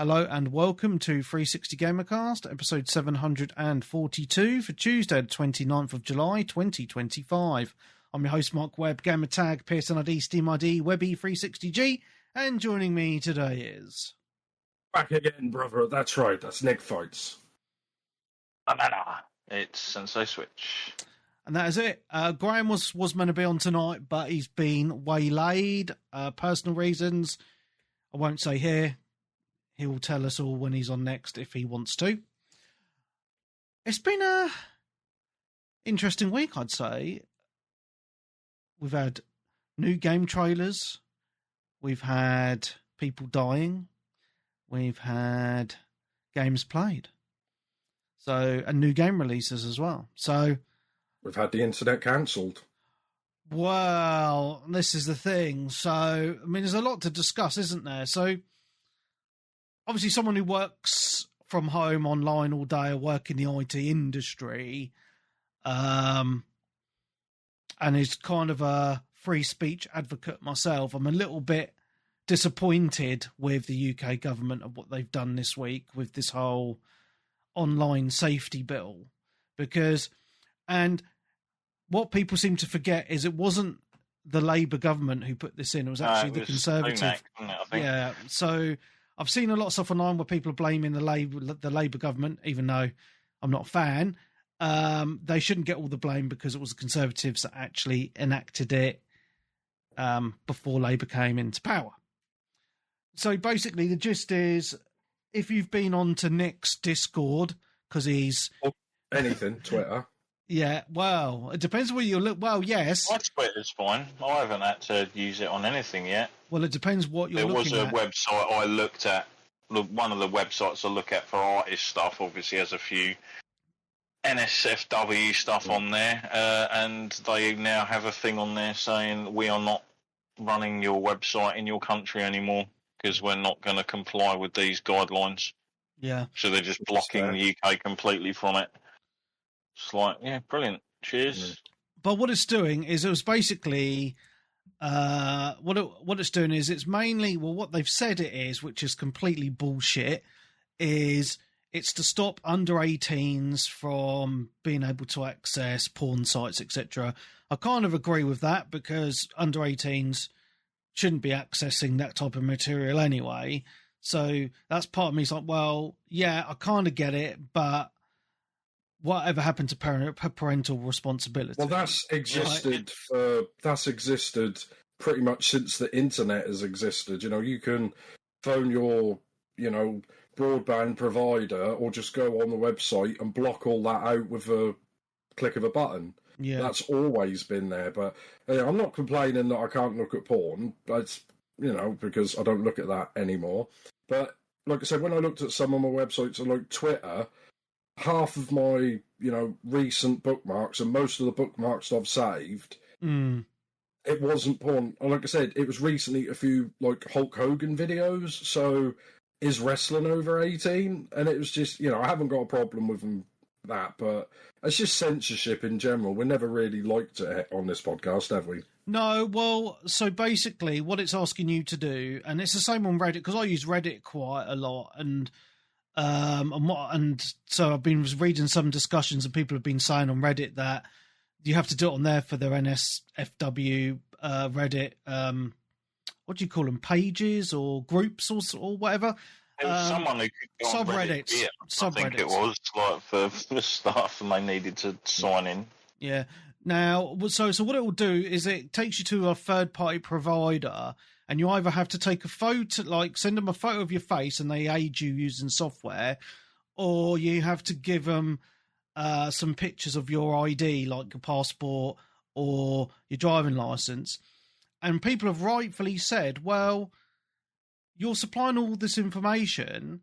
Hello and welcome to 360 Gamercast, episode 742 for Tuesday, the 29th of July, 2025. I'm your host, Mark Webb, Gamertag, Pearson ID, Steam ID, Webby 360G, and joining me today is... Back again, brother. That's right. That's Nick Fights. Banana. It's Sensei Switch. And that is it. Graham was meant to be on tonight, but he's been waylaid. Personal reasons. I won't say here. He will tell us all when he's on next if he wants to. It's been a interesting week, I'd say. We've had new game trailers. We've had people dying. We've had games played. So, and new game releases as well. So, we've had the internet cancelled. Well, this is the thing. So, I mean, there's a lot to discuss, isn't there? So, obviously, someone who works from home online all day or work in the IT industry, and is kind of a free speech advocate myself, I'm a little bit disappointed with the UK government of what they've done this week with this whole online safety bill. And what people seem to forget is it wasn't the Labour government who put this in. It was actually the Conservative. I think. Yeah, so I've seen a lot of stuff online where people are blaming the Labour government, even though I'm not a fan. They shouldn't get all the blame because it was the Conservatives that actually enacted it before Labour came into power. So basically, the gist is, if you've been on to Nick's Discord, because he's... Anything, Twitter. Yeah, well, it depends where you look. Well, yes. My Twitter's fine. I haven't had to use it on anything yet. Well, it depends what you're looking at. There was a website I looked at. One of the websites I look at for artist stuff obviously has a few NSFW stuff on there, and they now have a thing on there saying we are not running your website in your country anymore because we're not going to comply with these guidelines. Yeah. So they're just blocking the UK completely from it. It's like, yeah, brilliant. Cheers. But what it's doing is it was basically what it's doing is it's mainly, well, what they've said it is, which is completely bullshit, is it's to stop under 18s from being able to access porn sites, etc. I kind of agree with that because under 18s shouldn't be accessing that type of material anyway. So that's part of me. It's like, well, yeah, I kind of get it, but whatever happened to parental responsibility? Well, that's existed pretty much since the internet has existed. You know, you can phone your, broadband provider or just go on the website and block all that out with a click of a button. Yeah, that's always been there. But I'm not complaining that I can't look at porn. That's because I don't look at that anymore. But like I said, when I looked at some of my websites like Twitter, half of my, recent bookmarks and most of the bookmarks I've saved, it wasn't porn. Like I said, it was recently a few like Hulk Hogan videos. So is wrestling over 18? And it was just, I haven't got a problem with that, but it's just censorship in general. We never really liked it on this podcast, have we? No, well, so basically what it's asking you to do, and it's the same on Reddit, because I use Reddit quite a lot, and so I've been reading some discussions and people have been saying on Reddit that you have to do it on there for their NSFW Reddit, what do you call them, pages or groups or whatever? There was someone who could go on subreddits. Reddit, I think it was, like for stuff, and they needed to sign in. Yeah. Now, so what it will do is it takes you to a third-party provider, and you either have to take a photo, like send them a photo of your face, and they aid you using software, or you have to give them some pictures of your ID, like your passport or your driving license. And people have rightfully said, well, you're supplying all this information.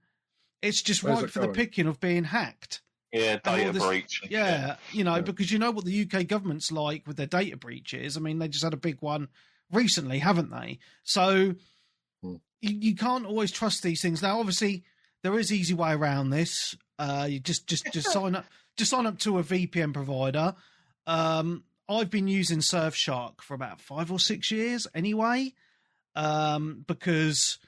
It's just ripe for the picking of being hacked. Yeah, data breach. Yeah, because you know what the UK government's like with their data breaches. I mean, they just had a big one recently, haven't they? So you can't always trust these things. Now, obviously, there is easy way around this. You just sign up. Just sign up to a VPN provider. I've been using Surfshark for about 5 or 6 years anyway, because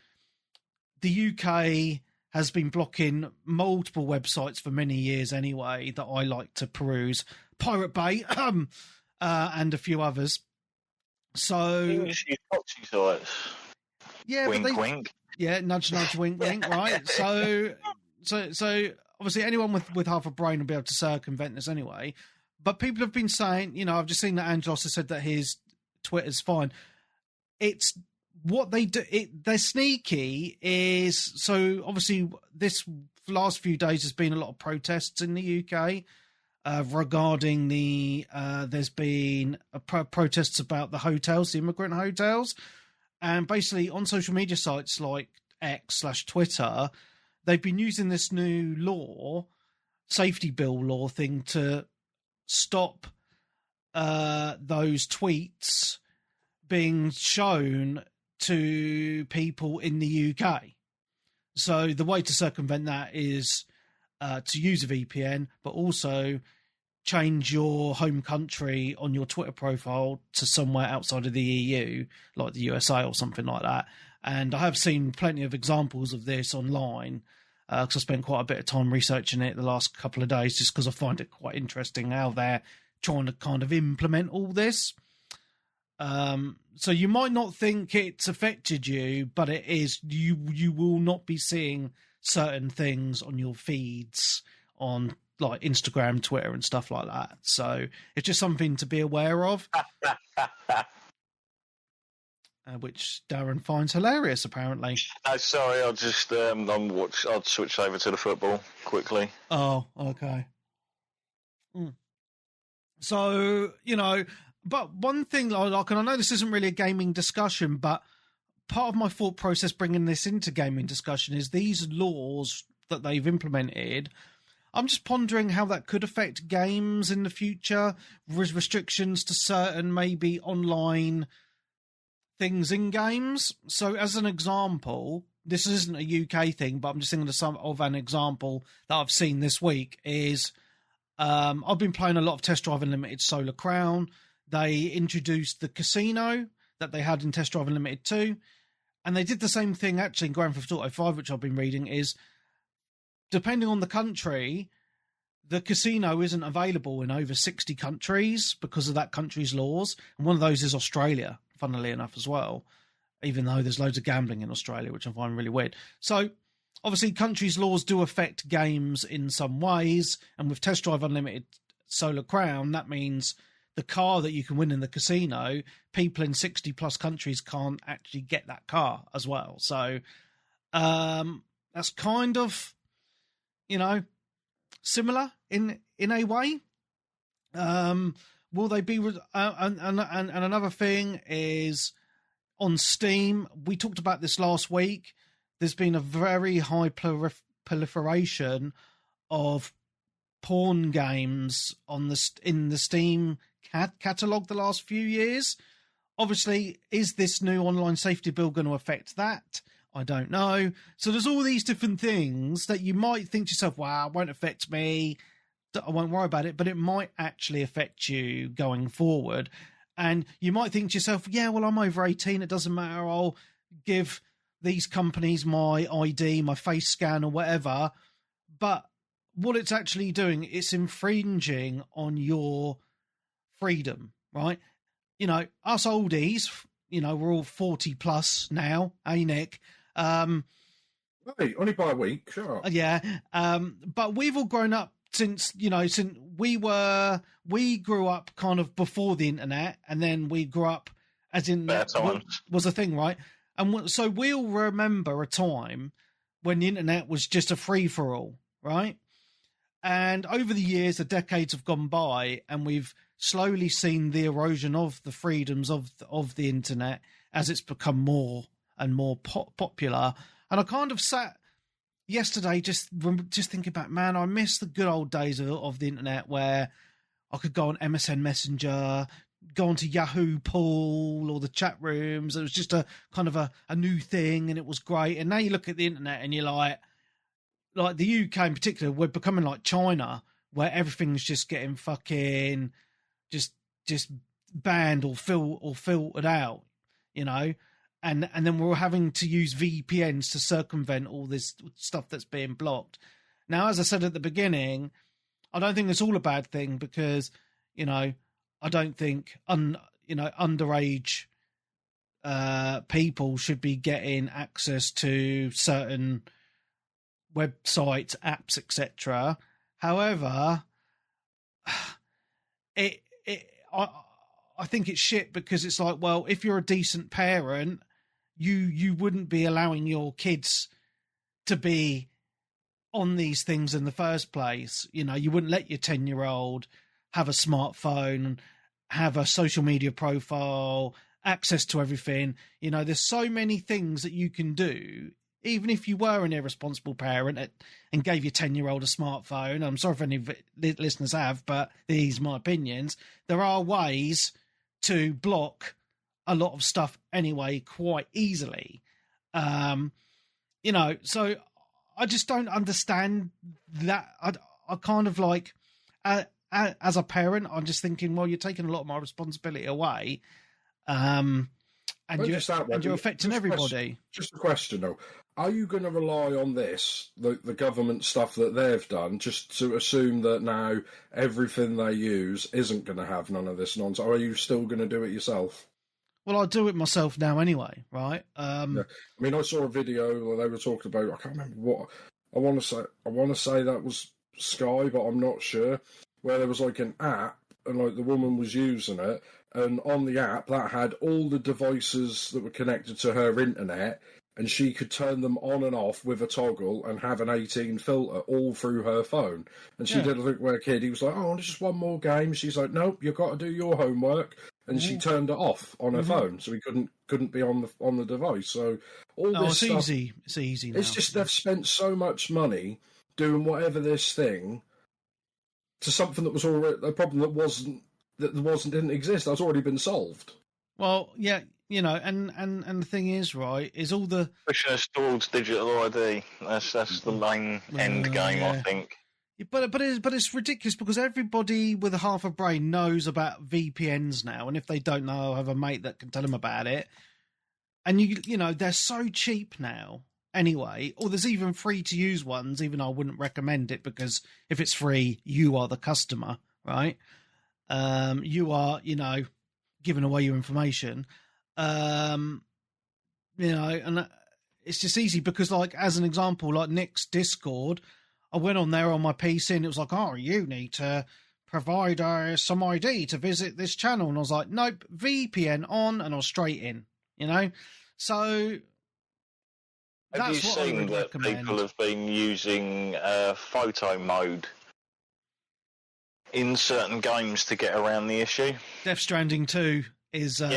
the UK has been blocking multiple websites for many years anyway that I like to peruse. Pirate Bay and a few others. So proxy sites. Yeah, wink, but they, wink. Yeah, nudge, nudge, wink, wink. Right. So obviously anyone with half a brain will be able to circumvent this anyway. But people have been saying, I've just seen that Angelos has said that his Twitter's fine. It's what they do. They're sneaky. Is so obviously this last few days has been a lot of protests in the UK. Regarding there's been protests about the hotels, the immigrant hotels, and basically on social media sites like X/Twitter, they've been using this new law, safety bill law thing to stop those tweets being shown to people in the UK. So the way to circumvent that is to use a VPN, but also change your home country on your Twitter profile to somewhere outside of the EU, like the USA or something like that. And I have seen plenty of examples of this online because I spent quite a bit of time researching it the last couple of days just because I find it quite interesting how they're trying to kind of implement all this. So you might not think it's affected you, but it is. You will not be seeing certain things on your feeds on like Instagram, Twitter, and stuff like that. So it's just something to be aware of, which Darren finds hilarious, apparently. Sorry, I'll just I'll switch over to the football quickly. Oh, okay. So but one thing, like, and I know this isn't really a gaming discussion, but part of my thought process bringing this into gaming discussion is these laws that they've implemented. I'm just pondering how that could affect games in the future, restrictions to certain maybe online things in games. So as an example, this isn't a UK thing, but I'm just thinking of an example that I've seen this week is I've been playing a lot of Test Drive Unlimited Solar Crown. They introduced the casino that they had in Test Drive Unlimited 2. And they did the same thing actually in Grand Theft Auto 5, which I've been reading, is depending on the country, the casino isn't available in over 60 countries because of that country's laws. And one of those is Australia, funnily enough, as well, even though there's loads of gambling in Australia, which I find really weird. So obviously countries' laws do affect games in some ways. And with Test Drive Unlimited Solar Crown, that means the car that you can win in the casino, people in 60 plus countries can't actually get that car as well. So that's kind of, similar in a way. Will they be? And another thing is on Steam. We talked about this last week. There's been a very high proliferation of porn games in the Steam catalog the last few years. Obviously, is this new online safety bill going to affect that? I don't know. So there's all these different things that you might think to yourself, wow, it won't affect me, I won't worry about it, but it might actually affect you going forward. And you might think to yourself, yeah, well, I'm over 18, it doesn't matter, I'll give these companies my ID, my face scan or whatever. But what it's actually doing, it's infringing on your freedom, right? Us oldies, we're all 40 plus now, eh, Nick? Hey, only by a week, sure. Yeah. But we've all grown up since we grew up kind of before the internet, and then we grew up as in was a thing, right? And so we'll remember a time when the internet was just a free for all, right? And over the years, the decades have gone by, and we've slowly seen the erosion of the freedoms of the internet as it's become more and more popular. And I kind of sat yesterday just thinking about, man, I miss the good old days of the internet where I could go on MSN Messenger, go onto Yahoo Pool or the chat rooms. It was just a kind of a new thing, and it was great. And now you look at the internet and you're like the UK in particular, we're becoming like China, where everything's just getting fucking just banned or filtered out, and then we're having to use VPNs to circumvent all this stuff that's being blocked. Now, as I said at the beginning, I don't think it's all a bad thing because, I don't think underage people should be getting access to certain websites, apps, etc. However, I think it's shit because it's like, well, if you're a decent parent, you wouldn't be allowing your kids to be on these things in the first place. You wouldn't let your 10-year-old have a smartphone, have a social media profile, access to everything. There's so many things that you can do, even if you were an irresponsible parent and gave your 10-year-old a smartphone. I'm sorry if any listeners have, but these are my opinions. There are ways to block a lot of stuff anyway quite easily. So I just don't understand that. I kind of like, as a parent, I'm just thinking, well, you're taking a lot of my responsibility away. And you're affecting everybody. Just a question, though. Are you going to rely on this, the government stuff that they've done, just to assume that now everything they use isn't going to have none of this nonsense? Or are you still going to do it yourself? Well, I do it myself now anyway, right? Yeah. I mean, I saw a video where they were talking about, I can't remember what, I want to say that was Sky, but I'm not sure, where there was like an app and like the woman was using it, and on the app that had all the devices that were connected to her internet, and she could turn them on and off with a toggle and have an 18 filter all through her phone. And she did a thing where a kid, he was like, oh, it's just one more game. She's like, nope, you've got to do your homework. And she turned it off on her phone, so he couldn't be on the device. So this stuff, easy. It's easy now. It's just they've spent so much money doing whatever this thing to something that was already a problem that didn't exist. That's already been solved. Well, yeah, and the thing is, right, is all the pushing us towards digital ID. That's the main end game, I think. But it's ridiculous because everybody with a half a brain knows about VPNs now, and if they don't know, I have a mate that can tell them about it. And they're so cheap now. Anyway, or there's even free to use ones, even though I wouldn't recommend it because if it's free, you are the customer, right? You are, giving away your information. And it's just easy because, like, as an example, like Nick's Discord, I went on there on my PC and it was like, oh, you need to provide some ID to visit this channel. And I was like, nope, VPN on, and I was straight in, So have you that's what seen I would that recommend. People have been using photo mode in certain games to get around the issue? Death Stranding 2 is one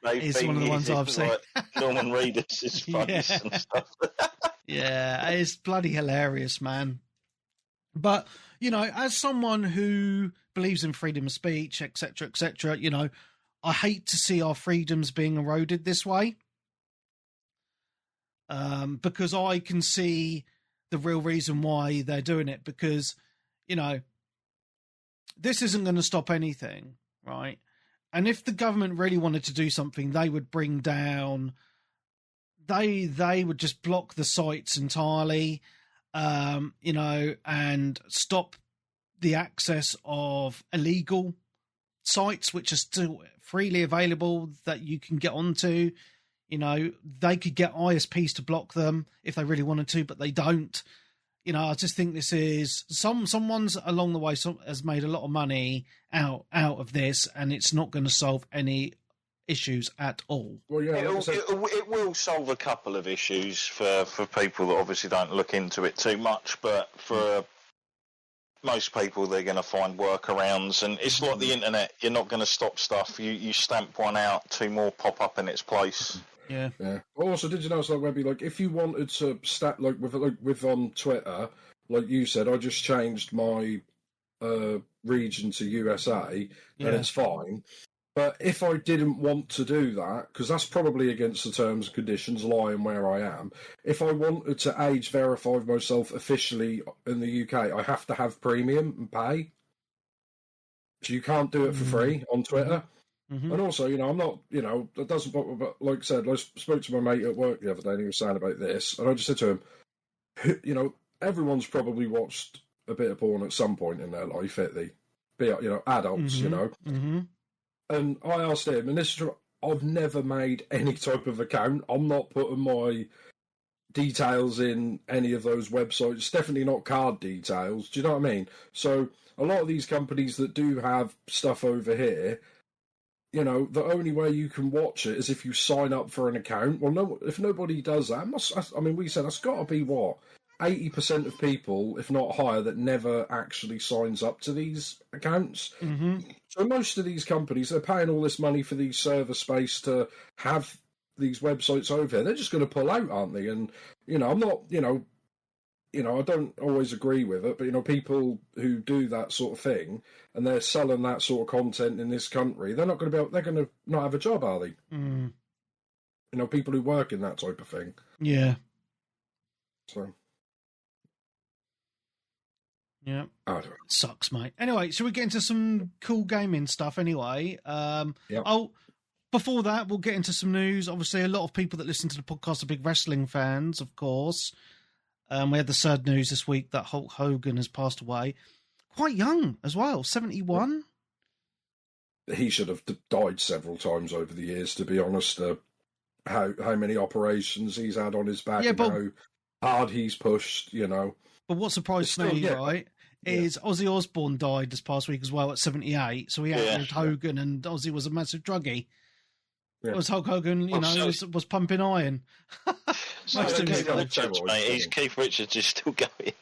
of the ones I've seen. Like Norman Reedus' face and stuff. Yeah, it's bloody hilarious, man. But, as someone who believes in freedom of speech, etc., I hate to see our freedoms being eroded this way. Because I can see the real reason why they're doing it. Because, this isn't going to stop anything, right? And if the government really wanted to do something, they would bring down... They would just block the sites entirely, and stop the access of illegal sites, which are still freely available that you can get onto. They could get ISPs to block them if they really wanted to, but they don't. I just think this is someone's along the way has made a lot of money out of this, and it's not going to solve any issues at all. Well, yeah, it will solve a couple of issues for people that obviously don't look into it too much, but for most people, they're going to find workarounds. And it's like the internet; you're not going to stop stuff. You stamp one out, two more pop up in its place. Yeah. Also, did you notice that, Webby? Like, if you wanted to with on Twitter, like you said, I just changed my region to USA, and it's fine. But if I didn't want to do that, because that's probably against the terms and conditions, lying where I am, if I wanted to age verify myself officially in the UK, I have to have premium and pay. So you can't do it for free on Twitter. Mm-hmm. And also, I'm not, that doesn't, but like I said, I spoke to my mate at work the other day and he was saying about this, and I just said to him, everyone's probably watched a bit of porn at some point in their life, be it, adults, Mm-hmm. And I asked him, and this is true, I've never made any type of account. I'm not putting my details in any of those websites, definitely not card details. Do you know what I mean? So a lot of these companies that do have stuff over here, the only way you can watch it is if you sign up for an account. Well, no, if nobody does that, we said that's got to be what 80% of people, if not higher, that never actually signs up to these accounts. Mm-hmm. So most of these companies, they're paying all this money for these server space to have these websites over here. They're just going to pull out, aren't they? And I'm not, I don't always agree with it, but people who do that sort of thing and they're selling that sort of content in this country, they're not going to be. They're going to not have a job, are they? Mm. People who work in that type of thing. Yeah. So. Yeah. I don't know. Sucks, mate. Anyway, shall we get into some cool gaming stuff anyway? Yeah. Before that, we'll get into some news. Obviously, a lot of people that listen to the podcast are big wrestling fans, of course. We had the sad news this week that Hulk Hogan has passed away. Quite young as well, 71. He should have died several times over the years, to be honest. How many operations he's had on his back, and how hard he's pushed, But what surprised me, right, is Ozzy Osbourne died this past week as well at 78. So he outlived Hogan, and Ozzy was a massive druggie. Yeah. It was Hulk Hogan, was pumping iron. Most of his mate. Keith Richards is still going.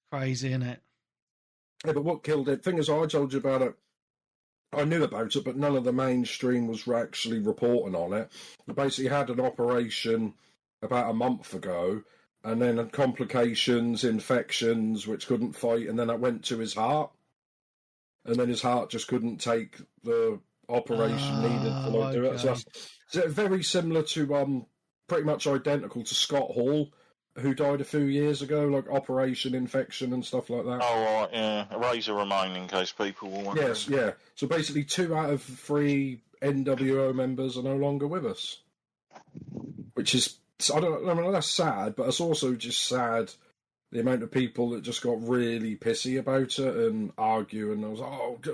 Crazy, isn't it? Yeah, but what killed it? Thing is, I told you about it. I knew about it, but none of the mainstream was actually reporting on it. He basically had an operation about a month ago, and then complications, infections, which couldn't fight, and then it went to his heart, and then his heart just couldn't take the operation needed to do it. So that's very similar to, pretty much identical to Scott Hall, who died a few years ago, like operation infection and stuff like that. Oh, right, yeah. A razor Ramon, in case people will wonder. Yes, yeah. So basically 2 out of 3 NWO members are no longer with us. Which is, that's sad, but it's also just sad the amount of people that just got really pissy about it and argue, and I was like,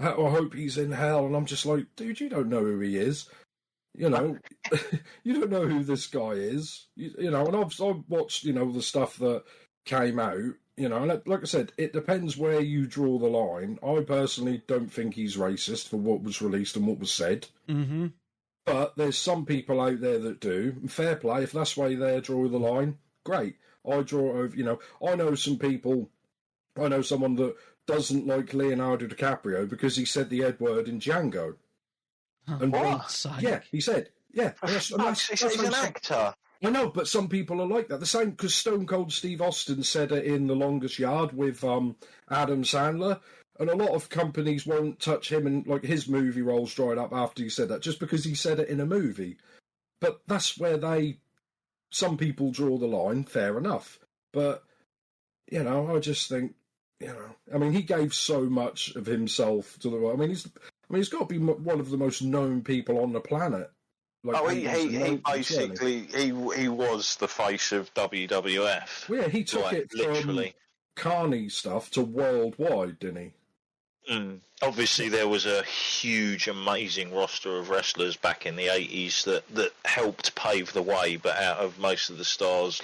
I hope he's in hell, and I'm just like, dude, you don't know who he is. You don't know who this guy is. And I've watched, the stuff that came out, and like I said, it depends where you draw the line. I personally don't think he's racist for what was released and what was said. Mm-hmm. But there's some people out there that do. Fair play. If that's why they draw the line, great. I draw over, I know some people, I know someone that doesn't like Leonardo DiCaprio because he said the Ed word in Django. And he said, he's an actor. I know, but some people are like that. The same because Stone Cold Steve Austin said it in The Longest Yard with Adam Sandler, and a lot of companies won't touch him, and like his movie roles dried up after he said that just because he said it in a movie. But that's where some people draw the line. Fair enough, but I just think he gave so much of himself to the world. He's got to be one of the most known people on the planet. He basically he was the face of WWF. Well, yeah, he took it literally from Carney stuff to worldwide, didn't he? Obviously, there was a huge, amazing roster of wrestlers back in the 80s that helped pave the way. But out of most of the stars,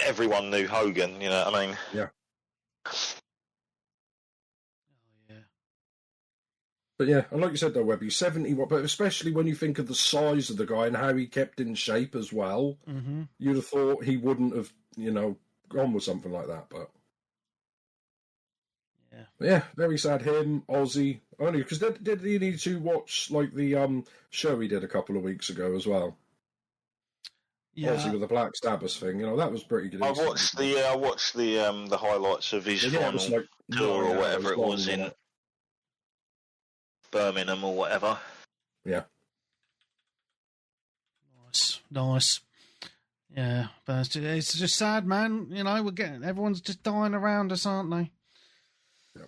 everyone knew Hogan. You know what I mean? Yeah. But yeah, and like you said though, Webby, 70, but especially when you think of the size of the guy and how he kept in shape as well, you'd have thought he wouldn't have, gone with something like that. But yeah, very sad. Him, Ozzy, only because did he need to watch the show he did a couple of weeks ago as well? Yeah, Ozzy with the Black Stabbers thing. That was pretty good. I watched the highlights of his final tour or whatever it was in Birmingham or whatever. Yeah. Nice. Yeah, but it's just sad, man. Everyone's just dying around us, aren't they? Yeah.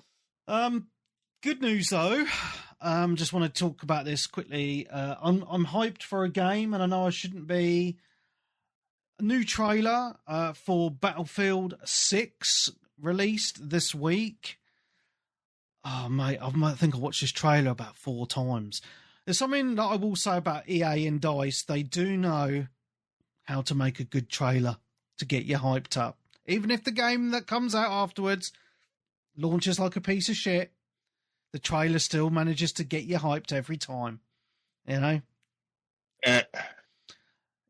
Good news though. Just want to talk about this quickly. I'm hyped for a game, and I know I shouldn't be. A new trailer for Battlefield 6 released this week. Oh mate, I think I watched this trailer about 4 times. There's something that I will say about EA and DICE. They do know how to make a good trailer to get you hyped up. Even if the game that comes out afterwards launches like a piece of shit, the trailer still manages to get you hyped every time. You know? Yeah.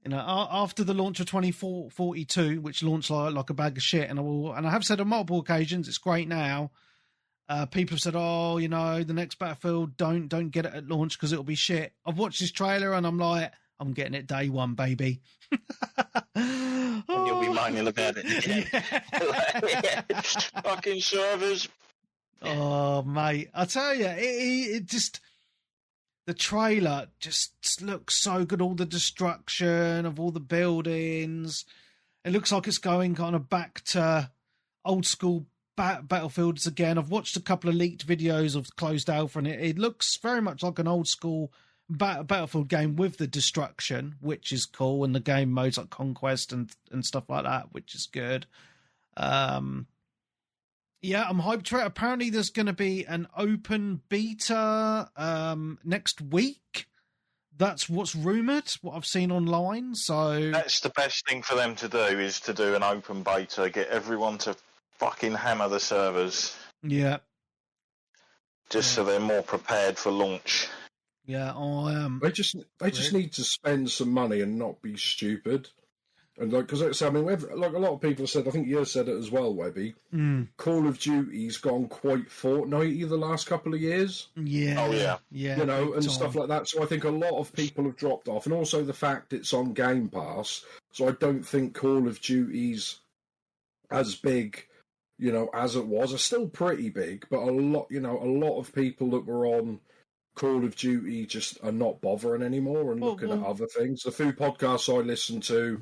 You know, after the launch of 2042, which launched like a bag of shit, and I have said on multiple occasions, it's great now. People have said, "Oh, you know, the next Battlefield, don't get it at launch because it'll be shit." I've watched this trailer and I'm like, I'm getting it day one, baby. And you'll be moaning about it again. Yeah. Fucking servers. Oh, mate. I tell you, it just... The trailer just looks so good. All the destruction of all the buildings. It looks like it's going kind of back to old school Battlefields again. I've watched a couple of leaked videos of closed alpha, and it looks very much like an old school Battlefield game with the destruction, which is cool, and the game modes like Conquest and stuff like that, which is good. Yeah, I'm hyped for it. Apparently there's going to be an open beta next week. That's what's rumoured, what I've seen online. So that's the best thing for them to do, is to do an open beta, get everyone to fucking hammer the servers. Yeah. Just so they're more prepared for launch. Yeah, I am. They just need to spend some money and not be stupid. And because I mean, like a lot of people said, I think you said it as well, Webby. Call of Duty's gone quite Fortnite-y the last couple of years. Yeah. Oh yeah. Yeah. You know, and stuff like that. So I think a lot of people have dropped off, and also the fact it's on Game Pass. So I don't think Call of Duty's as big, you know, as it was. It's still pretty big, but a lot of people that were on Call of Duty just are not bothering anymore and looking at other things. The few podcasts I listen to,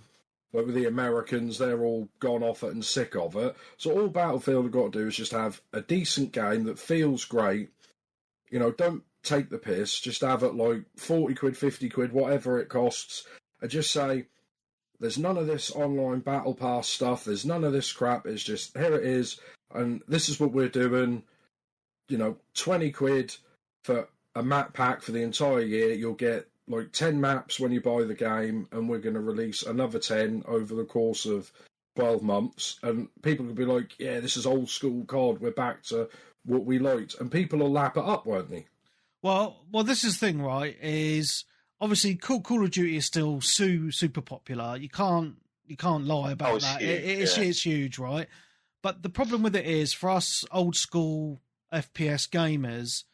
like with the Americans, they're all gone off it and sick of it. So all Battlefield have got to do is just have a decent game that feels great. You know, don't take the piss. Just have it like 40 quid, 50 quid, whatever it costs. And just say, there's none of this online battle pass stuff. There's none of this crap. It's just, here it is. And this is what we're doing. You know, 20 quid for a map pack for the entire year. You'll get like 10 maps when you buy the game, and we're going to release another 10 over the course of 12 months. And people will be like, yeah, this is old school COD. We're back to what we liked. And people will lap it up, won't they? Well, this is the thing, right, is obviously Call of Duty is still super popular. You can't lie about that. It's huge, right? But the problem with it is, for us old school FPS gamers,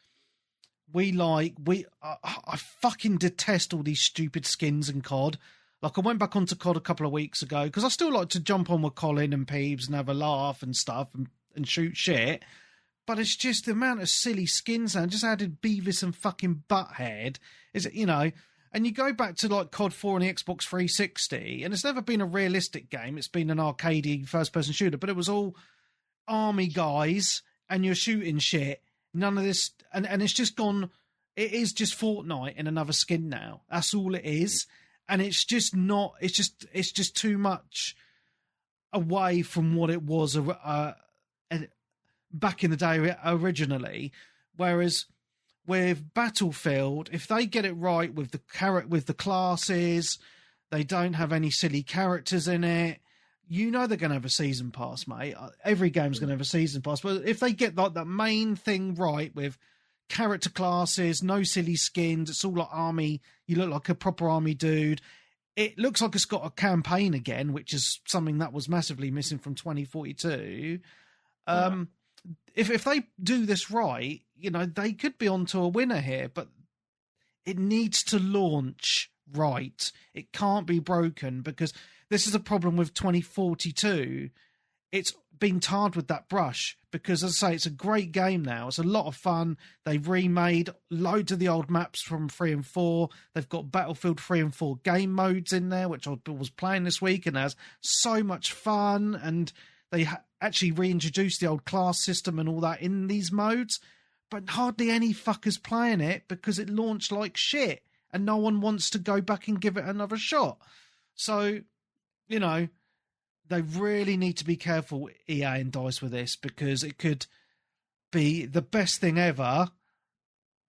I fucking detest all these stupid skins in COD. Like, I went back onto COD a couple of weeks ago because I still like to jump on with Colin and Peeves and have a laugh and stuff and shoot shit. But it's just the amount of silly skins now. Just added Beavis and fucking Butthead. Is it, you know? And you go back to like COD 4 on the Xbox 360, and it's never been a realistic game. It's been an arcadey first-person shooter, but it was all army guys and you're shooting shit. None of this, and it's just gone. It is just Fortnite in another skin now. That's all it is, and it's just not. It's just too much away from what it was back in the day originally. Whereas with Battlefield, if they get it right with the classes, they don't have any silly characters in it. You know they're going to have a season pass, mate. Every game's going to have a season pass. But if they get like that main thing right with character classes, no silly skins, it's all like army. You look like a proper army dude. It looks like it's got a campaign again, which is something that was massively missing from 2042. If they do this right, you know, they could be onto a winner here. But it needs to launch right. It can't be broken, because this is a problem with 2042. It's been tarred with that brush because, as I say, it's a great game now. It's a lot of fun. They've remade loads of the old maps from 3 and 4. They've got Battlefield 3 and 4 game modes in there, which I was playing this week and has so much fun. And they actually reintroduced the old class system and all that in these modes, but hardly any fuckers playing it because it launched like shit and no one wants to go back and give it another shot. So, you know, they really need to be careful, EA and DICE, with this, because it could be the best thing ever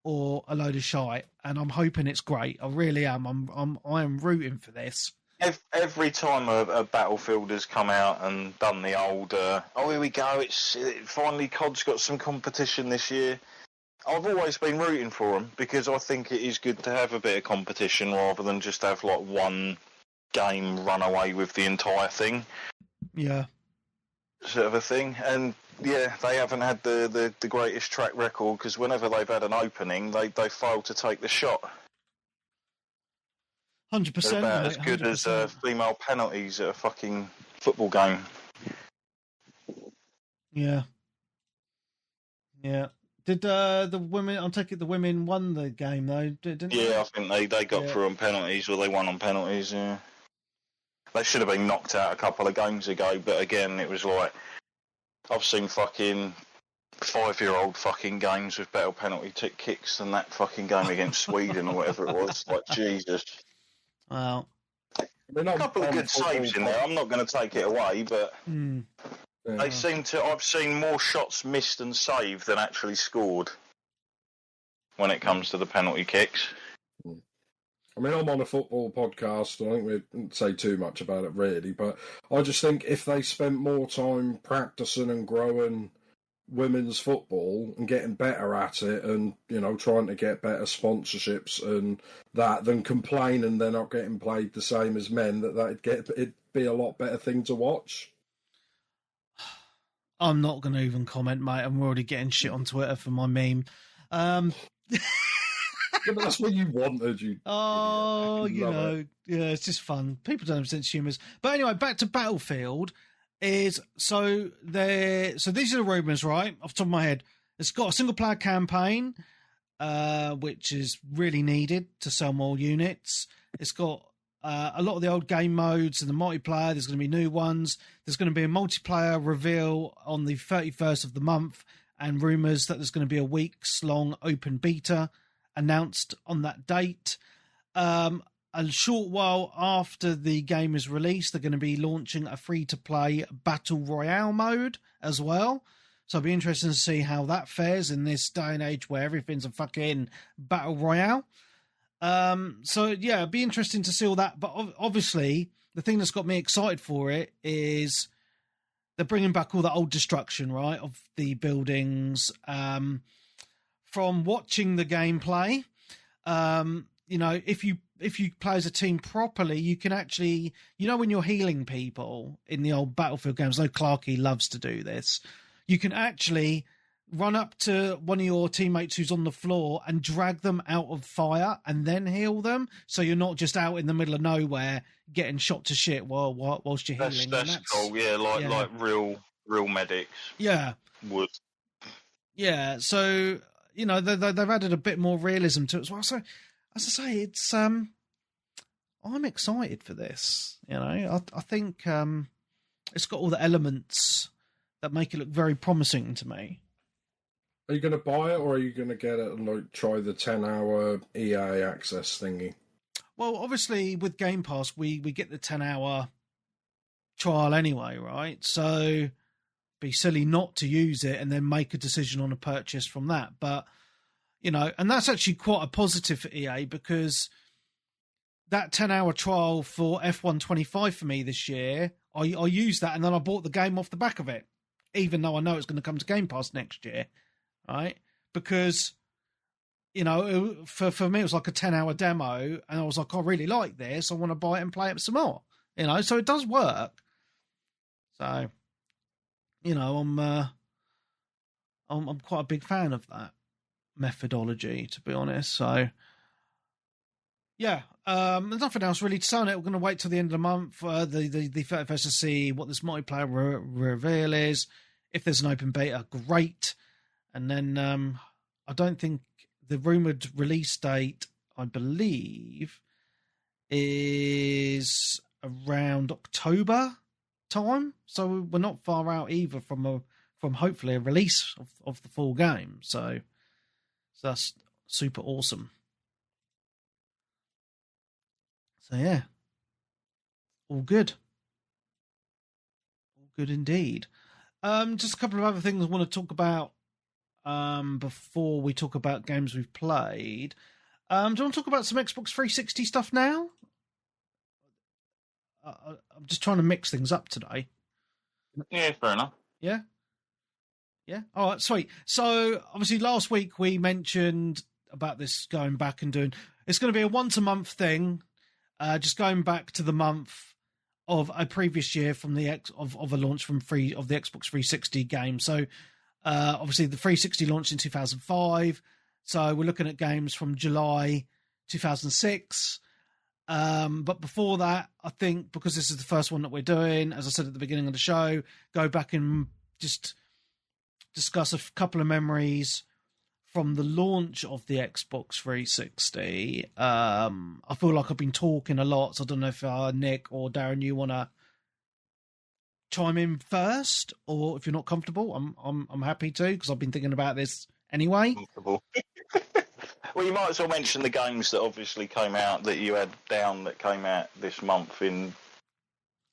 or a load of shite. And I'm hoping it's great. I really am. I am rooting for this. Every time a Battlefield has come out and done the old, here we go, finally COD's got some competition this year. I've always been rooting for them because I think it is good to have a bit of competition rather than just have like one game run away with the entire thing. Yeah. Sort of a thing. And yeah, they haven't had the greatest track record because whenever they've had an opening, they failed to take the shot. 100%. They're about as good 100%. as female penalties at a fucking football game. Yeah. Yeah. Did the women? I'll take it the women won the game though, didn't they? Yeah, I think they got through on penalties, or they won on penalties. Yeah, they should have been knocked out a couple of games ago. But again, it was like I've seen fucking 5-year-old fucking games with better penalty kicks than that fucking game against Sweden or whatever it was. Like Jesus. Well, a couple of good saves in there. I'm not going to take it away, but. They seem to. I've seen more shots missed and saved than actually scored when it comes to the penalty kicks. I mean, I'm on a football podcast. I think we didn't say too much about it really, but I just think if they spent more time practicing and growing women's football and getting better at it, and trying to get better sponsorships and that, than complaining they're not getting played the same as men, it'd be a lot better thing to watch. I'm not going to even comment, mate. I'm already getting shit on Twitter for my meme. Yeah, but that's what you wanted. Yeah, it's just fun. People don't have sense of humour. But anyway, back to Battlefield. So these are the rumours, right? Off the top of my head, it's got a single player campaign, which is really needed to sell more units. It's got a lot of the old game modes and the multiplayer. There's going to be new ones. There's going to be a multiplayer reveal on the 31st of the month, and rumours that there's going to be a weeks-long open beta announced on that date. A short while after the game is released, they're going to be launching a free-to-play Battle Royale mode as well. So it'll be interesting to see how that fares in this day and age where everything's a fucking Battle Royale. So yeah, it'd be interesting to see all that. But obviously, the thing that's got me excited for it is they're bringing back all that old destruction, right, of the buildings. From watching the gameplay, if you play as a team properly, you can actually, when you're healing people in the old Battlefield games, I know Clarkey loves to do this. You can actually run up to one of your teammates who's on the floor and drag them out of fire and then heal them. So you're not just out in the middle of nowhere getting shot to shit whilst you're healing. That's cool, yeah, like real medics. Yeah. Would. Yeah, so, they've added a bit more realism to it as well. So, as I say, it's, I'm excited for this. I think it's got all the elements that make it look very promising to me. Are you going to buy it, or are you going to get it and try the 10-hour EA access thingy? Well, obviously, with Game Pass, we get the 10-hour trial anyway, right? So be silly not to use it and then make a decision on a purchase from that. But, and that's actually quite a positive for EA, because that 10-hour trial for F1 25 for me this year, I used that and then I bought the game off the back of it, even though I know it's going to come to Game Pass next year. Right, because for me it was like a 10-hour demo, and I was like, I really like this. I want to buy it and play it some more. So it does work. So, I'm quite a big fan of that methodology, to be honest. So, yeah, there's nothing else really to say on it. We're going to wait till the end of the month, the 31st, to see what this multiplayer reveal is. If there's an open beta, great. And then I don't think the rumoured release date, I believe, is around October time, so we're not far out either from hopefully a release of the full game. So that's super awesome. So yeah, all good. All good indeed. Just a couple of other things I want to talk about before we talk about games we've played. Do you want to talk about some Xbox 360 stuff now? I'm just trying to mix things up today. Yeah, fair enough. Yeah? Yeah? All right, sweet. So, obviously, last week we mentioned about this going back and doing... It's going to be a once-a-month thing, just going back to the month of a previous year from the of a launch of the Xbox 360 game. So, obviously, the 360 launched in 2005. So, we're looking at games from July 2006. But before that, I think because this is the first one that we're doing, as I said at the beginning of the show, go back and just discuss a couple of memories from the launch of the Xbox 360. I feel like I've been talking a lot, so I don't know if Nick or Darren, you want to chime in first, or if you're not comfortable, I'm happy to, because I've been thinking about this anyway. Comfortable. Well, you might as well mention the games that obviously came out that you had down that came out this month in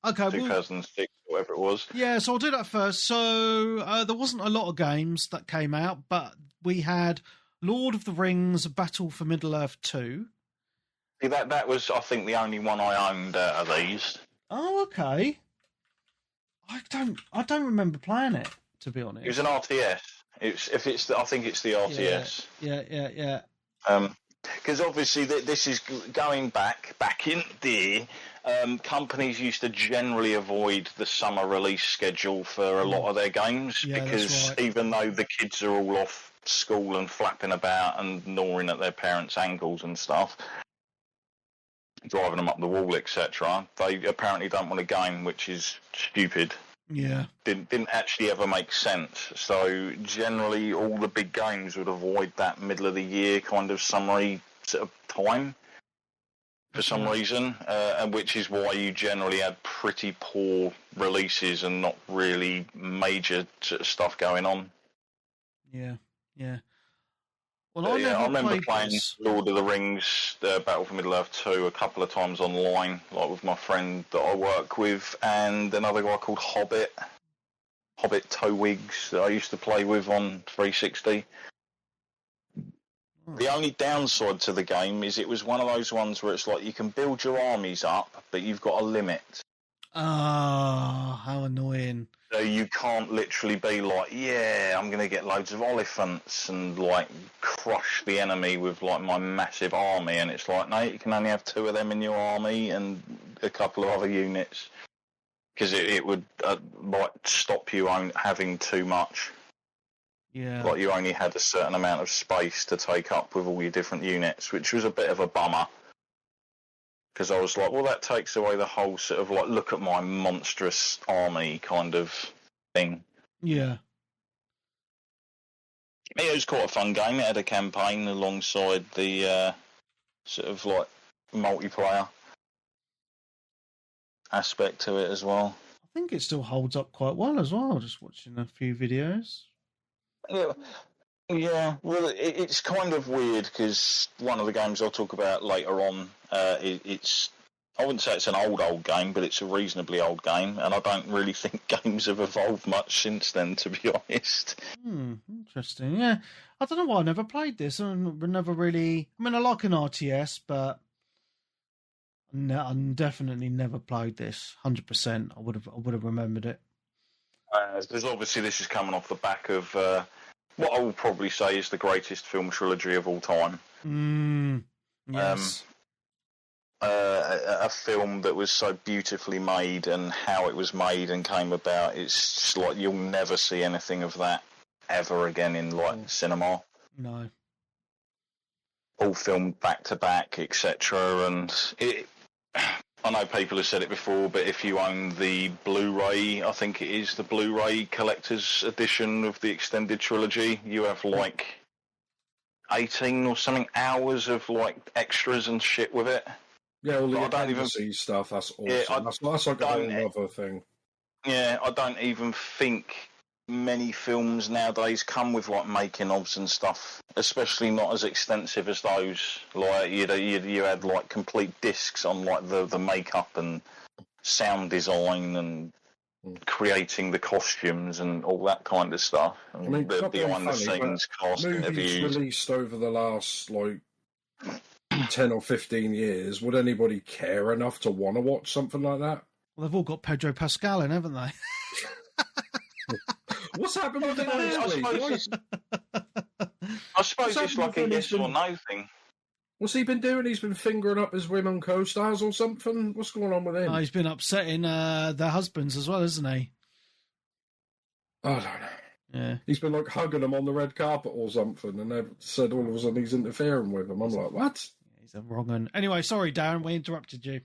2006, whatever it was. Yeah, so I'll do that first. So there wasn't a lot of games that came out, but we had Lord of the Rings: Battle for Middle-earth 2. See, that was, I think, the only one I owned out of these. Oh, okay. I don't remember playing it, to be honest. It was an RTS. I think it's the RTS. Yeah. Because obviously this is going back in there. Companies used to generally avoid the summer release schedule for a lot of their games because even though the kids are all off school and flapping about and gnawing at their parents' ankles and stuff, driving them up the wall, etc., they apparently don't want a game, which is stupid. Yeah. Didn't actually ever make sense. So generally all the big games would avoid that middle of the year kind of summery sort of time for some reason, and which is why you generally had pretty poor releases and not really major sort of stuff going on. Yeah. Well, I remember playing Lord of the Rings, Battle for Middle-earth 2 a couple of times online, like with my friend that I work with, and another guy called Hobbit Toewigs that I used to play with on 360. The only downside to the game is it was one of those ones where it's like you can build your armies up, but you've got a limit. Oh, how annoying. So you can't literally be like, yeah, I'm going to get loads of oliphants and like crush the enemy with like my massive army. And it's like, no, you can only have 2 of them in your army and a couple of other units. Because it would like stop you having too much. Yeah. Like you only had a certain amount of space to take up with all your different units, which was a bit of a bummer. Because I was like, well, that takes away the whole sort of like, look at my monstrous army kind of thing. Yeah. It was quite a fun game. It had a campaign alongside the sort of like multiplayer aspect to it as well. I think it still holds up quite well as well, just watching a few videos. Yeah, well, it's kind of weird because one of the games I'll talk about later on, it's I wouldn't say it's an old game, but it's a reasonably old game, and I don't really think games have evolved much since then, to be honest. Interesting, yeah. I don't know why I never played this. I never really... I mean, I like an RTS, but I definitely never played this. 100%. I would have remembered it. Because obviously this is coming off the back of what I will probably say is the greatest film trilogy of all time. Yes. A film that was so beautifully made and how it was made and came about. It's just like you'll never see anything of that ever again in like cinema. No. All filmed back to back, etc. And I know people have said it before, but if you own the Blu-ray, I think it is the Blu-ray collector's edition of the extended trilogy, you have like 18 or something hours of like extras and shit with it. Yeah, all the fantasy stuff, that's awesome. Yeah, that's like a whole other thing. Yeah, I don't even think many films nowadays come with like making ofs and stuff, especially not as extensive as those. Like you had like complete discs on like the makeup and sound design and creating the costumes and all that kind of stuff. I mean, the not being behind the funny, scenes cast movies interviews. released over the last like 10 or 15 years, would anybody care enough to want to watch something like that? Well, they've all got Pedro Pascal in, haven't they? What's happened with it this week? I suppose it's like a yes or no thing. What's he been doing? He's been fingering up his women co-stars or something? What's going on with him? Oh, he's been upsetting their husbands as well, isn't he? I don't know. Yeah. He's been like hugging them on the red carpet or something, and they've said all of a sudden he's interfering with them. I'm like, what? He's a wrong one. Anyway, sorry, Darren, we interrupted you.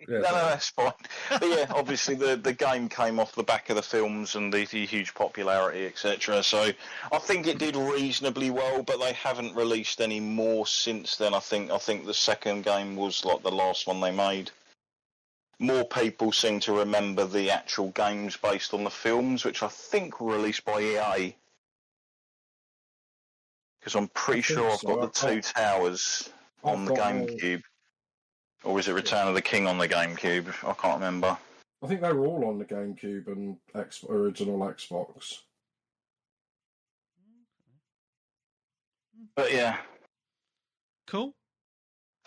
Yeah, no, that's fine. But yeah, obviously the game came off the back of the films and the huge popularity, etc. So I think it did reasonably well, but they haven't released any more since then. I think the second game was like the last one they made. More people seem to remember the actual games based on the films, which I think were released by EA. Because I'm pretty sure I've got the Two Towers on the GameCube. Or was it Return of the King on the GameCube? I can't remember. I think they were all on the GameCube and original Xbox. But yeah. Cool.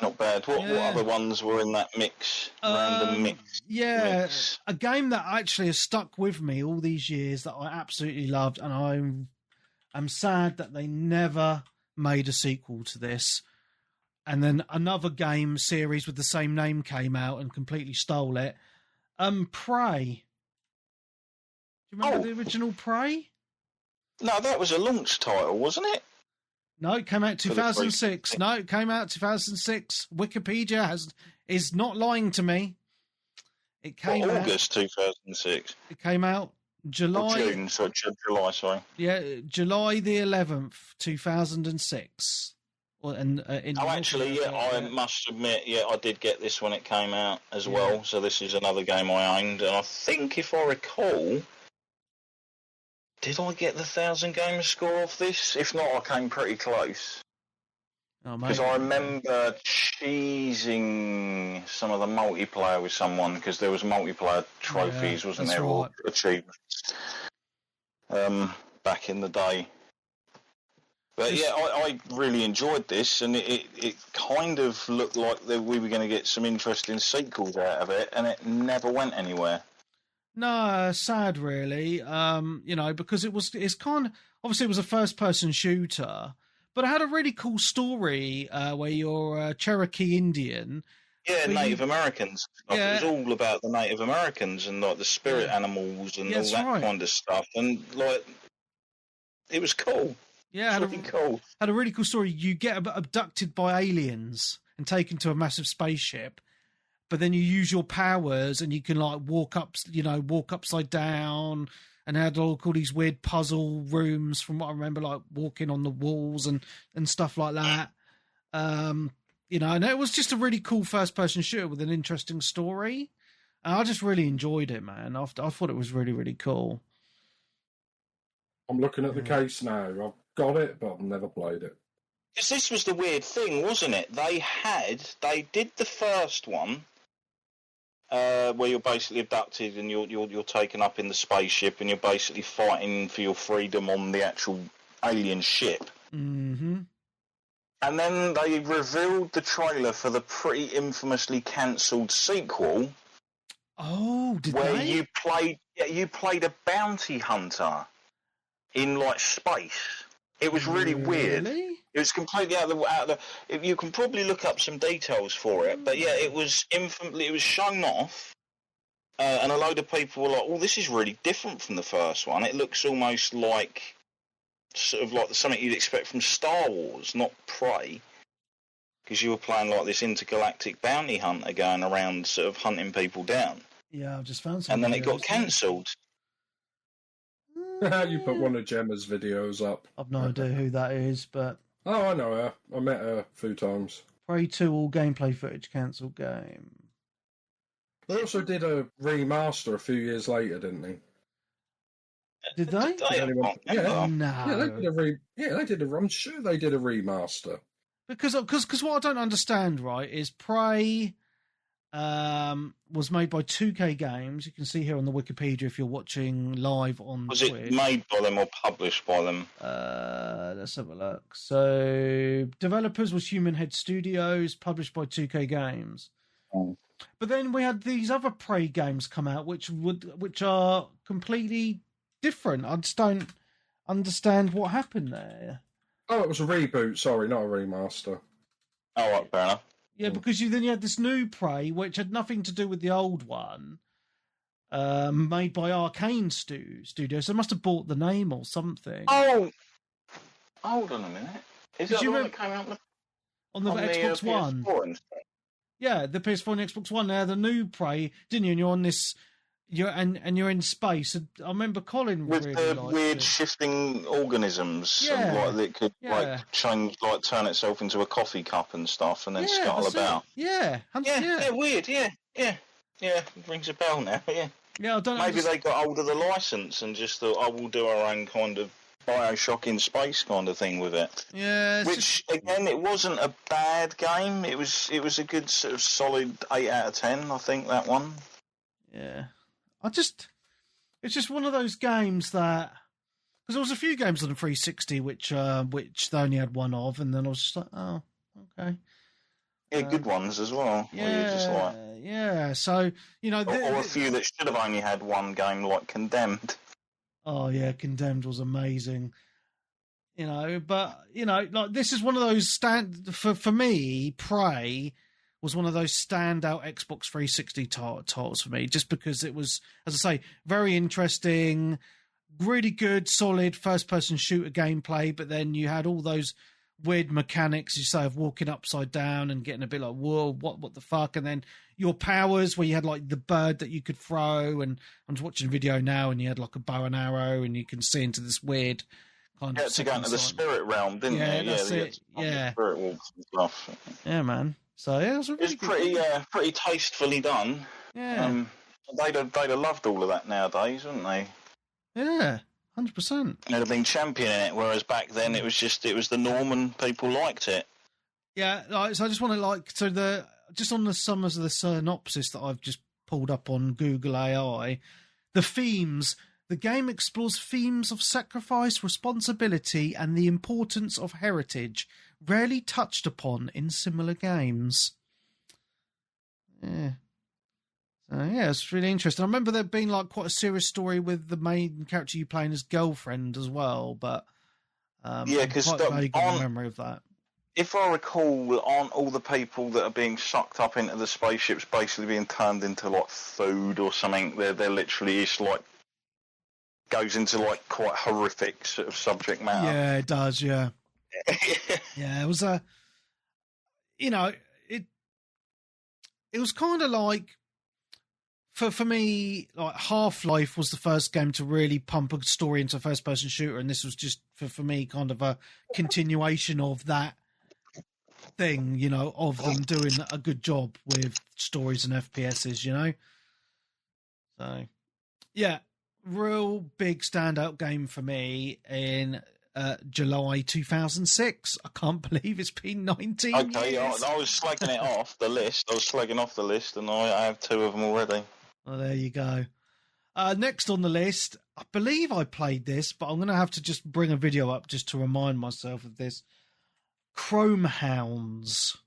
Not bad. What other ones were in that mix? Random mix? Yeah, a game that actually has stuck with me all these years that I absolutely loved, and I'm sad that they never made a sequel to this. And then another game series with the same name came out and completely stole it. Prey. Do you remember the original Prey? No, that was a launch title, wasn't it? No, it came out 2006. No, it came out 2006. Wikipedia is not lying to me. It came out August 2006. It came out July. July, sorry. Yeah, July the 11th, 2006. I must admit, I did get this when it came out as well. So this is another game I owned, and I think if I recall, did I get the 1,000 gamer score off this? If not, I came pretty close. Because I remember cheesing some of the multiplayer with someone, because there was multiplayer trophies, wasn't there, or achievements back in the day. But yeah, I really enjoyed this, and it kind of looked like that we were going to get some interesting sequels out of it, and it never went anywhere. No, sad really. Because it's kind of, obviously it was a first-person shooter, but it had a really cool story where you're a Cherokee Indian. Yeah, Native Americans. It was all about the Native Americans and like the spirit animals and all that kind of stuff, and like it was cool. Yeah, had a really cool story. You get abducted by aliens and taken to a massive spaceship, but then you use your powers and you can like walk upside down, and had all these weird puzzle rooms from what I remember, like walking on the walls and stuff like that. And it was just a really cool first person shooter with an interesting story. And I just really enjoyed it, man. I thought it was really, really cool. I'm looking at the case now. I've got it, but I've never played it. Because this was the weird thing, wasn't it? They did the first one, where you're basically abducted and you're taken up in the spaceship and you're basically fighting for your freedom on the actual alien ship. Mm-hmm. And then they revealed the trailer for the pretty infamously cancelled sequel. Oh, did where they? you played a bounty hunter in like space. It was really weird. It was completely out of the. You can probably look up some details for it, but yeah, it was shown off, and a load of people were like, "Oh, this is really different from the first one. It looks almost like sort of like something you'd expect from Star Wars, not Prey." Because you were playing like this intergalactic bounty hunter going around sort of hunting people down. Yeah, I've just found some. And then it got cancelled. You put one of Gemma's videos up. I've no idea who that is, but... Oh, I know her. I met her a few times. Prey 2 all gameplay footage cancelled game. They also did a remaster a few years later, didn't they? Did they? Yeah, No. They did a. I'm sure they did a remaster. Because what I don't understand, right, is Prey was made by 2K Games. You can see here on the Wikipedia if you're watching live on Twitch. Was it made by them or published by them? Let's have a look. So, developers was Human Head Studios, published by 2K Games. Oh. But then we had these other Prey games come out, which are completely different. I just don't understand what happened there. Oh, it was a reboot. Sorry, not a remaster. Oh, right, fair enough. Yeah, because you had this new Prey, which had nothing to do with the old one, made by Arcane Studios. So they must have bought the name or something. Oh, hold on a minute. Is that the one that came out on the Xbox One? PS4 yeah, the PS4 and Xbox One. Now the new Prey, didn't you? And you're on this, you're in space. I remember Colin with really the weird shifting organisms, and like that could like change, like turn itself into a coffee cup and stuff, and then scuttle about. Yeah, weird. Yeah, it rings a bell now. Yeah, I don't know. Maybe they got hold of the license and just thought, "I will do our own kind of Bioshock in space kind of thing with it." Yeah, which again, it wasn't a bad game. It was a good sort of solid 8 out of 10. I think that one. Yeah. It's just one of those games that, because there was a few games on the 360 which they only had one of, and then I was just like, oh, okay. Yeah, good ones as well. Yeah. So or a few that should have only had one game, like Condemned. Oh yeah, Condemned was amazing. But like this is one of those for me. Prey was one of those standout Xbox 360 titles for me, just because it was, as I say, very interesting, really good, solid first-person shooter gameplay, but then you had all those weird mechanics, you say, of walking upside down and getting a bit like, whoa, what the fuck? And then your powers, where you had like the bird that you could throw, and I'm just watching a video now, and you had like a bow and arrow, and you can see into this weird kind of... to go into the spirit realm, didn't you? Yeah, that's it. Yeah. Spirit walks and stuff. Yeah, man. So yeah, it was pretty tastefully done. Yeah, they'd have loved all of that nowadays, wouldn't they? Yeah, 100%. They'd have been championing it, whereas back then it was the norm and people liked it. Yeah, so I just want to just on the summers of the synopsis that I've just pulled up on Google AI, the themes. The game explores themes of sacrifice, responsibility, and the importance of heritage, rarely touched upon in similar games. Yeah. So, yeah, it's really interesting. I remember there being like quite a serious story with the main character you playing as girlfriend as well, but because quite vague on memory of that. If I recall, aren't all the people that are being sucked up into the spaceships basically being turned into like food or something? They're literally it's like goes into like quite horrific sort of subject matter. Yeah, it does. Yeah. Yeah, it was it was kind of like for me, like Half-Life was the first game to really pump a story into a first-person shooter, and this was just for me kind of a continuation of that thing, of them doing a good job with stories and FPSs, So, yeah, real big standout game for me in July 2006. I can't believe it's been 19 years. I was slagging it off the list. And I have 2 of them already. Well, there you go. Next on the list, I believe I played this, but I'm going to have to just bring a video up just to remind myself of this. Chrome Hounds.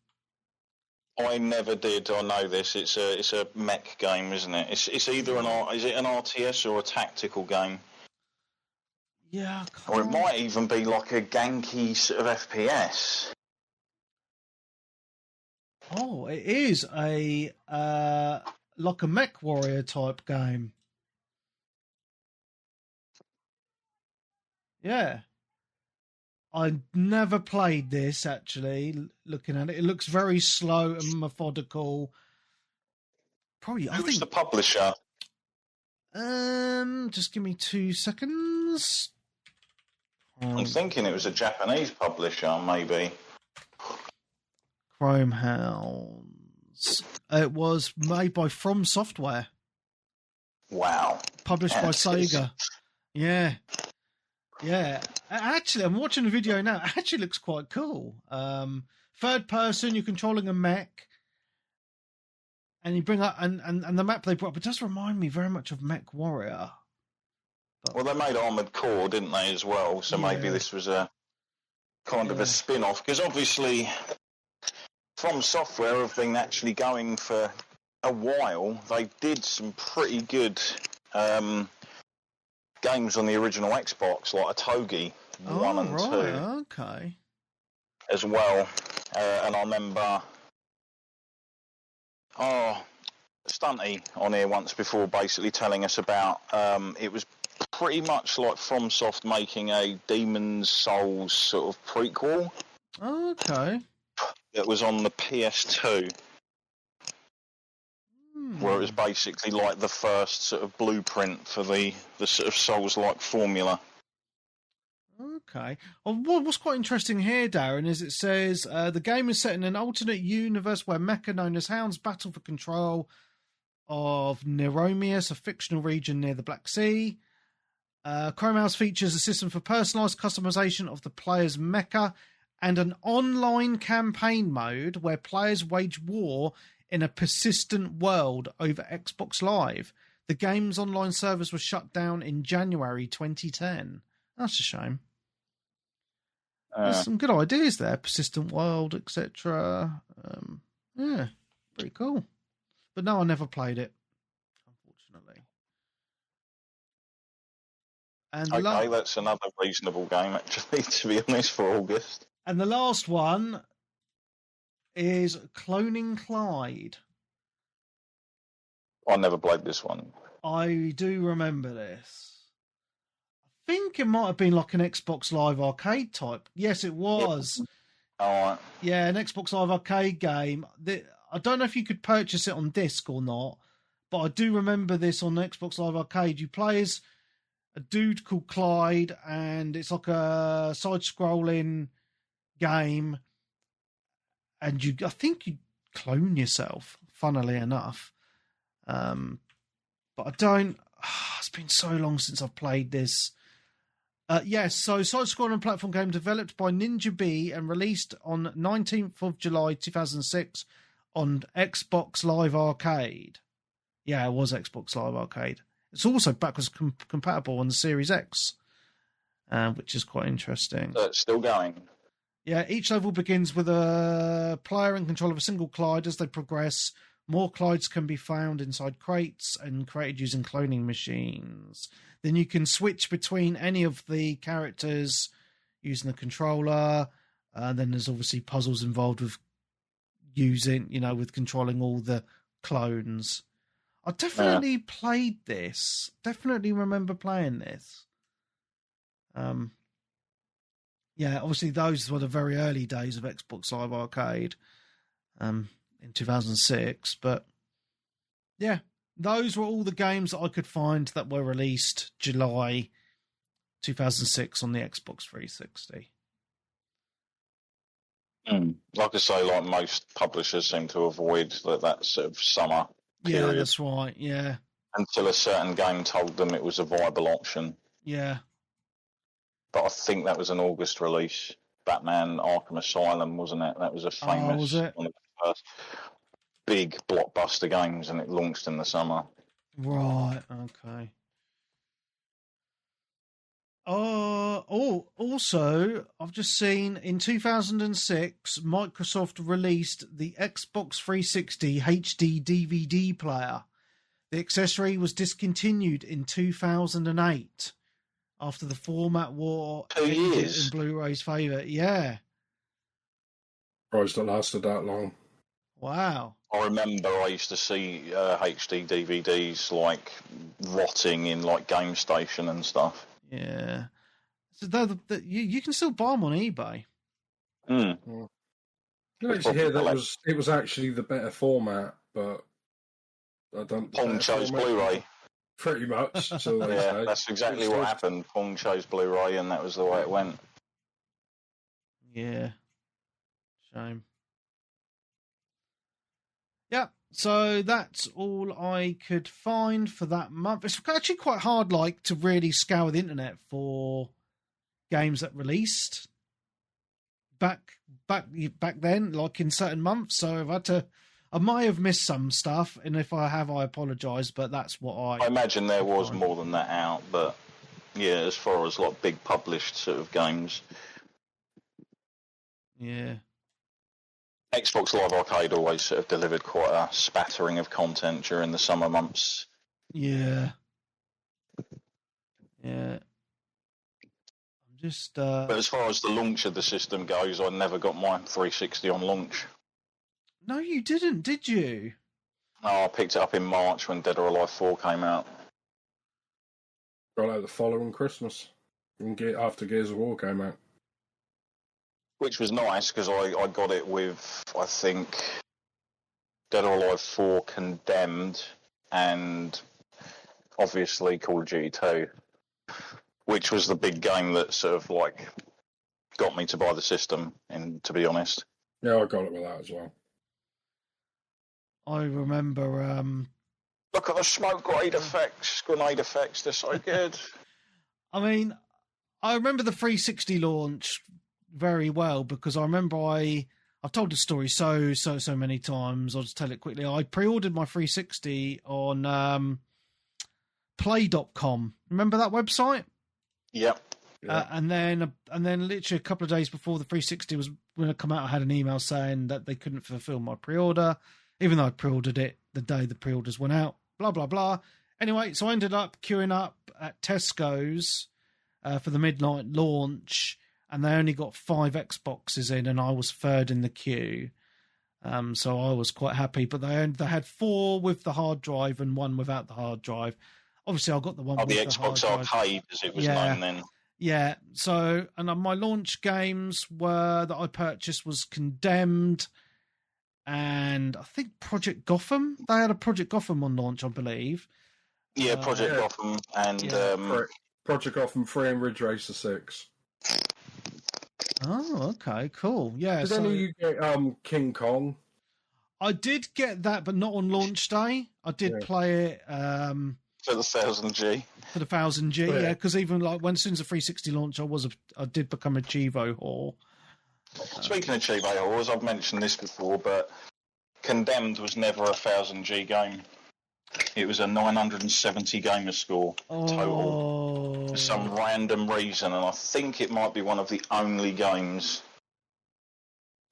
I never did. I know this. It's a mech game, isn't it? It's either is it an RTS or a tactical game? Yeah. Or it might even be like a ganky sort of FPS. Oh, it is a like a mech warrior type game. Yeah. I never played this, actually, looking at it. It looks very slow and methodical. Probably, I think... the publisher? Just give me 2 seconds. I'm thinking it was a Japanese publisher, maybe. Chrome Hounds. It was made by From Software. Wow. Published by Sega. Yeah. Yeah. Actually, I'm watching the video now. It actually looks quite cool. Third person, you're controlling a mech. And you bring up, and the map they brought up, it does remind me very much of Mech Warrior. Well, they made Armored Core, didn't they, as well? So maybe this was a kind of a spin-off. Because obviously, From Software have been actually going for a while. They did some pretty good games on the original Xbox, like Otogi 1 and 2. Okay. As well. And I remember... Stunty on here once before basically telling us about it was pretty much like FromSoft making a Demon's Souls sort of prequel. Okay. It was on the PS2, where it was basically like the first sort of blueprint for the sort of Souls-like formula. Okay. Well, what's quite interesting here, Darren, is it says the game is set in an alternate universe where mecha known as Hounds battle for control of Neromius, a fictional region near the Black Sea. Chrome House features a system for personalised customization of the player's mecha and an online campaign mode where players wage war in a persistent world over Xbox Live. The game's online service was shut down in January 2010. That's a shame. There's some good ideas there. Persistent world, etc. Yeah, pretty cool. But no, I never played it, unfortunately. And okay, that's another reasonable game, actually, to be honest, for August. And the last one is Cloning Clyde. I never played this one. I do remember this. I think it might have been like an Xbox Live Arcade type. Yes, it was. All right. Yeah, an Xbox Live Arcade game. I don't know if you could purchase it on disc or not, but I do remember this on Xbox Live Arcade. You play as a dude called Clyde, and it's like a side-scrolling game, and I think you clone yourself, funnily enough. But I don't... it's been so long since I've played this. Yes, so side-scrolling platform game developed by Ninja B and released on 19th of July 2006 on Xbox Live Arcade. Yeah, it was Xbox Live Arcade. It's also backwards compatible on the Series X, which is quite interesting. So it's still going. Yeah, each level begins with a player in control of a single Clyde. As they progress, more Clydes can be found inside crates and created using cloning machines. Then you can switch between any of the characters using the controller. Then there's obviously puzzles involved with with controlling all the clones. I definitely played this. Definitely remember playing this. Yeah, obviously those were the very early days of Xbox Live Arcade in 2006. But yeah, those were all the games that I could find that were released July 2006 on the Xbox 360. Like I say, like most publishers seem to avoid that sort of summer period. Yeah, that's right, yeah. Until a certain game told them it was a viable option. Yeah. But I think that was an August release. Batman Arkham Asylum, wasn't it? That was a famous one of the first big blockbuster games, and it launched in the summer. Right, okay. Also, I've just seen in 2006, Microsoft released the Xbox 360 HD DVD player. The accessory was discontinued in 2008 after the format war 2 years in Blu-ray's favour. Yeah. Surprised it lasted that long. Wow. I remember I used to see HD DVDs like rotting in like Game Station and stuff. Yeah. So you can still buy them on eBay. You actually hear it was actually the better format, but I don't. Pong chose Blu-ray. Pretty much. So yeah, that's exactly what happened. Pong chose Blu-ray, and that was the way it went. Yeah. Shame. Yeah. So that's all I could find for that month. It's actually quite hard, like, to really scour the internet for games that released back then, like in certain months. So I might have missed some stuff, and if I have, I apologise. But that's what I imagine there was more than that out, but yeah, as far as like big published sort of games, yeah. Xbox Live Arcade always sort of delivered quite a spattering of content during the summer months. Yeah. I'm just. But as far as the launch of the system goes, I never got my 360 on launch. No, you didn't, did you? No, I picked it up in March when Dead or Alive 4 came out. Got out the following Christmas, after Gears of War came out. Which was nice, because I got it with, I think, Dead or Alive 4 Condemned, and obviously Call of Duty 2, which was the big game that sort of, like, got me to buy the system, and to be honest. Yeah, I got it with that as well. I remember... Look at the smoke grenade effects, they're so good. I mean, I remember the 360 launch very well, because I remember I've told the story so many times. I'll just tell it quickly. I pre-ordered my 360 on play.com. Remember that website? Yep. And then literally a couple of days before the 360 was going to come out, I had an email saying that they couldn't fulfill my pre-order, even though I pre-ordered it the day the pre-orders went out, blah, blah, blah. Anyway, so I ended up queuing up at Tesco's for the midnight launch, and they only got 5 Xboxes in, and I was third in the queue. So I was quite happy, but they had 4 with the hard drive and 1 without the hard drive. Obviously, I got the one with the Xbox Arcade, as it was known then. Yeah, so, and my launch games that I purchased was Condemned, and I think Project Gotham. They had a Project Gotham on launch, I believe. Yeah, Project Gotham and... Project Gotham 3 and Ridge Racer 6. Oh, okay, cool. Yeah. Did any of you get King Kong? I did get that, but not on launch day. I did play it for the 1000G. For the 1000G, yeah. Because even like as soon as the 360 launched, I did become a Chivo whore. Speaking of Chivo whores, I've mentioned this before, but Condemned was never a 1000G game. It was a 970 gamer score total for some random reason, and I think it might be one of the only games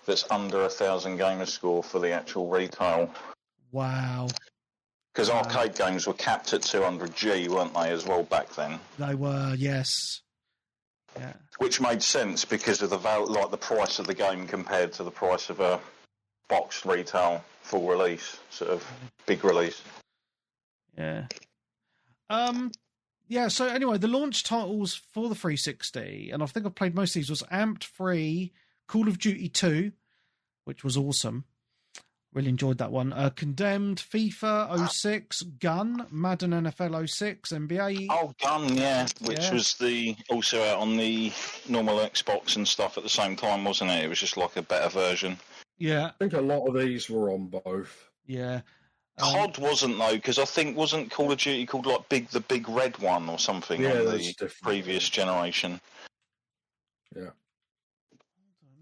that's under 1,000 gamer score for the actual retail. Wow. Because arcade games were capped at 200G, weren't they, as well back then? They were, yes. Yeah. Which made sense because of the the price of the game compared to the price of a boxed retail full release, sort of big release. Yeah. Yeah, so anyway, the launch titles for the 360, and I think I've played most of these, was Amped 3, Call of Duty 2, which was awesome. Really enjoyed that one. Condemned, FIFA 06, Gun, Madden NFL 06, NBA. Oh, Gun, yeah, which was also out on the normal Xbox and stuff at the same time, wasn't it? It was just like a better version. Yeah. I think a lot of these were on both. Yeah. COD wasn't, though, because I think wasn't Call of Duty called like the big red one or something on the previous generation. Yeah.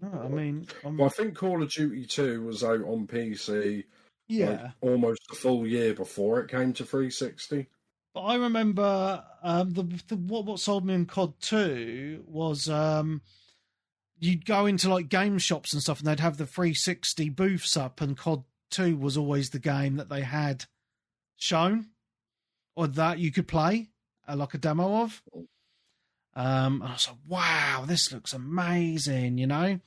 No, I mean, I think Call of Duty 2 was out on PC almost a full year before it came to 360. But I remember what sold me in COD 2 was you'd go into like game shops and stuff, and they'd have the 360 booths up, and COD 2 was always the game that they had shown or that you could play like a demo of. And I was like, wow, this looks amazing, you know?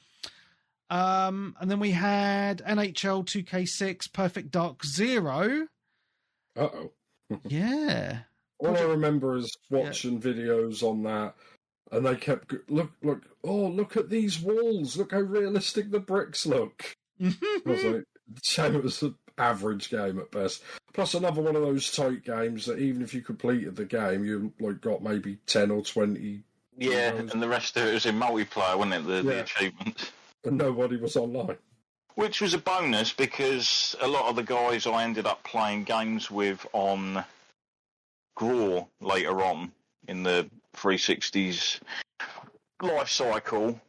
And then we had NHL 2K6 Perfect Dark Zero. Uh-oh. Yeah. All I remember is watching videos on that, and they kept, look at these walls. Look how realistic the bricks look. I was like, shame it was an average game at best. Plus another one of those tight games that even if you completed the game, you got maybe 10 or 20. Yeah, and the rest of it was in multiplayer, wasn't it? The achievements. And nobody was online. Which was a bonus because a lot of the guys I ended up playing games with on Graw later on in the 360's life cycle,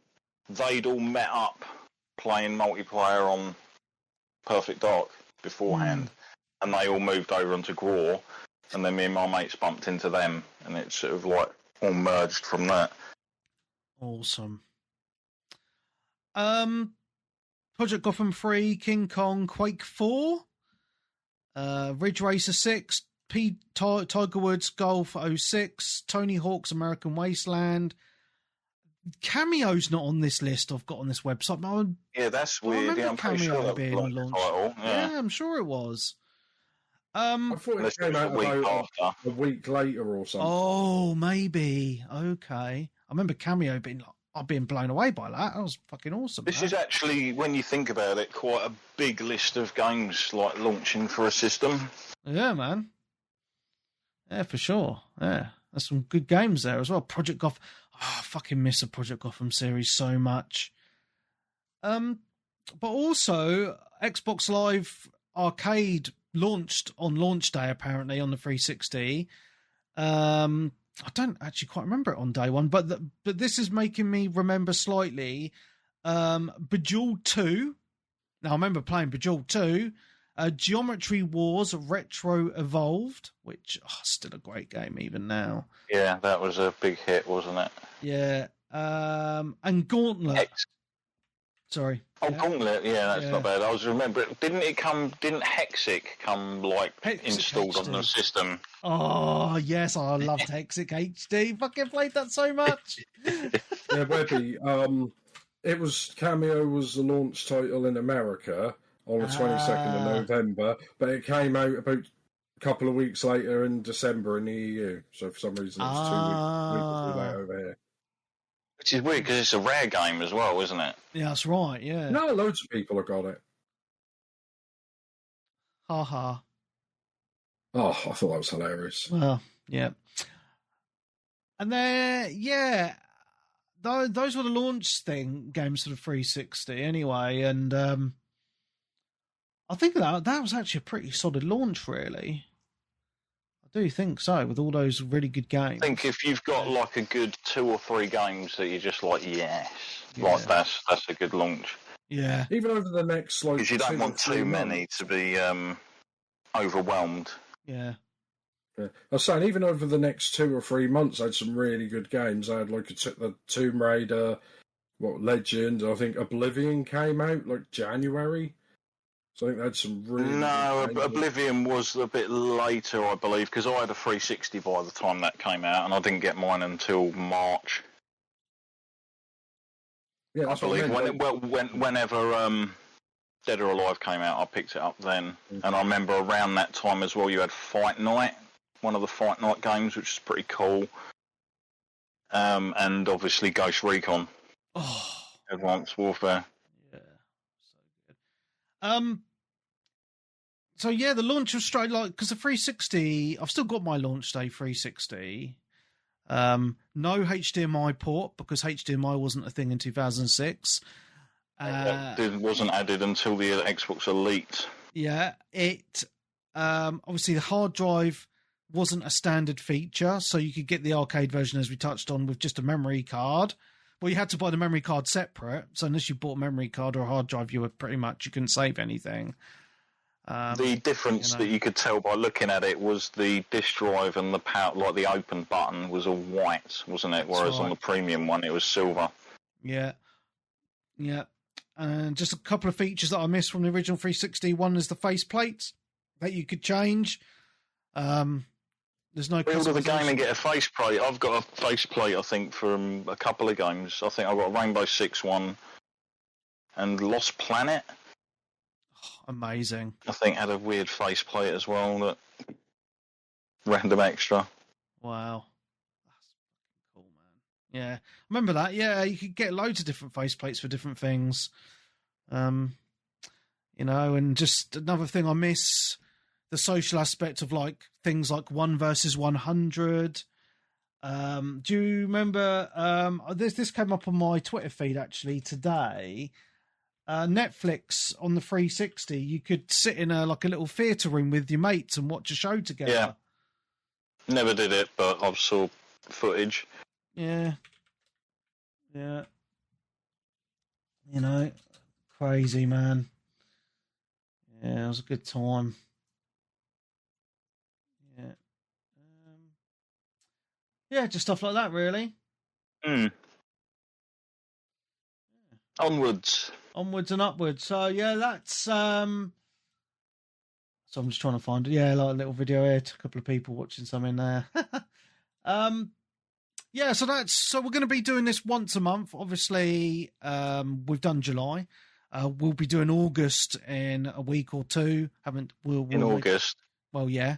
they'd all met up playing multiplayer on Perfect Dark beforehand, and they all moved over onto Graw, and then me and my mates bumped into them, and it sort of like all merged from that. Awesome. Project Gotham 3, King Kong, Quake 4, Ridge Racer 6, Tiger Woods Golf 06, Tony Hawk's American Wasteland. Cameo's not on this list I've got on this website. Yeah, that's weird. Yeah, I'm pretty sure that being was launched. Title. Yeah, I'm sure it was. I thought it came out about a week later or something. Oh, maybe. Okay. I remember Cameo being like, I've been blown away by that. That was fucking awesome. This is actually, when you think about it, quite a big list of games like launching for a system. Yeah, man. Yeah, for sure. Yeah, there's some good games there as well. Project Gotham. Oh, I fucking miss the Project Gotham series so much. But also, Xbox Live Arcade launched on launch day, apparently, on the 360. I don't actually quite remember it on day one, but this is making me remember slightly. Bejeweled 2. Now, I remember playing Bejeweled 2. Geometry Wars Retro Evolved, which still a great game even now. Yeah, that was a big hit, wasn't it? Yeah. And Gauntlet. Sorry. Oh, yeah. Gauntlet, yeah, that's not bad. I was remembering, didn't Hexic come installed on the system? Oh, yes, I loved Hexic HD. Fucking played that so much. Yeah, Webby. Cameo was the launch title in America on the 22nd of November, but it came out about a couple of weeks later in December in the EU. So for some reason it was 2 weeks late over here. Which is weird because it's a rare game as well, isn't it? Yeah, that's right, yeah. No, loads of people have got it. Ha ha. Oh, I thought that was hilarious. Well, yeah. And then, yeah, those were the launch games for the 360 anyway, and I think that was actually a pretty solid launch, really. I do think so, with all those really good games. I think if you've got like a good 2 or 3 games that you're just like, like that's a good launch. Yeah. Even over the next, like, because you don't want too many to be overwhelmed. Yeah. I was saying, even over the next 2 or 3 months, I had some really good games. I had like the Tomb Raider, Legend. I think Oblivion came out like January. So I think they had some really. No, Oblivion was a bit later, I believe, because I had a 360 by the time that came out, and I didn't get mine until March. Yeah, I believe whenever Dead or Alive came out, I picked it up then, and I remember around that time as well, you had Fight Night, one of the Fight Night games, which is pretty cool, and obviously Ghost Recon, Advanced Warfare. Yeah, so good. So yeah, the launch was straight because the 360. I've still got my launch day 360. No HDMI port because HDMI wasn't a thing in 2006. It wasn't added until the Xbox Elite. Yeah, it obviously the hard drive wasn't a standard feature, so you could get the arcade version as we touched on with just a memory card. Well, you had to buy the memory card separate, so unless you bought a memory card or a hard drive, you couldn't save anything. The difference that you could tell by looking at it was the disk drive and the power, like the open button, was all white, wasn't it? Whereas on the premium one, it was silver. Yeah, yeah. And just a couple of features that I missed from the original 360. One is the faceplate that you could change. There's no build of the game and get a faceplate. I've got a faceplate, I think, from a couple of games. I think I've got a Rainbow Six one and Lost Planet. Amazing. I think had a weird faceplate as well, that random extra. Wow. That's fucking cool, man. Yeah. Remember that? Yeah, you could get loads of different faceplates for different things. And just another thing I miss, the social aspect of like things like 1 versus 100. Do you remember this came up on my Twitter feed actually today. Netflix on the 360, you could sit in a little theatre room with your mates and watch a show together. Yeah. Never did it, but I saw footage. Yeah. Yeah. You know, crazy, man. Yeah, it was a good time. Yeah. Yeah, just stuff like that, really. Onwards and upwards. So yeah, that's So I'm just trying to find a little video here. A couple of people watching something there. Yeah, so we're going to be doing this once a month. Obviously, we've done July. We'll be doing August in a week or two. In August? Well, yeah.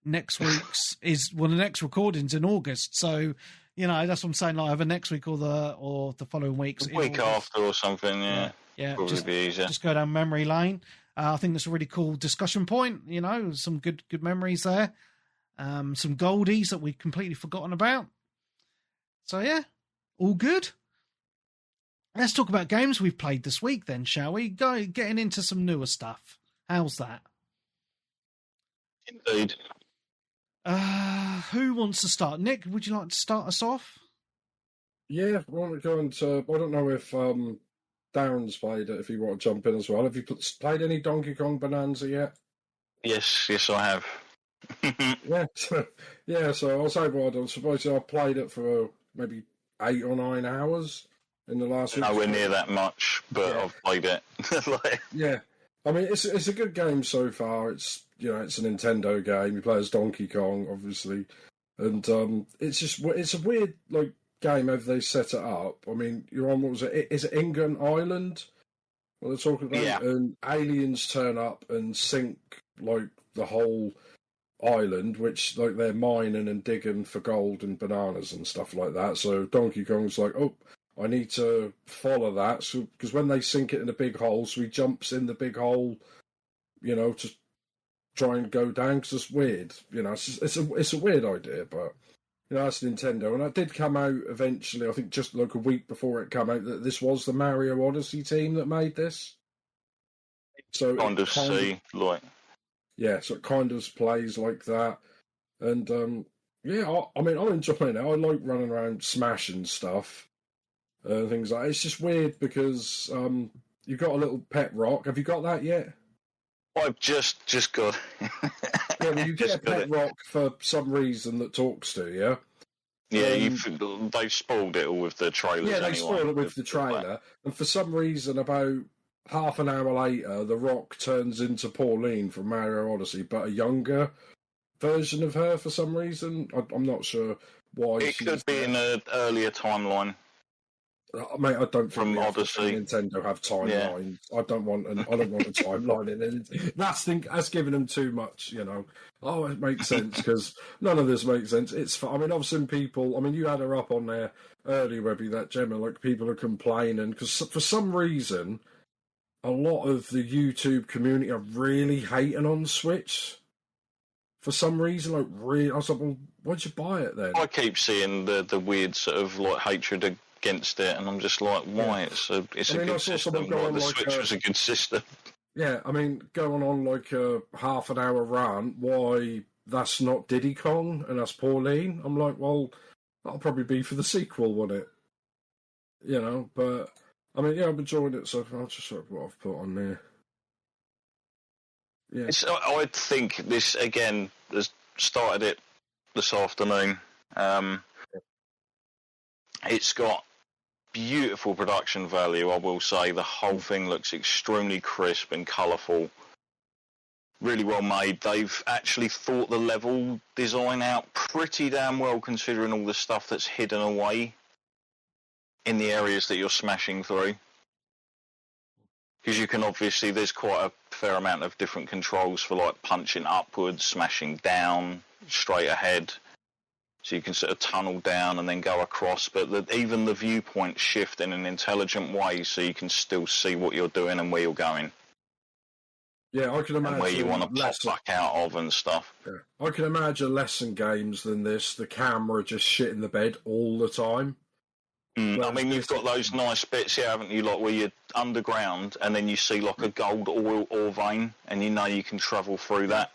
Next week's the next recording's in August. So, that's what I'm saying. Either next week or the following weeks. A week after or something. Yeah. Probably be easier. Just go down memory lane. I think that's a really cool discussion point. Some good memories there. Some goldies that we'd completely forgotten about. So yeah, all good. Let's talk about games we've played this week then, shall we? Getting into some newer stuff. How's that? Indeed. Who wants to start? Nick, would you like to start us off? Yeah, I want to go into... I don't know if Darren's played it, if you want to jump in as well. Have you played any Donkey Kong Bonanza yet? Yes, I have. So I'll say what I suppose I played it for maybe 8 or 9 hours in the last week. Nowhere near that much, but yeah. I've played it. Yeah. I mean, it's a good game so far. It's it's a Nintendo game. You play as Donkey Kong, obviously, and it's a weird game how they set it up. I mean, you're on, what was it? Is it Ingun Island? What they're talking about, yeah. And aliens turn up and sink the whole island, which they're mining and digging for gold and bananas and stuff like that. So Donkey Kong's I need to follow that. So because when they sink it in a big hole, so he jumps in the big hole, to try and go down. Because it's weird, it's a weird idea, but that's Nintendo. And that did come out eventually. I think just a week before it came out that this was the Mario Odyssey team that made this. So yeah, so it kind of plays like that. And, I'm enjoying it. I like running around smashing stuff and things like that. It's just weird because you've got a little pet rock. Have you got that yet? I've just got Yeah, well, you get a pet rock for some reason that talks to you. Yeah, they've spoiled it all with the trailers. Yeah, they spoiled it with the trailer. And for some reason, about half an hour later, the rock turns into Pauline from Mario Odyssey, but a younger version of her for some reason. I'm not sure why. It could be in an earlier timeline. Mate, I don't think from Odyssey. Nintendo have timelines. Yeah. I don't want a timeline in it. That's giving them too much, Oh, it makes sense because none of this makes sense. It's. I mean, I've seen people. I mean, you had her up on there earlier, Webby, that Gemma. People are complaining because for some reason, a lot of the YouTube community are really hating on Switch. For some reason, I was like, well, why'd you buy it then? I keep seeing the weird sort of hatred against it, and I'm just like, why? Yeah. It's a good system. The Switch was a good system. Yeah, I mean, going on a half an hour rant, why that's not Diddy Kong and that's Pauline? I'm like, well, that'll probably be for the sequel, won't it? But I mean, yeah, I'm enjoying it, so I'll just sort of what I've put on there. Yeah. I think this, again, has started it this afternoon. It's got beautiful production value, I will say. The whole thing looks extremely crisp and colourful. Really well made. They've actually thought the level design out pretty damn well, considering all the stuff that's hidden away in the areas that you're smashing through. Because you can obviously, there's quite a fair amount of different controls for punching upwards, smashing down, straight ahead. So you can sort of tunnel down and then go across. But even the viewpoints shift in an intelligent way so you can still see what you're doing and where you're going. Yeah, I can imagine. And where you want to pop back out of and stuff. Yeah. I can imagine less games than this. The camera just shit in the bed all the time. I mean, you've got those nice bits here, haven't you? Like where you're underground, and then you see like a gold oil ore vein, and you know you can travel through that.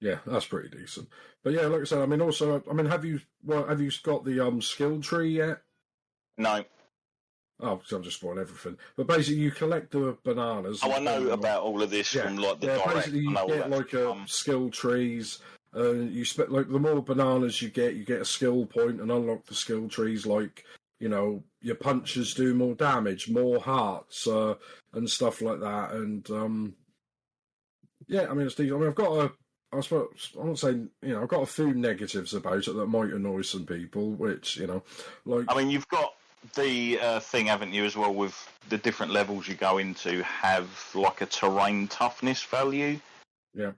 Yeah, that's pretty decent. But yeah, like I said, I mean, also, I mean, have you got the skill tree yet? No. Oh, because I'm just spoiling everything. But basically, you collect the bananas. Oh, I know about all of this from like the direct. Basically, you get like skill trees. You like the more bananas you get a skill point and unlock the skill trees. Like, you know, your punches do more damage, more hearts, and stuff like that. And yeah, I mean, it's decent. I mean, I suppose I'm not saying, you know, I've got a few negatives about it that might annoy some people. Which, you know, like, I mean, you've got the thing, haven't you, as well, with the different levels you go into have like a terrain toughness value. Yeah.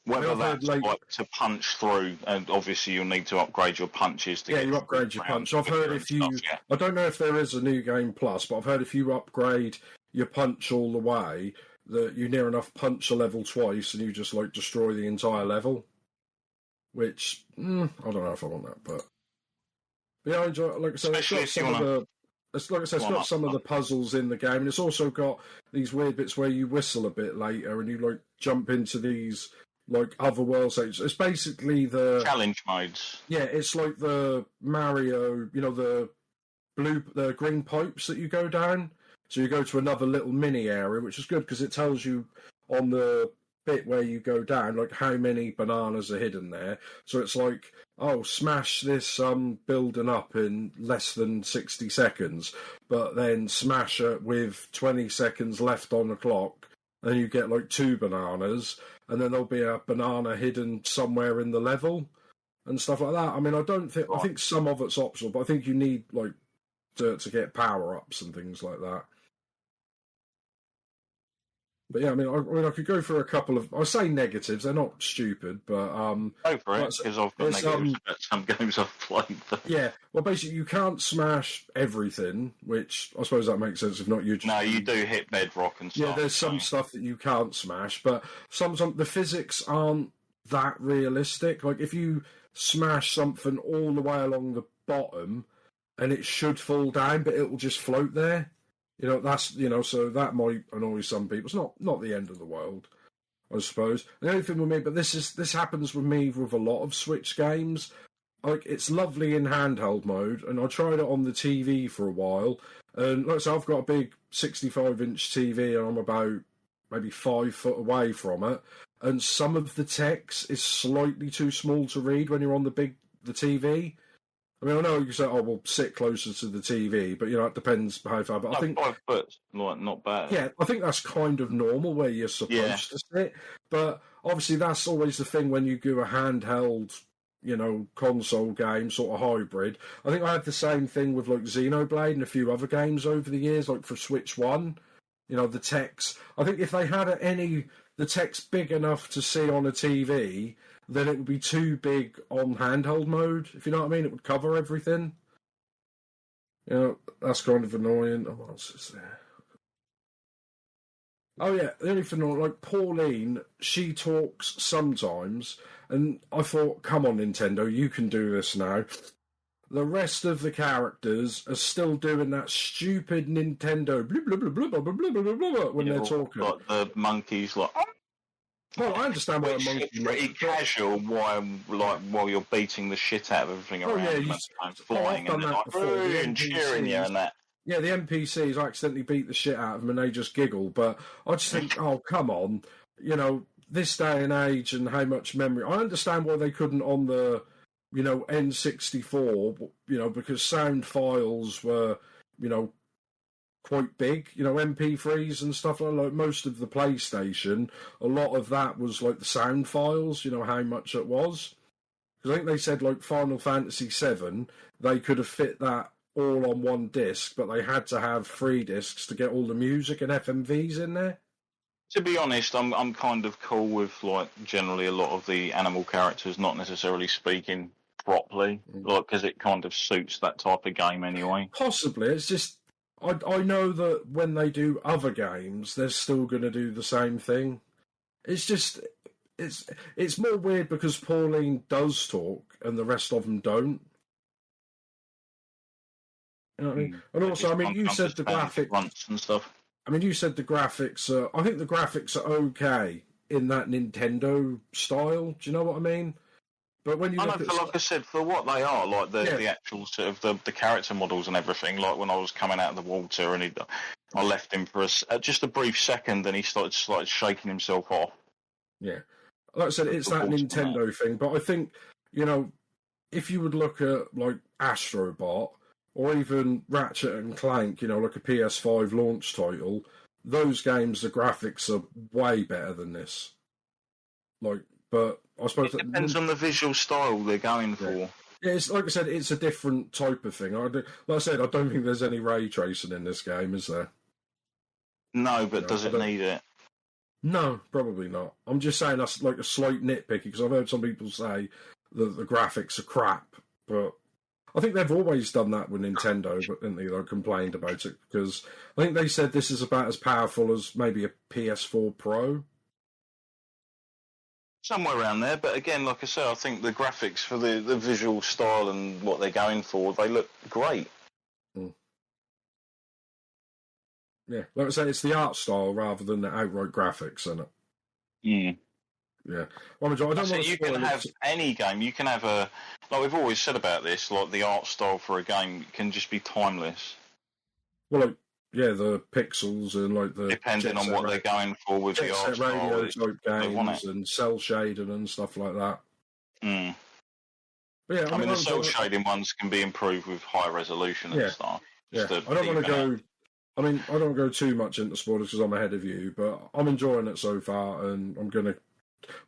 Whether that's like to punch through, and obviously you'll need to upgrade your punches to get you upgrade your punch. I've heard if you, I don't know if there is a new game plus, but I've heard if you upgrade your punch all the way, that you near enough punch a level twice and you just like destroy the entire level. Which I don't know if I want that, but yeah, I enjoy. Like I said, it's got some of the. It's like I said, it's got some of the puzzles in the game, and it's also got these weird bits where you whistle a bit later and you like jump into these like other worlds. It's basically the challenge modes. Yeah, it's like the Mario, you know, the green pipes that you go down. So you go to another little mini area, which is good because it tells you on the bit where you go down, like how many bananas are hidden there. So it's like, oh, smash this building up in less than 60 seconds, but then smash it with 20 seconds left on the clock, and you get like 2 bananas, and then there'll be a banana hidden somewhere in the level and stuff like that. I mean, I think some of it's optional, but I think you need like to get power ups and things like that. But yeah, I mean, I could go for a couple of. I say negatives; they're not stupid, but go for it because I've got negatives about some games I've played. Yeah, well, basically, you can't smash everything, which I suppose that makes sense. If not, you just no, you do hit bedrock and stuff. Yeah, there's some stuff that you can't smash, but some the physics aren't that realistic. Like if you smash something all the way along the bottom, and it should fall down, but it will just float there. You know, so that might annoy some people. It's not the end of the world, I suppose. The only thing with me, but this happens with me with a lot of Switch games. Like it's lovely in handheld mode, and I tried it on the TV for a while. And like I said, I've got a big 65-inch TV, and I'm about maybe 5 foot away from it. And some of the text is slightly too small to read when you're on the TV. I mean, I know you say, "Oh, well, sit closer to the TV," but you know, it depends how far. But I think 5 foot, not bad. Yeah, I think that's kind of normal where you're supposed to sit. But obviously, that's always the thing when you do a handheld, you know, console game, sort of hybrid. I think I had the same thing with like Xenoblade and a few other games over the years, like for Switch One. You know, the text. I think if they had the text big enough to see on a TV, then it would be too big on handheld mode, if you know what I mean. It would cover everything. You know, that's kind of annoying. Oh, what else is there? Oh, yeah, the only thing, like, Pauline, she talks sometimes, and I thought, come on, Nintendo, you can do this now. The rest of the characters are still doing that stupid Nintendo blah, blah, blah, blah, blah, blah, blah, blah, blah, when they're talking. Like the monkeys, like... Well, I understand why a monkey... pretty casual while you're beating the shit out of everything around them and flying and and cheering you and that. Yeah, the NPCs accidentally beat the shit out of them and they just giggle, but I just think, oh, come on. You know, this day and age and how much memory... I understand why they couldn't on the, you know, N64, you know, because sound files were, you know, quite big, you know, MP3s and stuff like most of the PlayStation. A lot of that was like the sound files, you know, how much it was. Because I think they said like Final Fantasy VII, they could have fit that all on one disc, but they had to have 3 discs to get all the music and FMVs in there. To be honest, I'm kind of cool with like generally a lot of the animal characters not necessarily speaking properly, like because it kind of suits that type of game anyway. Possibly, it's just I know that when they do other games, they're still going to do the same thing. It's just it's more weird because Pauline does talk and the rest of them don't. You know what I mean? And also, I mean, you said the graphics and stuff. I mean, you said the graphics. I think the graphics are okay in that Nintendo style. Do you know what I mean? But when you look at, like I said, for what they are, like the actual sort of the character models and everything. Like when I was coming out of the water, and I left him for just a brief second, and he started shaking himself off. Yeah, like I said, it's that Nintendo thing. But I think, if you would look at like Astrobot or even Ratchet and Clank, like a PS5 launch title, those games, the graphics are way better than this. But I suppose it depends on the visual style they're going for. Yeah, it's like I said, it's a different type of thing. Like I said, I don't think there's any ray tracing in this game, is there? No, but does it need it? No, probably not. I'm just saying that's like a slight nitpick because I've heard some people say that the graphics are crap, but I think they've always done that with Nintendo, but didn't they? They complained about it because I think they said this is about as powerful as maybe a PS4 Pro. Somewhere around there, but again, like I say, I think the graphics for the visual style and what they're going for, they look great. Yeah, like I say, it's the art style rather than the outright graphics, isn't it? Yeah. Well, I don't want to you can have any game. You can have like we've always said about this, like the art style for a game can just be timeless. Well, the pixels and like the depending on what they're going for with the art style, type games and cell shading and stuff like that. But yeah, I mean the cell shading ones can be improved with high resolution and stuff. Yeah, I don't want to go. I mean, I don't go too much into spoilers because I'm ahead of you, but I'm enjoying it so far, and I'm gonna.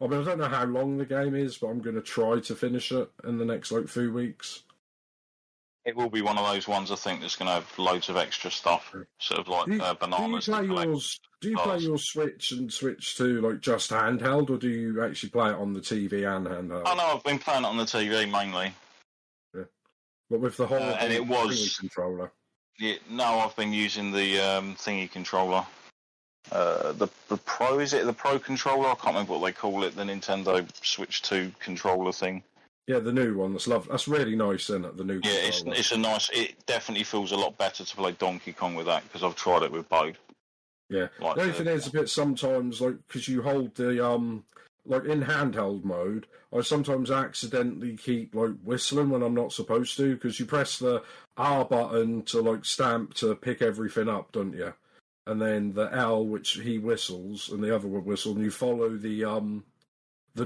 I mean, I don't know how long the game is, but I'm gonna try to finish it in the next few weeks. It will be one of those ones, I think, that's going to have loads of extra stuff, sort of like bananas. Do you play your Switch and switch to just handheld, or do you actually play it on the TV and handheld? Oh no, I've been playing it on the TV mainly. Yeah, but with the whole and it was controller. Yeah, no, I've been using the thingy controller. The Pro, is it the Pro controller? I can't remember what they call it. The Nintendo Switch 2 controller thing. Yeah, the new one. That's really nice, isn't it? The new. Yeah, it's a nice. It definitely feels a lot better to play Donkey Kong with that because I've tried it with both. Yeah, the only thing is a bit sometimes because you hold the in handheld mode. I sometimes accidentally keep whistling when I'm not supposed to because you press the R button to stamp to pick everything up, don't you? And then the L, which he whistles, and the other will whistle, and you follow the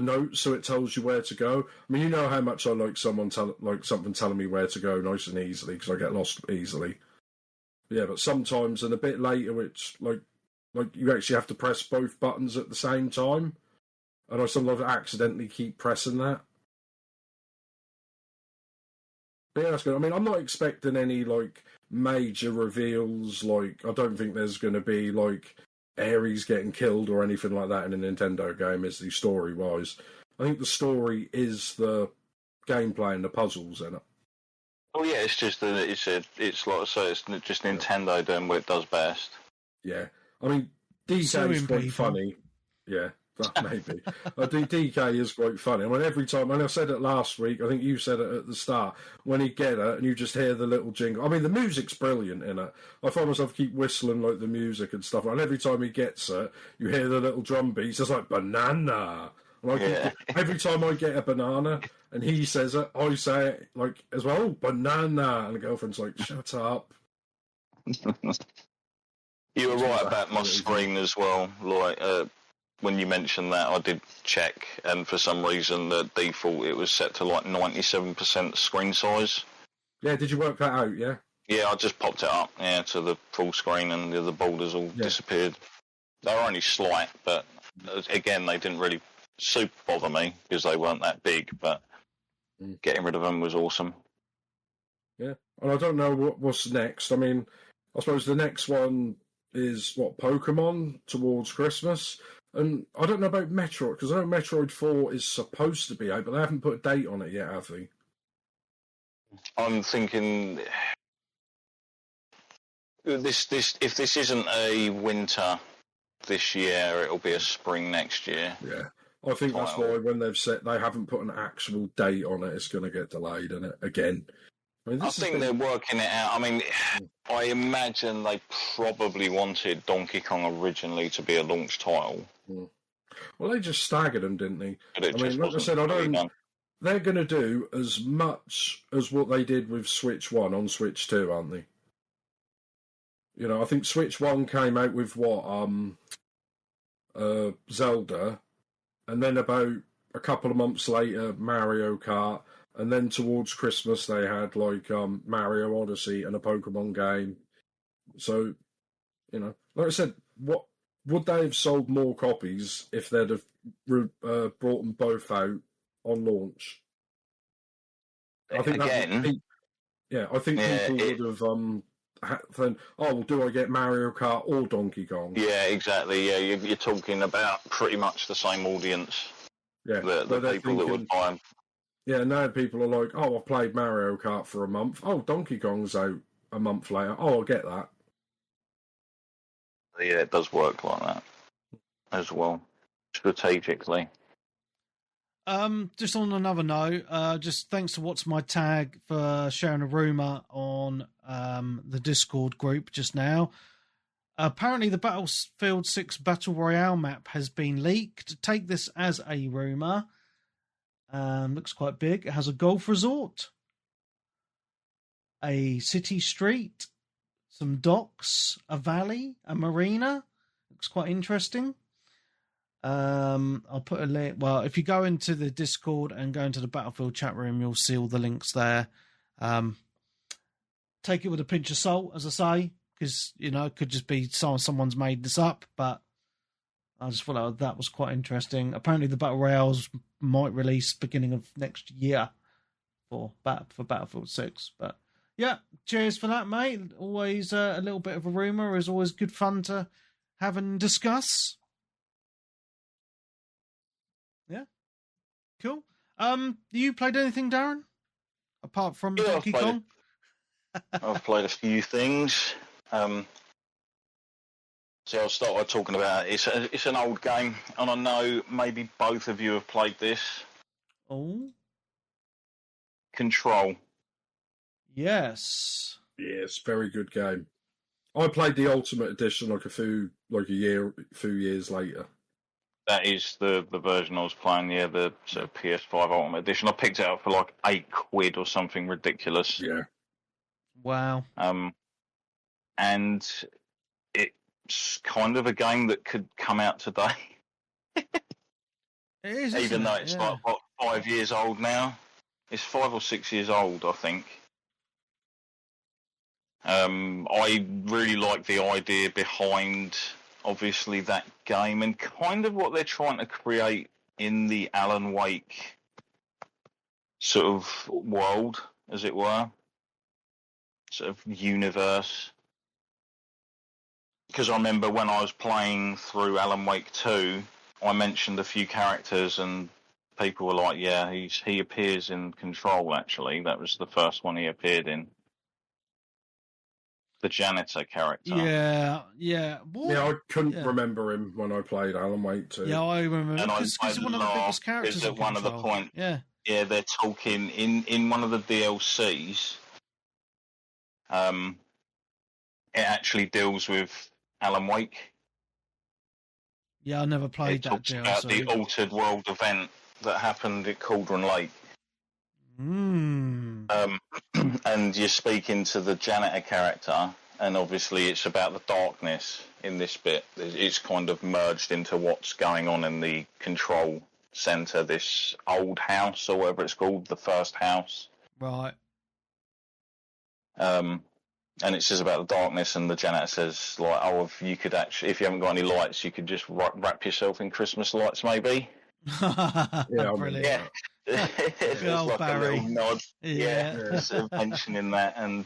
note so it tells you where to go. I mean, you know how much I like something telling me where to go nice and easily because I get lost easily. Yeah, but sometimes and a bit later, it's you actually have to press both buttons at the same time, and I sometimes accidentally keep pressing that. But yeah, that's good. I mean, I'm not expecting any major reveals. I don't think there's going to be Ares getting killed or anything like that in a Nintendo game, is the story wise. I think the story is the gameplay and the puzzles in it. Oh yeah, it's just that it's like I say, it's just Nintendo doing what it does best. Yeah, I mean DK is quite funny. Yeah, maybe. DK is quite funny. I mean, every time, and I said it last week, I think you said it at the start, when he get it and you just hear the little jingle. I mean, the music's brilliant in it. I find myself keep whistling the music and stuff, and every time he gets it, you hear the little drum beats. It's like banana. And every time I get a banana and he says it, I say it as well, banana, and the girlfriend's like, shut up. You were right about my screen as well. When you mentioned that, I did check, and for some reason, the default it was set to 97% screen size. Yeah, did you work that out? Yeah. Yeah, I just popped it up, to the full screen, and the borders all disappeared. They were only slight, but again, they didn't really super bother me because they weren't that big. But getting rid of them was awesome. Yeah, and I don't know what's next. I mean, I suppose the next one is Pokemon towards Christmas. And I don't know about Metroid, because I know Metroid 4 is supposed to be out, but they haven't put a date on it yet, have they? I'm thinking if this isn't a winter this year, it'll be a spring next year. Yeah, I think that's why when they've said they haven't put an actual date on it, it's going to get delayed, isn't it? Again. I mean, I think they're working it out. I mean, I imagine they probably wanted Donkey Kong originally to be a launch title. Well, they just staggered them, didn't they? But it I mean, like I said, done. They're going to do as much as what they did with Switch 1 on Switch 2, aren't they? You know, I think Switch 1 came out with Zelda, and then about a couple of months later, Mario Kart, and then towards Christmas they had like Mario Odyssey and a Pokemon game. So, you know, like I said, what would they have sold more copies if they'd have brought them both out on launch? I think I think people would have then. Oh, do I get Mario Kart or Donkey Kong? Yeah, exactly. Yeah, you're talking about pretty much the same audience. Yeah, the people that would buy them. Yeah, now people are like, oh, I played Mario Kart for a month. Oh, Donkey Kong's out a month later. Oh, I'll get that. Yeah, it does work like that as well, strategically. Just on another note, just thanks to What's My Tag for sharing a rumour on the Discord group just now. Apparently the Battlefield 6 Battle Royale map has been leaked. Take this as a rumour. Looks quite big. It has a golf resort, a city street, some docks, a valley, a marina. Looks quite interesting. I'll put a link. Well, if you go into the Discord and go into the Battlefield chat room, you'll see all the links there. Take it with a pinch of salt, as I say, because, you know, it could just be someone's made this up, but I just thought that was quite interesting. Apparently the Battle Royales might release beginning of next year for Battlefield 6. But yeah, cheers for that, mate. Always a little bit of a rumour is always good fun to have and discuss. Yeah, cool. You played anything, Darren? Apart from Donkey Kong? I've played a few things. So I'll start by talking about it. It's an old game, and I know maybe both of you have played this. Oh. Control. Yes. Yes, very good game. I played the Ultimate Edition a few years later. That is the version I was playing, yeah, the sort of PS5 Ultimate Edition. I picked it up for like £8 or something ridiculous. Yeah. Wow. And it's kind of a game that could come out today. It is, even though it's like, what, 5 years old now? It's 5 or 6 years old, I think. I really like the idea behind, obviously, that game and kind of what they're trying to create in the Alan Wake sort of world, as it were, sort of universe. Because I remember when I was playing through Alan Wake 2, I mentioned a few characters and people were like, yeah, he appears in Control, actually. That was the first one he appeared in. The janitor character. Yeah. What? Yeah, I couldn't remember him when I played Alan Wake 2. Yeah, I remember. And because he's one of the biggest characters in one of the points. Yeah, they're talking in one of the DLCs. It actually deals with Alan Wake. Yeah, I never played that DLC. It talks about the altered world event that happened at Cauldron Lake. And you're speaking to the janitor character, and obviously it's about the darkness in this bit. It's kind of merged into what's going on in the control center, this old house, or whatever it's called, the first house. Right. And it says about the darkness, and the janitor says, like, oh, if you haven't got any lights, you could just wrap yourself in Christmas lights, maybe. Yeah, brilliant. Yeah. It's like Barry. a little nod, sort of mentioning that and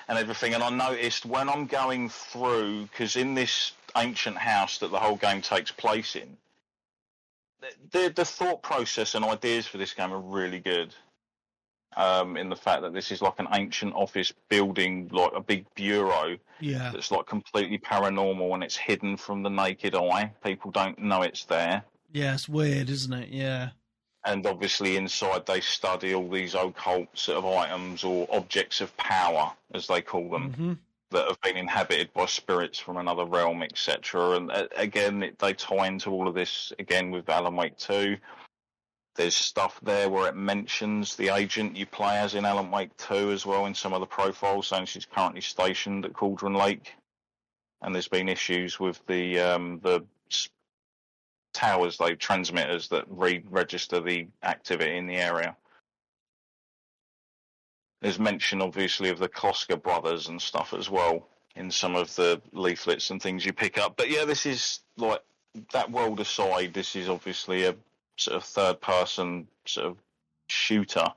everything. And I noticed when I'm going through, because in this ancient house that the whole game takes place in, the thought process and ideas for this game are really good. In the fact that this is like an ancient office building, like a big bureau, that's like completely paranormal and it's hidden from the naked eye. People don't know it's there. Yeah, it's weird, isn't it? Yeah. And obviously inside they study all these occult sort of items or objects of power, as they call them, that have been inhabited by spirits from another realm, etc. And again, they tie into all of this again with Alan Wake 2. There's stuff there where it mentions the agent you play as in Alan Wake 2 as well in some of the profiles, saying she's currently stationed at Cauldron Lake. And there's been issues with the towers, they transmitters that register the activity in the area. There's mention, obviously, of the Kloska brothers and stuff as well in some of the leaflets and things you pick up. But yeah, this is like, that world aside, this is obviously a sort of third-person sort of shooter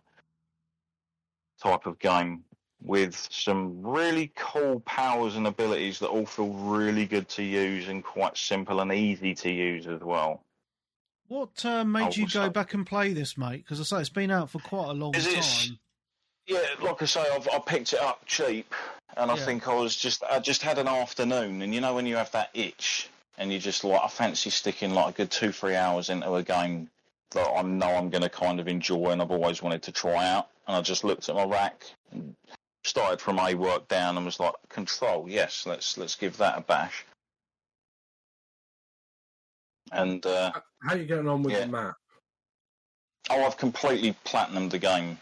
type of game with some really cool powers and abilities that all feel really good to use and quite simple and easy to use as well. What made you go back and play this, mate? Because I say it's been out for quite a long time. Yeah, like I say, I picked it up cheap, and I think I just had an afternoon, and you know when you have that itch, and you just like, I fancy sticking like a good 2-3 hours into a game that I know I'm going to kind of enjoy, and I've always wanted to try out, and I just looked at my rack, and started from A, worked down, and was like, Control, yes, let's give that a bash. And how are you getting on with the map? Oh, I've completely platinumed the game,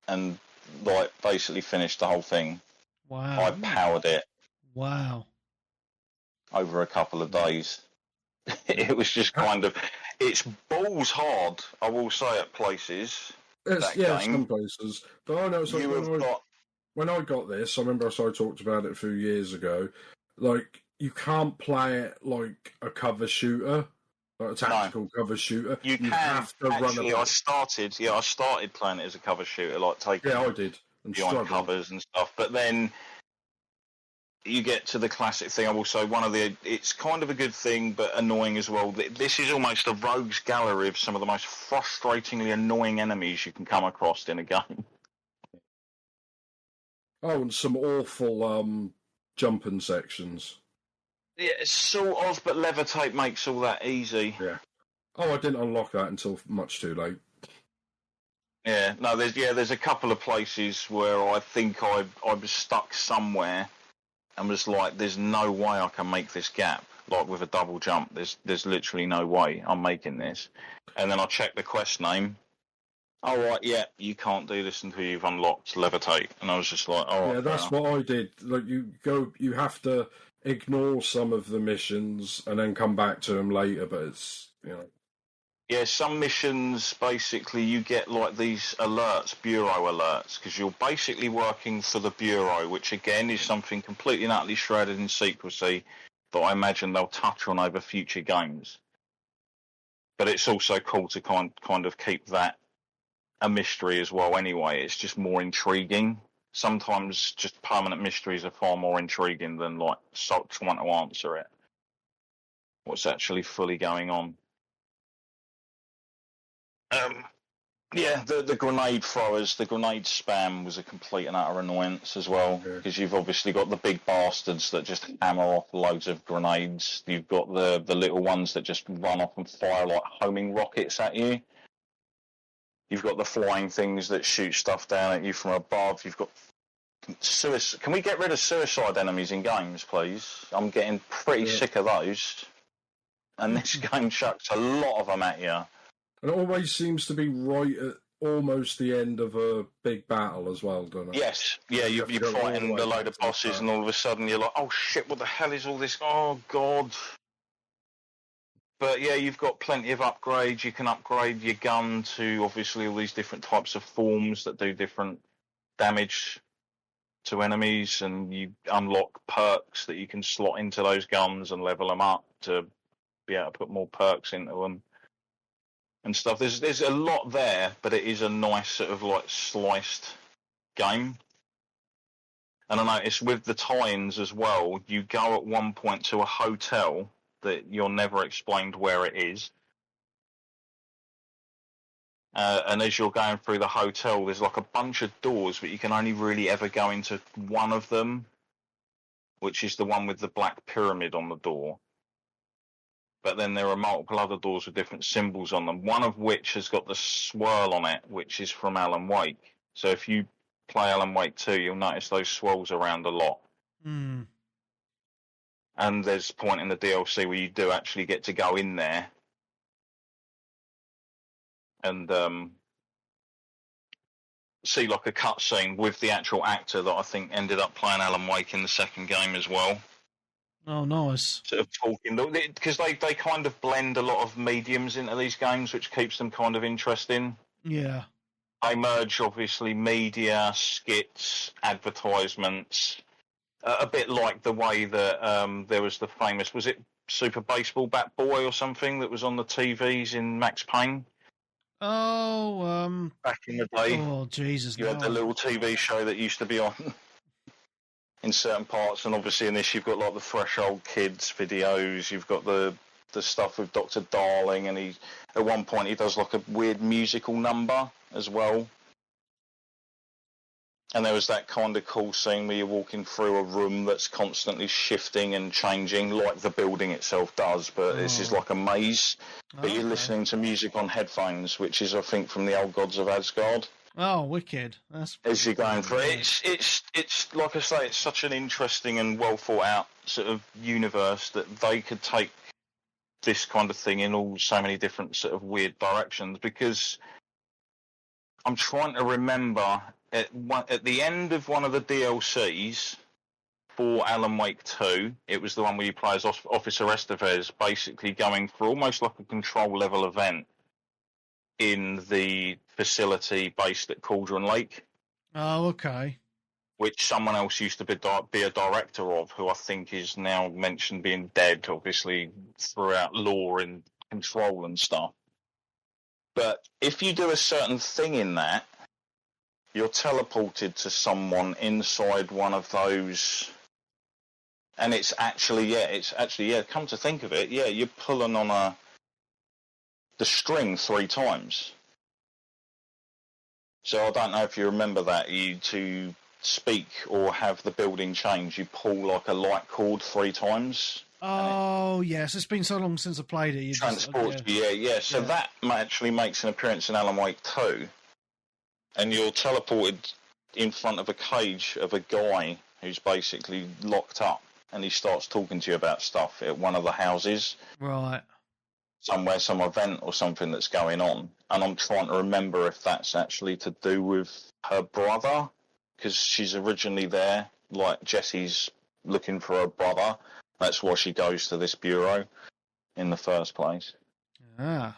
and like basically finished the whole thing. Wow. I powered it. Wow. Over a couple of days. It was just kind of, it's balls hard, I will say, at places. Some places. But I know when I got this, I remember I talked about it a few years ago, like, you can't play it like a cover shooter, like a tactical cover shooter. You have to actually, run I started playing it as a cover shooter, like taking I did. behind covers and stuff, but then you get to the classic thing. I will say it's kind of a good thing, but annoying as well. This is almost a rogues gallery of some of the most frustratingly annoying enemies you can come across in a game. Oh, and some awful jumping sections. Yeah, sort of, but levitate makes all that easy. Yeah. Oh, I didn't unlock that until much too late. Yeah, no, there's a couple of places where I think I was stuck somewhere and was like, there's no way I can make this gap, like with a double jump. There's literally no way I'm making this. And then I checked the quest name. Oh, right, yeah, you can't do this until you've unlocked levitate. And I was just like, oh, yeah, that's what I did. Like, you have to ignore some of the missions and then come back to them later, but it's, Yeah, some missions, basically, you get like these alerts, bureau alerts, because you're basically working for the bureau, which again is something completely and utterly shrouded in secrecy that I imagine they'll touch on over future games. But it's also cool to kind of keep that a mystery as well anyway. It's just more intriguing. Sometimes just permanent mysteries are far more intriguing than like trying to answer it. What's actually fully going on. Yeah, the grenade throwers, the grenade spam was a complete and utter annoyance as well, because you've obviously got the big bastards that just hammer off loads of grenades. You've got the little ones that just run off and fire like homing rockets at you. You've got the flying things that shoot stuff down at you from above. You've got suicide. Can we get rid of suicide enemies in games, please? I'm getting pretty sick of those. And this game chucks a lot of them at you. And it always seems to be right at almost the end of a big battle as well, doesn't it? Yes. Yeah, you're fighting a load of bosses and all of a sudden you're like, oh shit, what the hell is all this? Oh, God. But yeah, you've got plenty of upgrades. You can upgrade your gun to obviously all these different types of forms that do different damage to enemies, and you unlock perks that you can slot into those guns and level them up to be able to put more perks into them and stuff. There's a lot there, but it is a nice sort of like sliced game. And I noticed with the tie-ins as well, you go at one point to a hotel that you're never explained where it is. And as you're going through the hotel, there's like a bunch of doors, but you can only really ever go into one of them, which is the one with the black pyramid on the door. but then there are multiple other doors with different symbols on them, one of which has got the swirl on it, which is from Alan Wake. So if you play Alan Wake 2, you'll notice those swirls around a lot. Mm. And there's a point in the DLC where you do actually get to go in there and see like a cutscene with the actual actor that I think ended up playing Alan Wake in the second game as well. Oh, nice. Sort of talking, because they kind of blend a lot of mediums into these games, which keeps them kind of interesting. Yeah. They merge, obviously, media, skits, advertisements, a bit like the way that there was the famous, was it Super Baseball Bat Boy or something that was on the TVs in Max Payne? Oh, back in the day. Oh, Jesus. You had the little TV show that used to be on in certain parts, and obviously in this you've got like the Threshold Kids videos, you've got the stuff with Dr. Darling, and he at one point he does like a weird musical number as well. And there was that kind of cool scene where you're walking through a room that's constantly shifting and changing, like the building itself does, but this is like a maze. But you're listening to music on headphones, which is, I think, from the Old Gods of Asgard. Oh, wicked! That's as you're going through it. It's like I say, it's such an interesting and well thought out sort of universe that they could take this kind of thing in all so many different sort of weird directions. Because I'm trying to remember at the end of one of the DLCs for Alan Wake 2, it was the one where you play as Officer Estevez, basically going through almost like a control level event in the facility based at Cauldron Lake. Oh, okay. Which someone else used to be a director of, who I think is now mentioned being dead, obviously, throughout lore and Control and stuff. But if you do a certain thing in that, you're teleported to someone inside one of those, and it's actually, come to think of it, you're pulling on the string 3 times. So I don't know if you remember that, to speak or have the building change, you pull like a light cord 3 times. Oh, yes. It's been so long since I played it. Transports you, So that actually makes an appearance in Alan Wake 2. And you're teleported in front of a cage of a guy who's basically locked up, and he starts talking to you about stuff at one of the houses. Right. Somewhere, some event or something that's going on. And I'm trying to remember if that's actually to do with her brother, because she's originally there, like Jessie's looking for her brother. That's why she goes to this bureau in the first place. Ah.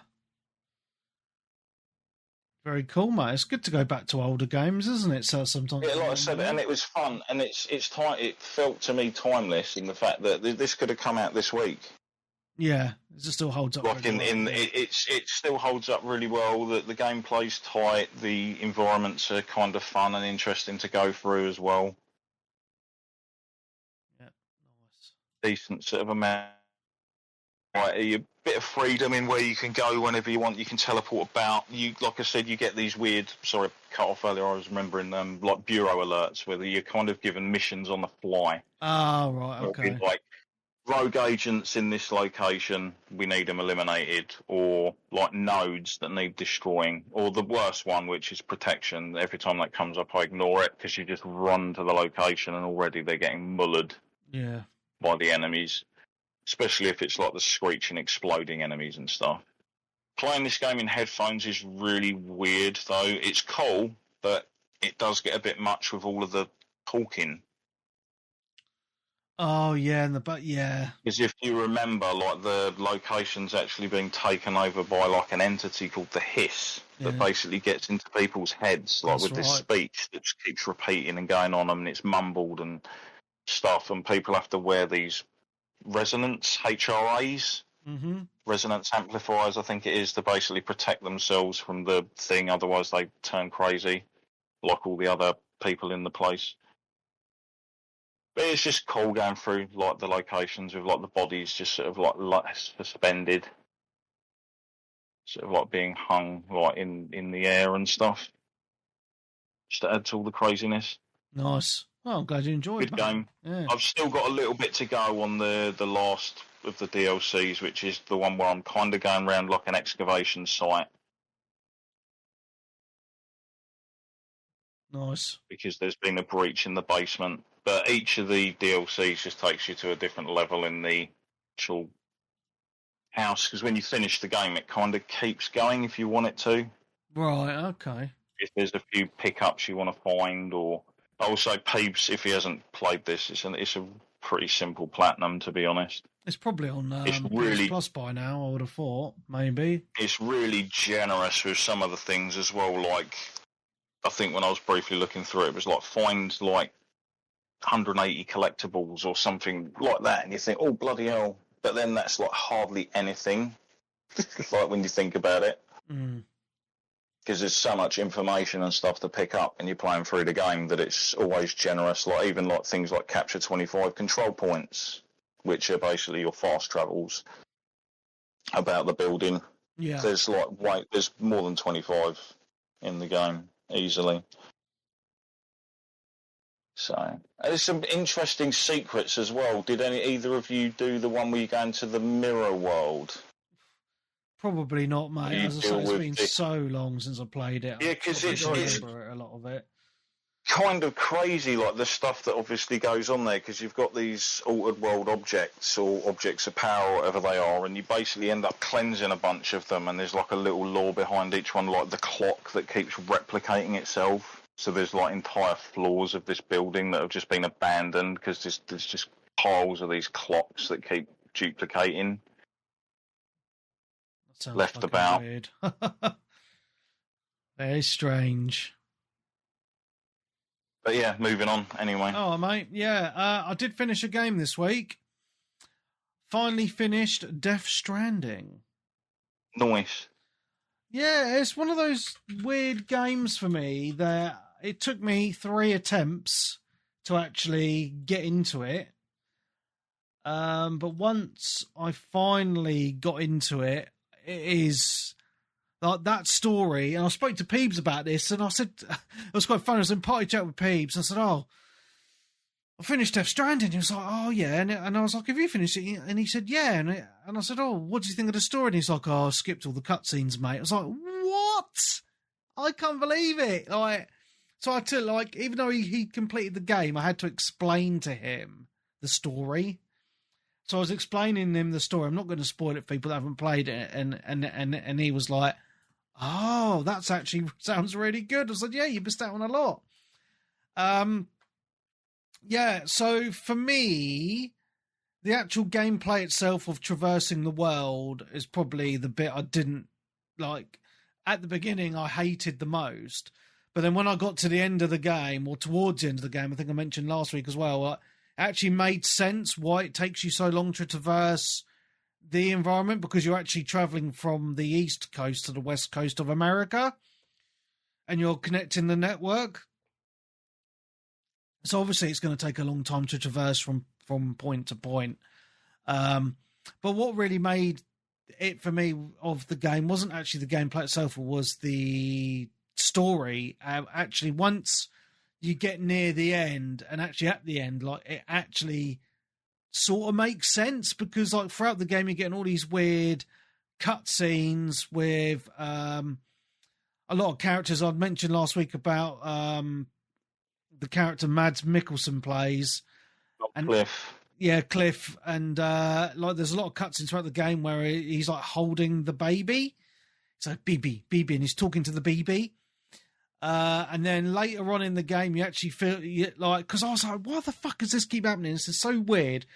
Very cool, mate. It's good to go back to older games, isn't it? So sometimes, yeah, like I said, and it was fun, and it felt to me timeless in the fact that this could have come out this week. Yeah, it still holds up. Like it still holds up really well. The gameplay's tight. The environments are kind of fun and interesting to go through as well. Yeah, nice. Decent sort of amount. Right, a bit of freedom in where you can go whenever you want. You can teleport about. You, like I said, you get these weird. Sorry, cut off earlier. I was remembering like bureau alerts, where you're kind of given missions on the fly. Oh, right, okay. Like rogue agents in this location, we need them eliminated, or like nodes that need destroying, or the worst one, which is protection. Every time that comes up, I ignore it because you just run to the location and already they're getting mullered. Yeah. By the enemies. Especially if it's like the screeching, exploding enemies and stuff. Playing this game in headphones is really weird, though. It's cool, but it does get a bit much with all of the talking. Oh, yeah, yeah. Because if you remember, like, the location's actually being taken over by, like, an entity called the Hiss that basically gets into people's heads, like, with this speech that just keeps repeating and going on, and it's mumbled and stuff, and people have to wear these resonance HRAs, resonance amplifiers, I think it is, to basically protect themselves from the thing. Otherwise, they turn crazy, like all the other people in the place. But it's just cool going through like the locations with like the bodies just sort of like suspended, sort of like being hung like in the air and stuff. Just to add to all the craziness. Nice. Oh, I'm glad you enjoyed it. Good game. Yeah. I've still got a little bit to go on the last of the DLCs, which is the one where I'm kind of going around like an excavation site. Nice. Because there's been a breach in the basement. But each of the DLCs just takes you to a different level in the actual house. Because when you finish the game, it kind of keeps going if you want it to. Right, okay. If there's a few pickups you want to find, or also Peeps, if he hasn't played this, it's a pretty simple platinum, to be honest. It's probably on it's really, PS Plus by now, I would have thought, maybe. It's really generous with some of the things as well, like, I think when I was briefly looking through it was like, find like 180 collectibles or something like that, and you think, oh, bloody hell. But then that's like hardly anything, like when you think about it. Because there's so much information and stuff to pick up and you're playing through the game that it's always generous. Like even like things like Capture 25 control points, which are basically your fast travels about the building. Yeah. There's there's more than 25 in the game easily. So there's some interesting secrets as well. Did either of you do the one where you go into the mirror world? Probably not, mate. As I say, it's been so long since I played it. Yeah, because it's a lot of it. Kind of crazy, like the stuff that obviously goes on there, because you've got these altered world objects or objects of power, or whatever they are, and you basically end up cleansing a bunch of them, and there's like a little lore behind each one, like the clock that keeps replicating itself. So there's like entire floors of this building that have just been abandoned because there's just piles of these clocks that keep duplicating. Left about. Weird. Very strange. But yeah, moving on anyway. Oh, mate, yeah. I did finish a game this week. Finally finished Death Stranding. Nice. Yeah, it's one of those weird games for me that it took me 3 attempts to actually get into it. But once I finally got into it, it is like that story. And I spoke to Peebs about this, and I said, it was quite fun. I was in party chat with Peebs. I said, oh, I finished Death Stranding. He was like, oh, yeah. And I was like, have you finished it? And he said, yeah. And I said, oh, what do you think of the story? And he's like, oh, I skipped all the cutscenes, mate. I was like, what? I can't believe it. Like, so I had to, like, even though he completed the game, I had to explain to him the story. So I was explaining him the story. I'm not going to spoil it for people that haven't played it. And he was like, oh, that's actually sounds really good. I said, yeah, you missed out on a lot. Yeah, so for me, the actual gameplay itself of traversing the world is probably the bit I didn't like. At the beginning, I hated the most. But then when I got to the end of the game, or towards the end of the game, I think I mentioned last week as well, it actually made sense why it takes you so long to traverse the environment, because you're actually traveling from the east coast to the west coast of America and you're connecting the network. So obviously it's going to take a long time to traverse from point to point. But what really made it for me of the game wasn't actually the gameplay itself, it was the story. Actually, once you get near the end, and actually at the end, like, it actually sort of makes sense, because like throughout the game you're getting all these weird cutscenes with a lot of characters. I'd mentioned last week about the character Mads Mikkelsen plays, and Cliff. Yeah, Cliff, and like there's a lot of cutscenes throughout the game where he's like holding the baby. It's like BB, and he's talking to the BB. And then later on in the game, you actually feel like, because I was like, why the fuck does this keep happening? This is so weird.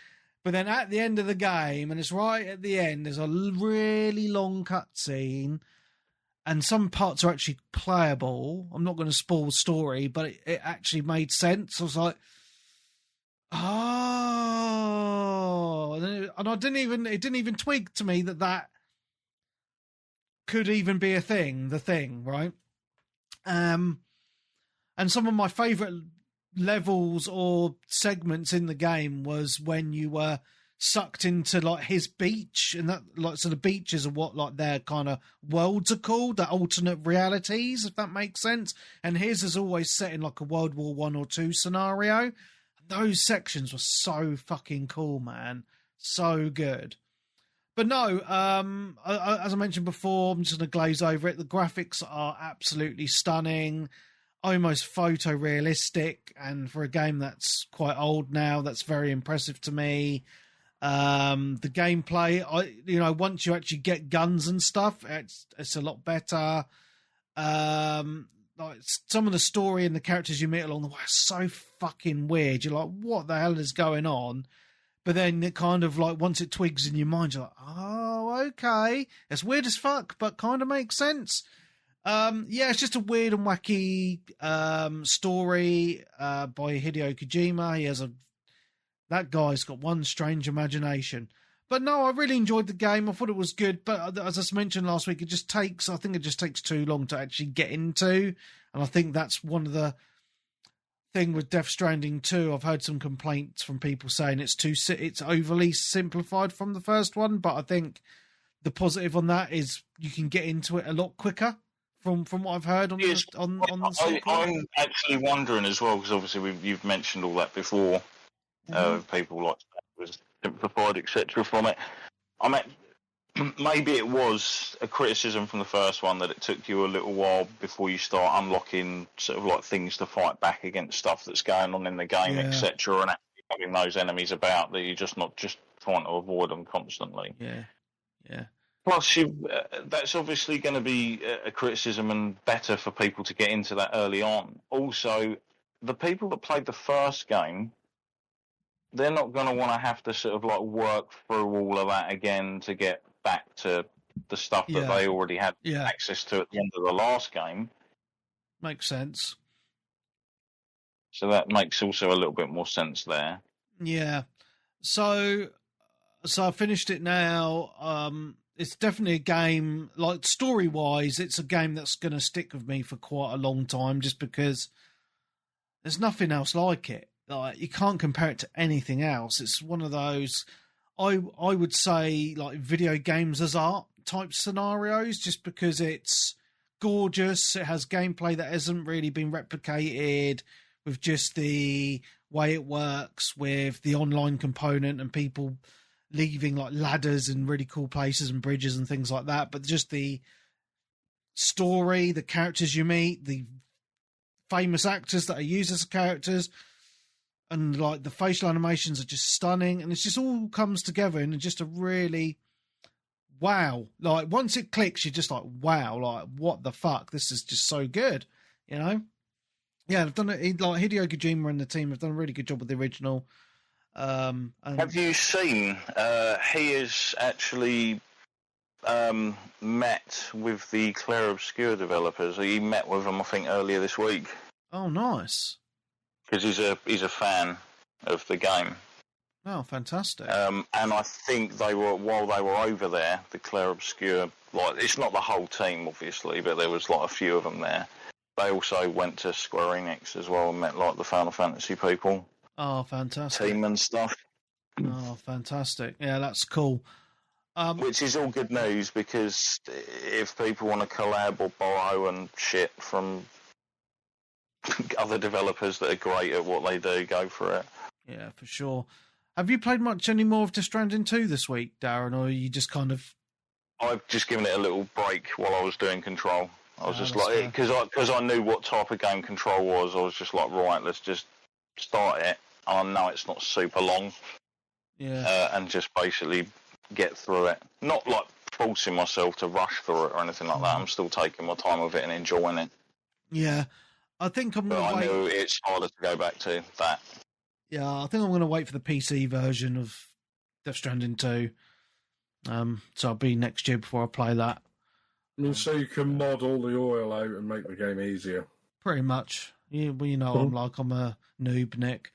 But then at the end of the game, and it's right at the end, there's a really long cutscene, and some parts are actually playable. I'm not going to spoil the story, but it actually made sense. I was like, oh, and it didn't even twig to me that could even be a thing, right? And some of my favourite levels or segments in the game was when you were sucked into like his beach, and that, like, so the beaches are what like their kind of worlds are called, the alternate realities, if that makes sense. And his is always set in like a World War I or II scenario. Those sections were so fucking cool, man. So good. But no, as I mentioned before, I'm just going to glaze over it. The graphics are absolutely stunning, almost photorealistic, and for a game that's quite old now, that's very impressive to me. The gameplay, once you actually get guns and stuff, it's a lot better. Like some of the story and the characters you meet along the way are so fucking weird. You're like, what the hell is going on? But then it kind of like, once it twigs in your mind, you're like, oh, okay. It's weird as fuck, but kind of makes sense. It's just a weird and wacky story by Hideo Kojima. That guy's got one strange imagination. But no, I really enjoyed the game. I thought it was good. But as I mentioned last week, I think it just takes too long to actually get into. And I think that's one of the thing with Death Stranding 2. I've heard some complaints from people saying it's overly simplified from the first one. But I think the positive on that is you can get into it a lot quicker. From what I've heard on the sequel. I'm actually wondering as well, because obviously you've mentioned all that before. People like was simplified, etc. from it. I mean, maybe it was a criticism from the first one that it took you a little while before you start unlocking sort of like things to fight back against stuff that's going on in the game, etc. And actually having those enemies about that you're just not just trying to avoid them constantly. Yeah. Plus, that's obviously going to be a criticism and better for people to get into that early on. Also, the people that played the first game, they're not going to want to have to sort of like work through all of that again to get back to the stuff that they already had access to at the end of the last game. Makes sense. So that makes also a little bit more sense there. Yeah. So I finished it now. It's definitely a game, like story-wise, it's a game that's going to stick with me for quite a long time just because there's nothing else like it. Like, you can't compare it to anything else. It's one of those, I would say, like video games as art type scenarios, just because it's gorgeous. It has gameplay that hasn't really been replicated, with just the way it works with the online component and people leaving like ladders in really cool places and bridges and things like that. But just the story, the characters you meet, the famous actors that are used as characters, and like the facial animations are just stunning, and it's just all comes together in just a really wow. Like once it clicks, you're just like, wow, like what the fuck? This is just so good, you know? Yeah, I've done it. Like Hideo Kojima and the team have done a really good job with the original. And have you seen? He has actually met with the Clair Obscur developers. He met with them, I think, earlier this week. Oh, nice. Because he's a fan of the game. Oh, fantastic. And I think while they were over there, the Clair Obscur, like it's not the whole team obviously, but there was like a few of them there. They also went to Square Enix as well and met like the Final Fantasy people. Oh, fantastic. Team and stuff. Oh, fantastic. Yeah, that's cool. Which is all good news, because if people want to collab or borrow and shit from other developers that are great at what they do, go for it. Yeah, for sure. Have you played much any more of Death Stranding 2 this week, Darren, or are you just kind of... I've just given it a little break while I was doing Control. I was just like, because I knew what type of game Control was, I was just like, right, let's just start it. And I know it's not super long. Yeah. And just basically get through it. Not like forcing myself to rush through it or anything like that. I'm still taking my time with it and enjoying it. Yeah. I think I'm going to wait. I know it's harder to go back to that. Yeah, I think I'm going to wait for the PC version of Death Stranding 2. So I'll be next year before I play that. So you can mod all the oil out and make the game easier. Pretty much. Well, you know, I'm a noob, Nick.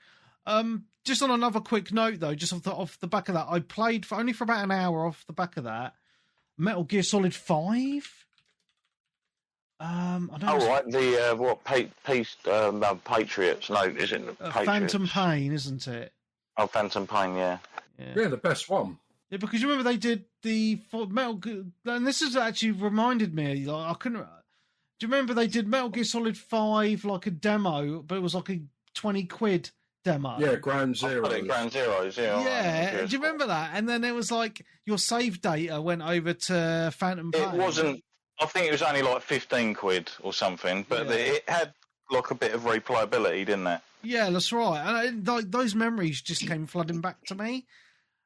Just on another quick note, though, just off the back of that, I played only for about an hour off the back of that, Metal Gear Solid 5. I don't know. Oh, right, the Patriots? No, is it Patriots? Phantom Pain, isn't it? Oh, Phantom Pain, yeah. Yeah, the best one. Yeah, because you remember they did the Metal Gear, and this has actually reminded me. Like, I couldn't. Do you remember they did Metal Gear Solid 5 like a demo, but it was like a £20 demo. Yeah, Ground I Zero. put it Ground Zeroes, yeah. Yeah, do you remember that? And then it was like your save data went over to Phantom Pain. It wasn't. I think it was only like 15 quid or something, but Yeah. it had like a bit of replayability, didn't it? Yeah, that's right. And like those memories just came flooding back to me.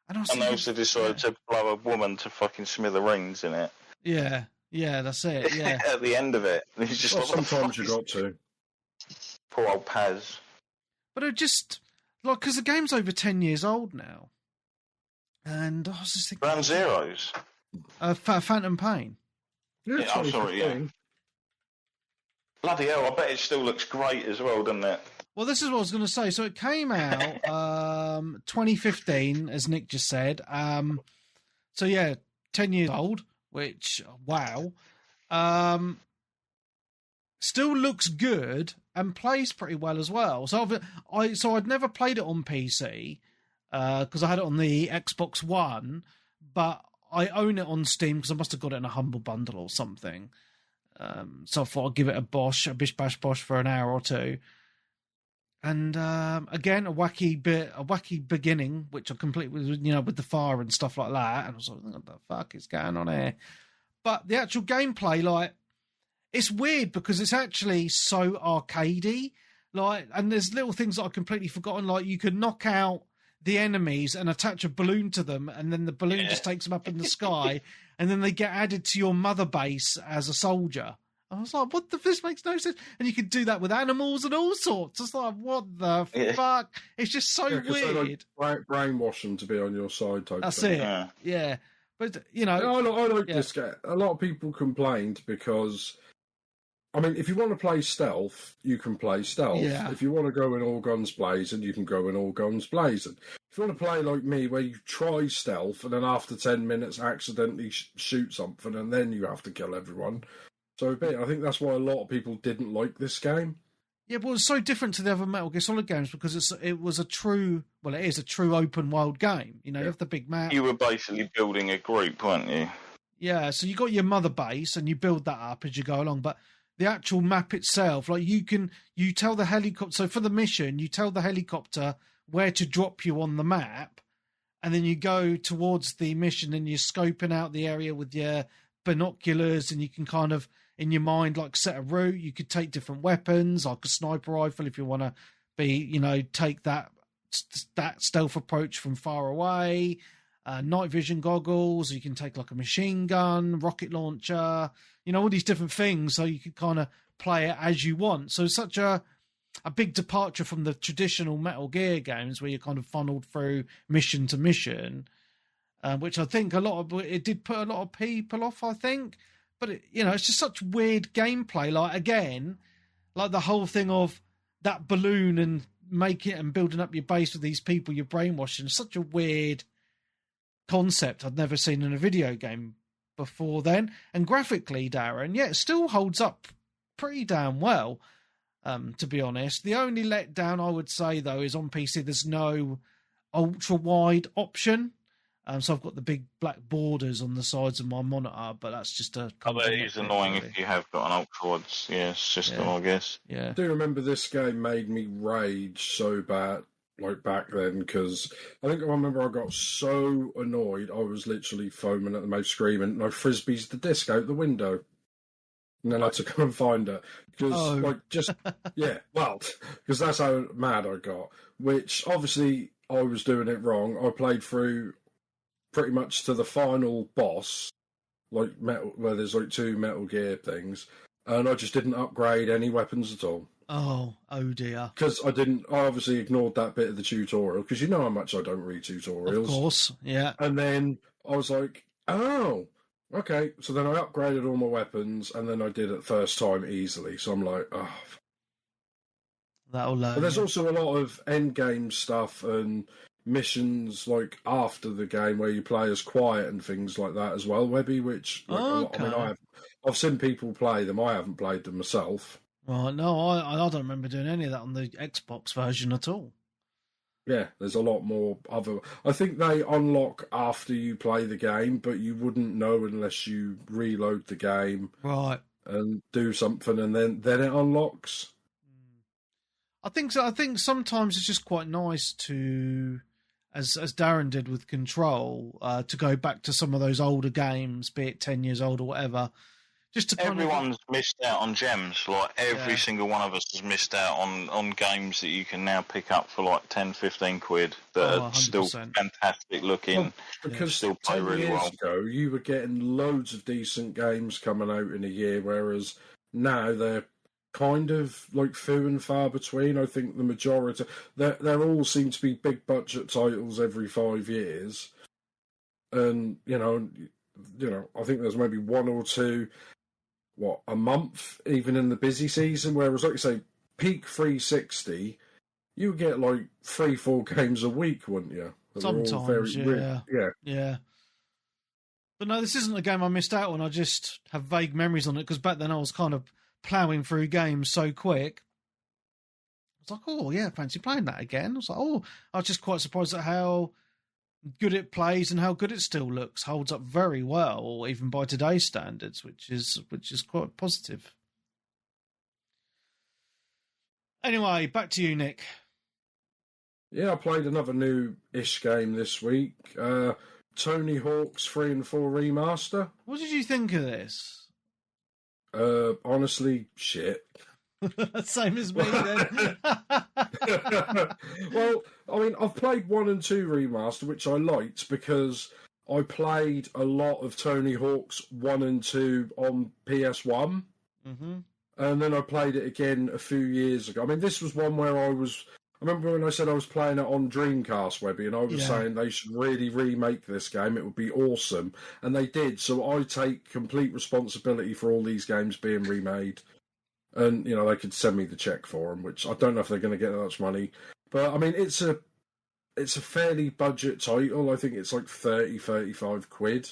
And I was And they thinking, also decided to blow a woman to fucking smithereens in it. yeah, that's it. Yeah, At the end of it, it's just Well, like, what the sometimes fuck you got to. Poor old Paz. but it just like because the game's over 10 years old now, and I was just thinking, Ground Zeroes. Phantom Pain. Yeah, I'm sorry, yeah. 2015. Bloody hell! I bet it still looks great as well, doesn't it? Well, this is what I was going to say. So it came out 2015, as Nick just said. So yeah, 10 years old, which wow. Still looks good and plays pretty well as well. So I'd never played it on PC because I had it on the Xbox One, but I own it on Steam because I must have got it in a Humble Bundle or something. So I thought I'd give it a bish bash bosh for an hour or two. And again, a wacky beginning, which I completely, with the fire and stuff like that. And I was like, what the fuck is going on here? But the actual gameplay, like, it's weird because it's actually so arcadey. Like, and there's little things that I've completely forgotten. Like, you could knock out the enemies and attach a balloon to them, and then the balloon just takes them up in the sky, and then they get added to your mother base as a soldier. I was like, what the, this makes no sense. And you could do that with animals and all sorts. It's like, what the fuck? It's just so weird. Like, brainwash them to be on your side type That's thing. it. Yeah. But, I like this game. A lot of people complained because, I mean, if you want to play stealth, you can play stealth. Yeah. If you want to go in all guns blazing, you can go in all guns blazing. If you want to play like me, where you try stealth and then after 10 minutes accidentally shoot something and then you have to kill everyone. So I think that's why a lot of people didn't like this game. Yeah, but it's so different to the other Metal Gear Solid games because it is a true open world game. You have the big map. You were basically building a group, weren't you? Yeah, so you got your mother base and you build that up as you go along. But the actual map itself, like you tell the helicopter. So for the mission, you tell the helicopter where to drop you on the map, and then you go towards the mission and you're scoping out the area with your binoculars, and you can kind of in your mind like set a route. You could take different weapons, like a sniper rifle if you want to be, take that stealth approach from far away. Night vision goggles. You can take like a machine gun, rocket launcher. All these different things, so you could kind of play it as you want. So it's such a big departure from the traditional Metal Gear games where you're kind of funneled through mission to mission, which I think it did put a lot of people off, I think. But it's just such weird gameplay. Like again, like the whole thing of that balloon and making it and building up your base with these people you're brainwashing. Such a weird concept I'd never seen in a video game before then. And graphically, Darren, it still holds up pretty damn well, to be honest. The only letdown I would say, though, is on PC there's no ultra-wide option. So I've got the big black borders on the sides of my monitor, but that's just a... I bet it is annoying if you have got an ultra-wide system, I guess. Yeah. I do remember this game made me rage so bad, like back then, because I remember I got so annoyed I was literally foaming at the mouth, screaming, and I frisbees the disc out the window. And then I had to go and find it. Because, because that's how mad I got. Which, obviously, I was doing it wrong. I played through pretty much to the final boss, where there's like 2 Metal Gear things, and I just didn't upgrade any weapons at all. Oh dear. Because I obviously ignored that bit of the tutorial, because you know how much I don't read tutorials. Of course, yeah. And then I was like, oh, okay. So then I upgraded all my weapons, and then I did it first time easily. So I'm like, oh. That'll learn. But there's also a lot of end game stuff and missions like after the game where you play as quiet and things like that as well, Webby, which I've seen people play them. I haven't played them myself. Right, no, I don't remember doing any of that on the Xbox version at all. Yeah, there's a lot more other... I think they unlock after you play the game, but you wouldn't know unless you reload the game. Right. And do something, and then it unlocks. I think so. I think sometimes it's just quite nice to, as Darren did with Control, to go back to some of those older games, be it 10 years old or whatever. Just to Everyone's missed out on gems. Like, every Yeah. single one of us has missed out on games that you can now pick up for like 10, 15 quid that are still 100%. fantastic looking. Well, because still play 10 really years well. ago, you were getting loads of decent games coming out in a year, whereas now they're kind of like few and far between. I think the majority, they all seem to be big budget titles every 5 years, and you know, I think there's maybe one or two, a month, even in the busy season. Whereas, like you say, peak 360, you would get like 3-4 games a week, wouldn't you? That were all Sometimes, yeah. Yeah. But no, this isn't a game I missed out on. I just have vague memories on it because back then I was kind of ploughing through games so quick. I was like, oh, yeah, fancy playing that again. I was like, I was just quite surprised at how good it plays and how good it still looks. Holds up very well, even by today's standards, which is quite positive. Anyway, back to you, Nick. Yeah, I played another new-ish game this week. Tony Hawk's 3 and 4 remaster. What did you think of this? Honestly, shit. Same as me then. Well, I mean, I've played 1 and 2 remaster, which I liked because I played a lot of Tony Hawk's 1 and 2 on PS1. Mm-hmm. And then I played it again a few years ago. I mean, this was one where I remember when I said I was playing it on Dreamcast, Webby, and I was saying they should really remake this game. It would be awesome. And they did. So I take complete responsibility for all these games being remade. And, they could send me the check for them, which I don't know if they're going to get that much money. But, I mean, it's a fairly budget title. I think it's like 30, 35 quid.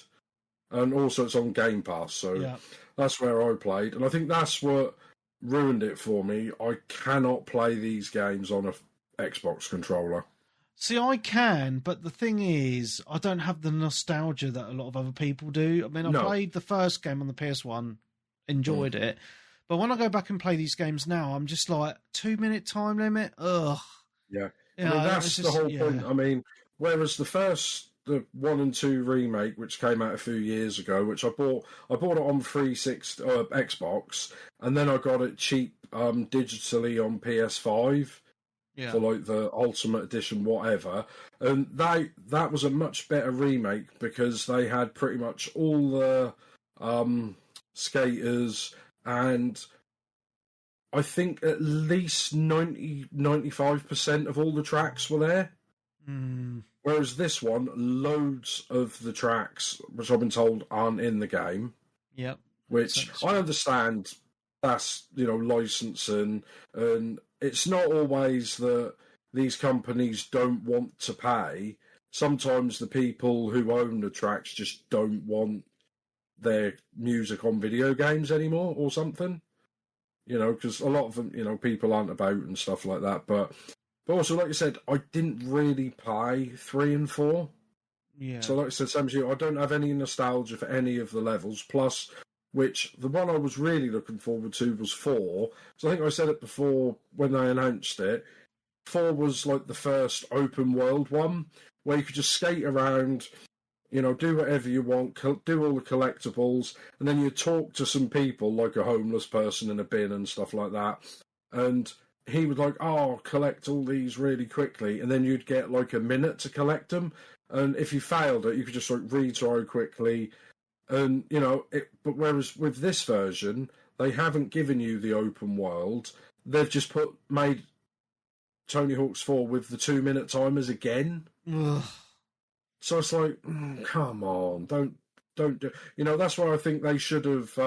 And also it's on Game Pass. So that's where I played. And I think that's what ruined it for me. I cannot play these games on a Xbox controller. See, I can, but the thing is, I don't have the nostalgia that a lot of other people do. I mean, I played the first game on the PS1, enjoyed it, but when I go back and play these games now, I'm just like, 2-minute time limit? Ugh. Yeah. I mean, that's the whole point. I mean, whereas the 1 and 2 remake, which came out a few years ago, which I bought it on 360 Xbox, and then I got it cheap digitally on PS5 for like the Ultimate Edition, whatever. And that was a much better remake because they had pretty much all the skaters, and I think at least 95% of all the tracks were there. Whereas this one, loads of the tracks, which I've been told aren't in the game. Yep. Which I understand that's, licensing, and it's not always that these companies don't want to pay. Sometimes the people who own the tracks just don't want their music on video games anymore or something. Because a lot of them, people aren't about and stuff like that. But also, like you said, I didn't really play 3 and 4. Yeah. So like I said, same as you, I don't have any nostalgia for any of the levels. Plus, which the one I was really looking forward to was 4. So I think I said it before when they announced it. 4 was like the first open world one where you could just skate around, do whatever you want, do all the collectibles, and then you talk to some people like a homeless person in a bin and stuff like that. And he would collect all these really quickly, and then you'd get like a minute to collect them. And if you failed it, you could just retry quickly. And, but whereas with this version, they haven't given you the open world. They've just made Tony Hawk's 4 with the 2-minute timers again. Ugh. So it's like, come on, don't do. That's why I think they should have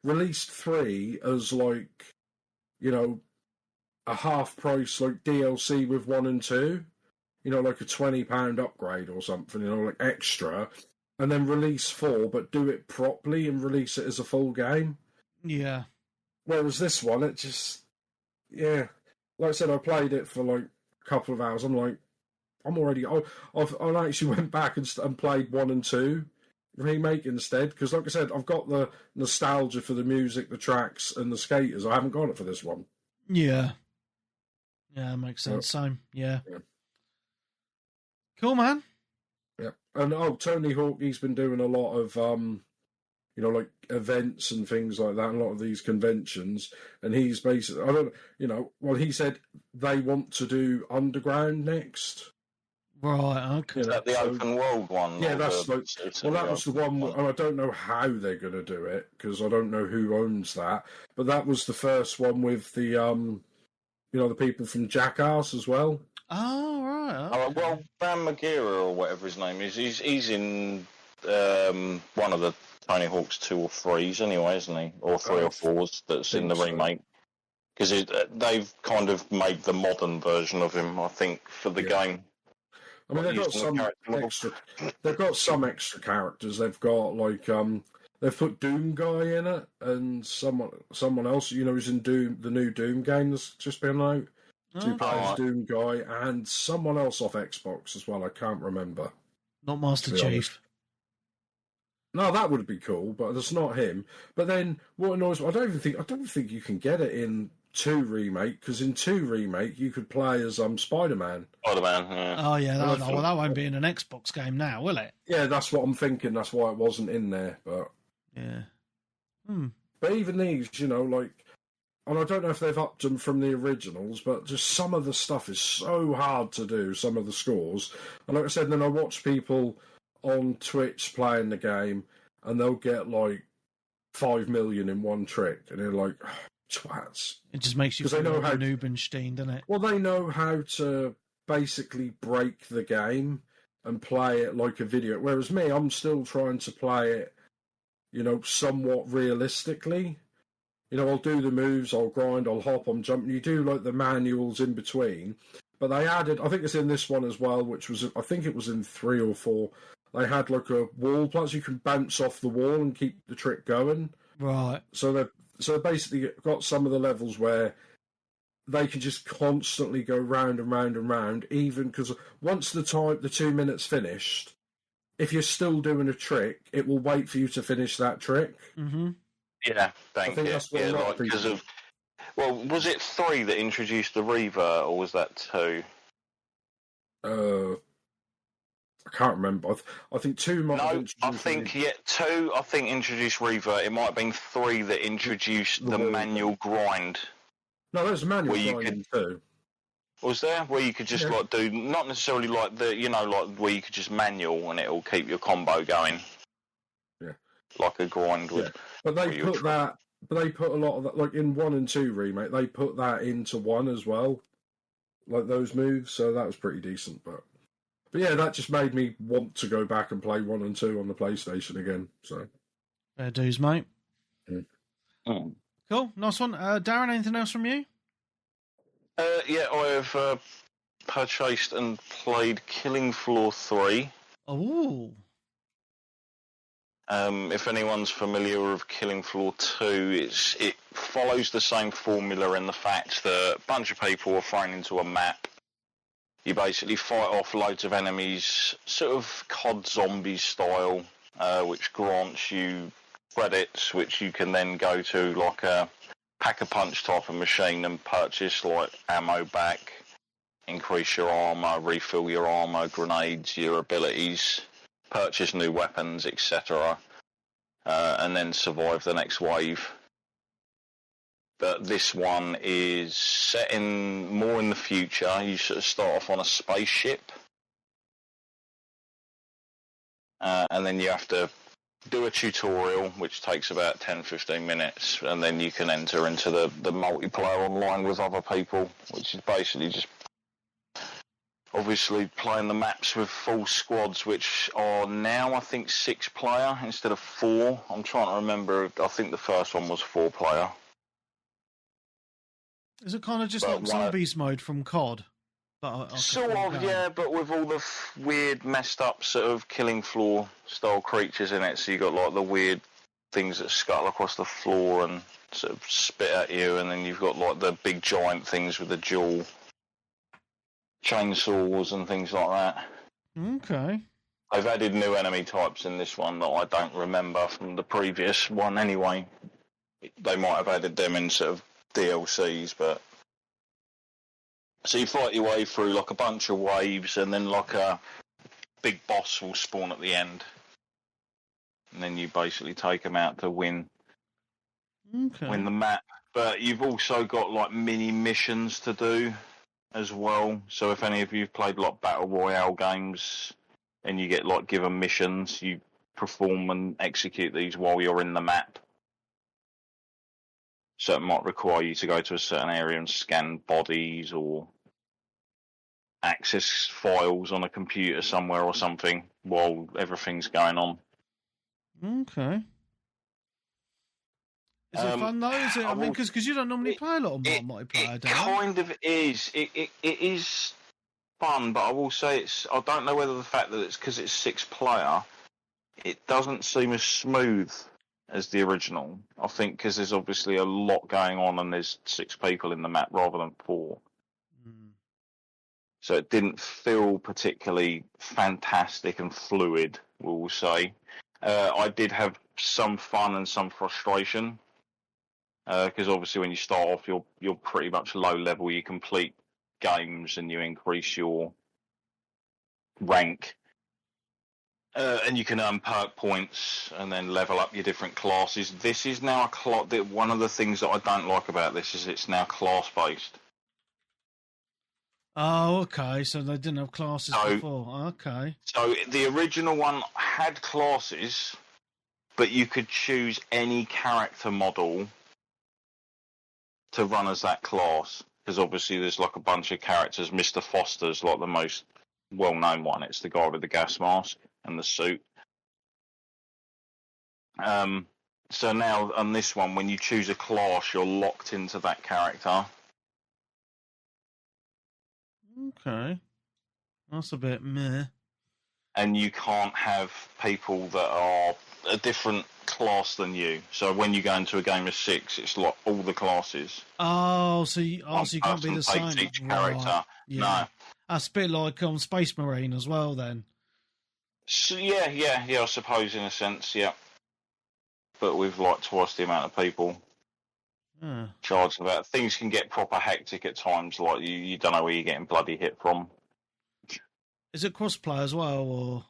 released 3 as a half price DLC with 1 and 2. Like a £20 upgrade or something. Extra, and then release 4, but do it properly and release it as a full game. Yeah. Whereas this one, it just, like I said, I played it for a couple of hours. I'm like, I actually went back and played 1 and 2 remake instead, because like I said, I've got the nostalgia for the music, the tracks, and the skaters. I haven't got it for this one. Yeah. Yeah, makes sense. Yep. Same. Yeah. Yeah. Cool, man. Yeah. And Tony Hawk, he's been doing a lot of like events and things like that, a lot of these conventions, and he's basically, he said they want to do Underground next. Right, okay. Is that the open world one? Yeah, that was the one. I don't know how they're going to do it because I don't know who owns that, but that was the first one with the the people from Jackass as well. Oh, right. Okay. Well, Bam Margera or whatever his name is, he's in one of the Tony Hawk's 2 or 3s anyway, isn't he? Or 3 or 4s that's in the remake. Because they've kind of made the modern version of him, I think, for the game. I mean, they've got some extra characters. They've got they've put Doom Guy in it, and someone else, who's in the new Doom game that's just been out. 2 players, Doom Guy, and someone else off Xbox as well. I can't remember. Not Master Chief. Honest. No, that would be cool, but that's not him. But then what annoys me, I don't think you can get it in 2 remake, because in 2 remake you could play as Spider-Man. Yeah. Oh yeah, that won't be in an Xbox game now, will it? Yeah, that's what I'm thinking. That's why it wasn't in there. But yeah. But even these, and I don't know if they've upped them from the originals, but just some of the stuff is so hard to do. Some of the scores, and like I said, then I watch people on Twitch playing the game, and they'll get 5 million in one trick, and they're like, oh, twats. It just makes you feel like Nubenstein, doesn't it? Well, they know how to basically break the game and play it like a video, whereas me, I'm still trying to play it, somewhat realistically. I'll do the moves, I'll grind, I'll hop, I'm jumping. You do the manuals in between. But they added, I think it's in this one as well, which was, I think it was in 3 or 4. They had a wall, plus you can bounce off the wall and keep the trick going. Right. So they've basically got some of the levels where they can just constantly go round and round and round, even because once the 2 minutes finished, if you're still doing a trick, it will wait for you to finish that trick. Mm-hmm. Yeah, thank you. That's what because of. Well, was it 3 that introduced the Reaver, or was that 2? I can't remember. I think 2 might have introduced... I think, 2, I think, introduced Reaver. It might have been 3 that introduced the manual grind. No, there's a manual grind too. Was there? Where you could just, do... Not necessarily where you could just manual and it'll keep your combo going. Yeah. Like a grind would. Yeah. But they put that... But they put a lot of that... in 1 and 2 remake, they put that into 1 as well. Those moves, so that was pretty decent, But yeah, that just made me want to go back and play 1 and 2 on the PlayStation again. So fair dues, mate. Mm. Cool, nice one. Darren, anything else from you? Yeah, I have purchased and played Killing Floor 3. Oh. If anyone's familiar with Killing Floor 2, it follows the same formula in the fact that a bunch of people are thrown into a map. You basically fight off loads of enemies, sort of COD Zombies style, which grants you credits, which you can then go to a pack-a-punch type of machine and purchase ammo back, increase your armour, refill your armour, grenades, your abilities, purchase new weapons, etc., and then survive the next wave. But this one is set more in the future. You sort of start off on a spaceship, and then you have to do a tutorial, which takes about 10-15 minutes, and then you can enter into the multiplayer online with other people, which is basically just obviously playing the maps with full squads, which are now, I think, 6-player instead of 4. I'm trying to remember. I think the first one was 4-player. Is it kind of just like Zombies mode from COD? Sort of, yeah, but with all the weird, messed up sort of Killing Floor style creatures in it. So you got the weird things that scuttle across the floor and sort of spit at you, and then you've got the big giant things with the dual chainsaws and things like that. Okay. I've added new enemy types in this one that I don't remember from the previous one anyway. They might have added them in sort of DLCs, but So you fight your way through like a bunch of waves, and then like a big boss will spawn at the end, and then you basically take them out to win the map. But you've also got like mini missions to do as well. So if any of you've played like battle royale games, and you get like given missions, you perform and execute these while you're in the map. So it might require you to go to a certain area and scan bodies or access files on a computer somewhere or something while everything's going on. Okay. Is it fun though? Is it? I mean, because you don't normally play a lot of multiplayer, It kind of is. It is fun, but I will say I don't know whether the fact that it's because it's 6-player, it doesn't seem as smooth as the original. I think because there's obviously a lot going on and there's 6 people in the map rather than 4. So it didn't feel particularly fantastic and fluid, we'll say. I did have some fun and some frustration because obviously when you start off, you're pretty much low level. You complete games and you increase your rank. And you can earn perk points and then level up your different classes. This is now one of the things that I don't like about this is it's now class-based. Oh, okay. So they didn't have classes before. Okay. So the original one had classes, but you could choose any character model to run as that class. Because obviously there's like a bunch of characters. Mr. Foster's like the most well-known one. It's the guy with the gas mask and the suit. So now on this one, when you choose a class, you're locked into that character. Okay. That's a bit meh. And you can't have people that are a different class than you. So when you go into a game of 6, it's like all the classes. Oh, so you can't be the same. Each character. Right. Yeah. No. That's a bit like Space Marine as well, then. So, yeah, I suppose in a sense, yeah. But with like twice the amount of people charged about, things can get proper hectic at times. Like you don't know where you're getting bloody hit from. Is it crossplay as well, or?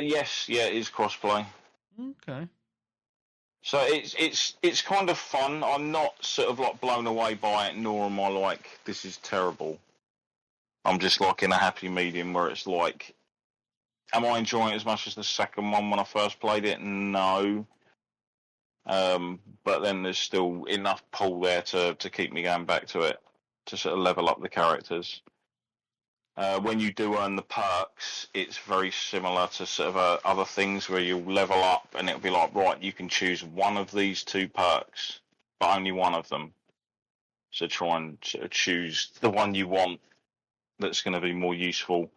Yes, it is crossplay. Okay. So it's kind of fun. I'm not sort of like blown away by it, nor am I like this is terrible. I'm just like in a happy medium where it's like, am I enjoying it as much as the second one when I first played it? No. But then there's still enough pull there to keep me going back to it to sort of level up the characters. When you do earn the perks, it's very similar to sort of other things where you'll level up and it'll be like, right, you can choose one of these 2 perks, but only one of them. So try and sort of choose the one you want that's going to be more useful.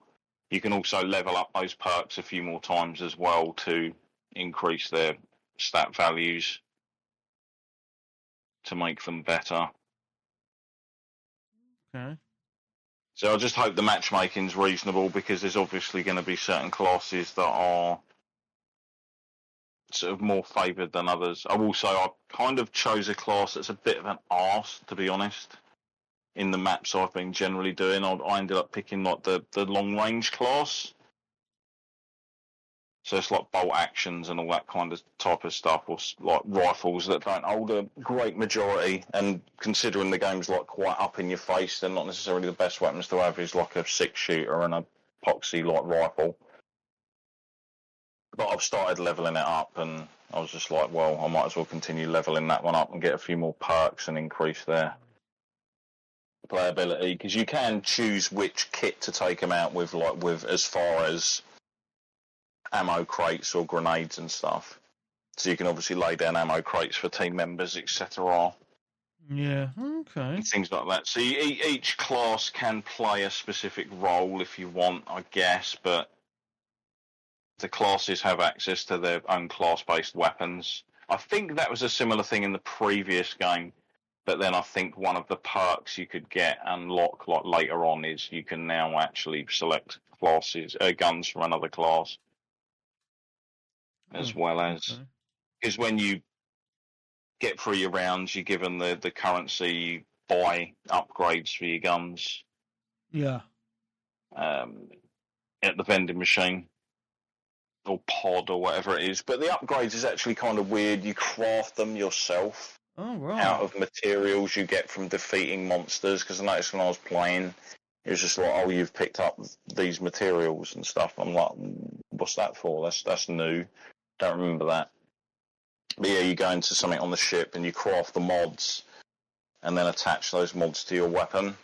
You can also level up those perks a few more times as well to increase their stat values to make them better. Okay. So I just hope the matchmaking's reasonable because there's obviously going to be certain classes that are sort of more favoured than others. I will say I kind of chose a class that's a bit of an arse, to be honest. In the maps I've been generally doing, I ended up picking like the long range class. So it's like bolt actions and all that kind of type of stuff, or like rifles that don't hold a great majority. And considering the game's like quite up in your face, they're not necessarily the best weapons to have. Is like a 6-shooter and a epoxy like rifle. But I've started leveling it up, and I was just like, well, I might as well continue leveling that one up and get a few more perks and increase their playability, because you can choose which kit to take them out with, like with as far as ammo crates or grenades and stuff. So you can obviously lay down ammo crates for team members, etc. Yeah, okay. And things like that. So each class can play a specific role if you want, I guess, but the classes have access to their own class-based weapons. I think that was a similar thing in the previous game, but then I think one of the perks you could get unlock like later on is you can now actually select guns from another class. As well as, because when you get through your rounds, you're given the currency, you buy upgrades for your guns. Yeah. At the vending machine or pod or whatever it is. But the upgrades is actually kind of weird. You craft them yourself out of materials you get from defeating monsters. Because I noticed when I was playing, it was just like, oh, you've picked up these materials and stuff. I'm like, what's that for? That's new. Don't remember that. But yeah, you go into something on the ship and you craft the mods and then attach those mods to your weapon.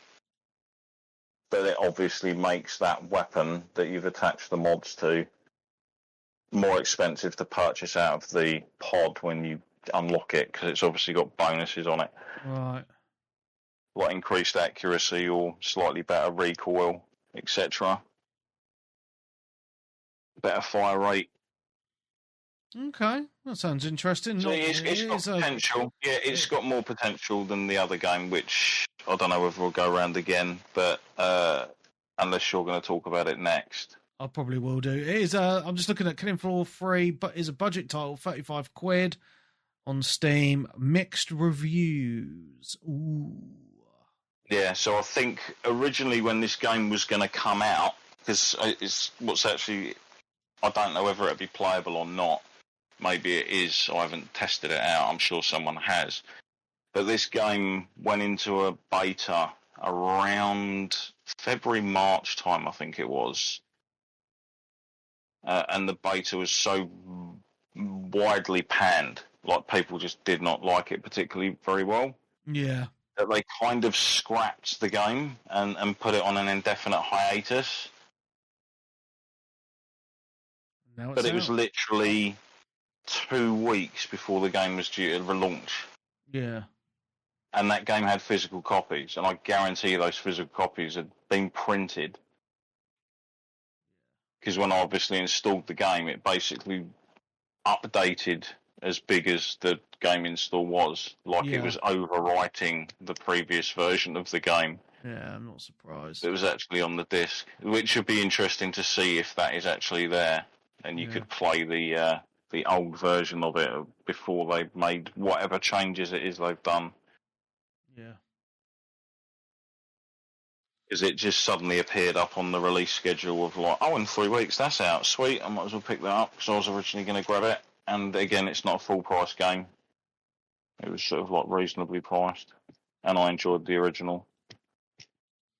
But it obviously makes that weapon that you've attached the mods to more expensive to purchase out of the pod when you unlock it, because it's obviously got bonuses on it. Right. Like increased accuracy or slightly better recoil, etc. Better fire rate. Okay, that sounds interesting. So it's got potential. Yeah, it's got more potential than the other game, which I don't know whether we'll go around again, but unless you're going to talk about it next. I probably will do. It is. I'm just looking at Killing Floor 3, but it's a budget title, £35 on Steam. Mixed reviews. Ooh. Yeah, so I think originally when this game was going to come out, because it's what's actually, I don't know whether it'd be playable or not. Maybe it is. I haven't tested it out. I'm sure someone has. But this game went into a beta around February, March time, I think it was. And the beta was so widely panned, like people just did not like it particularly very well. Yeah. That they kind of scrapped the game and put it on an indefinite hiatus. But it was literally 2 weeks before the game was due to relaunch. Yeah. And that game had physical copies, and I guarantee those physical copies had been printed. Because when I obviously installed the game, it basically updated as big as the game install was. Like it was overwriting the previous version of the game. Yeah, I'm not surprised. It was actually on the disc, which would be interesting to see if that is actually there. And you could play the old version of it before they've made whatever changes it is they've done. Yeah. Because it just suddenly appeared up on the release schedule of like, oh, in 3 weeks, that's out. Sweet, I might as well pick that up because I was originally going to grab it. And again, it's not a full price game. It was sort of like reasonably priced. And I enjoyed the original.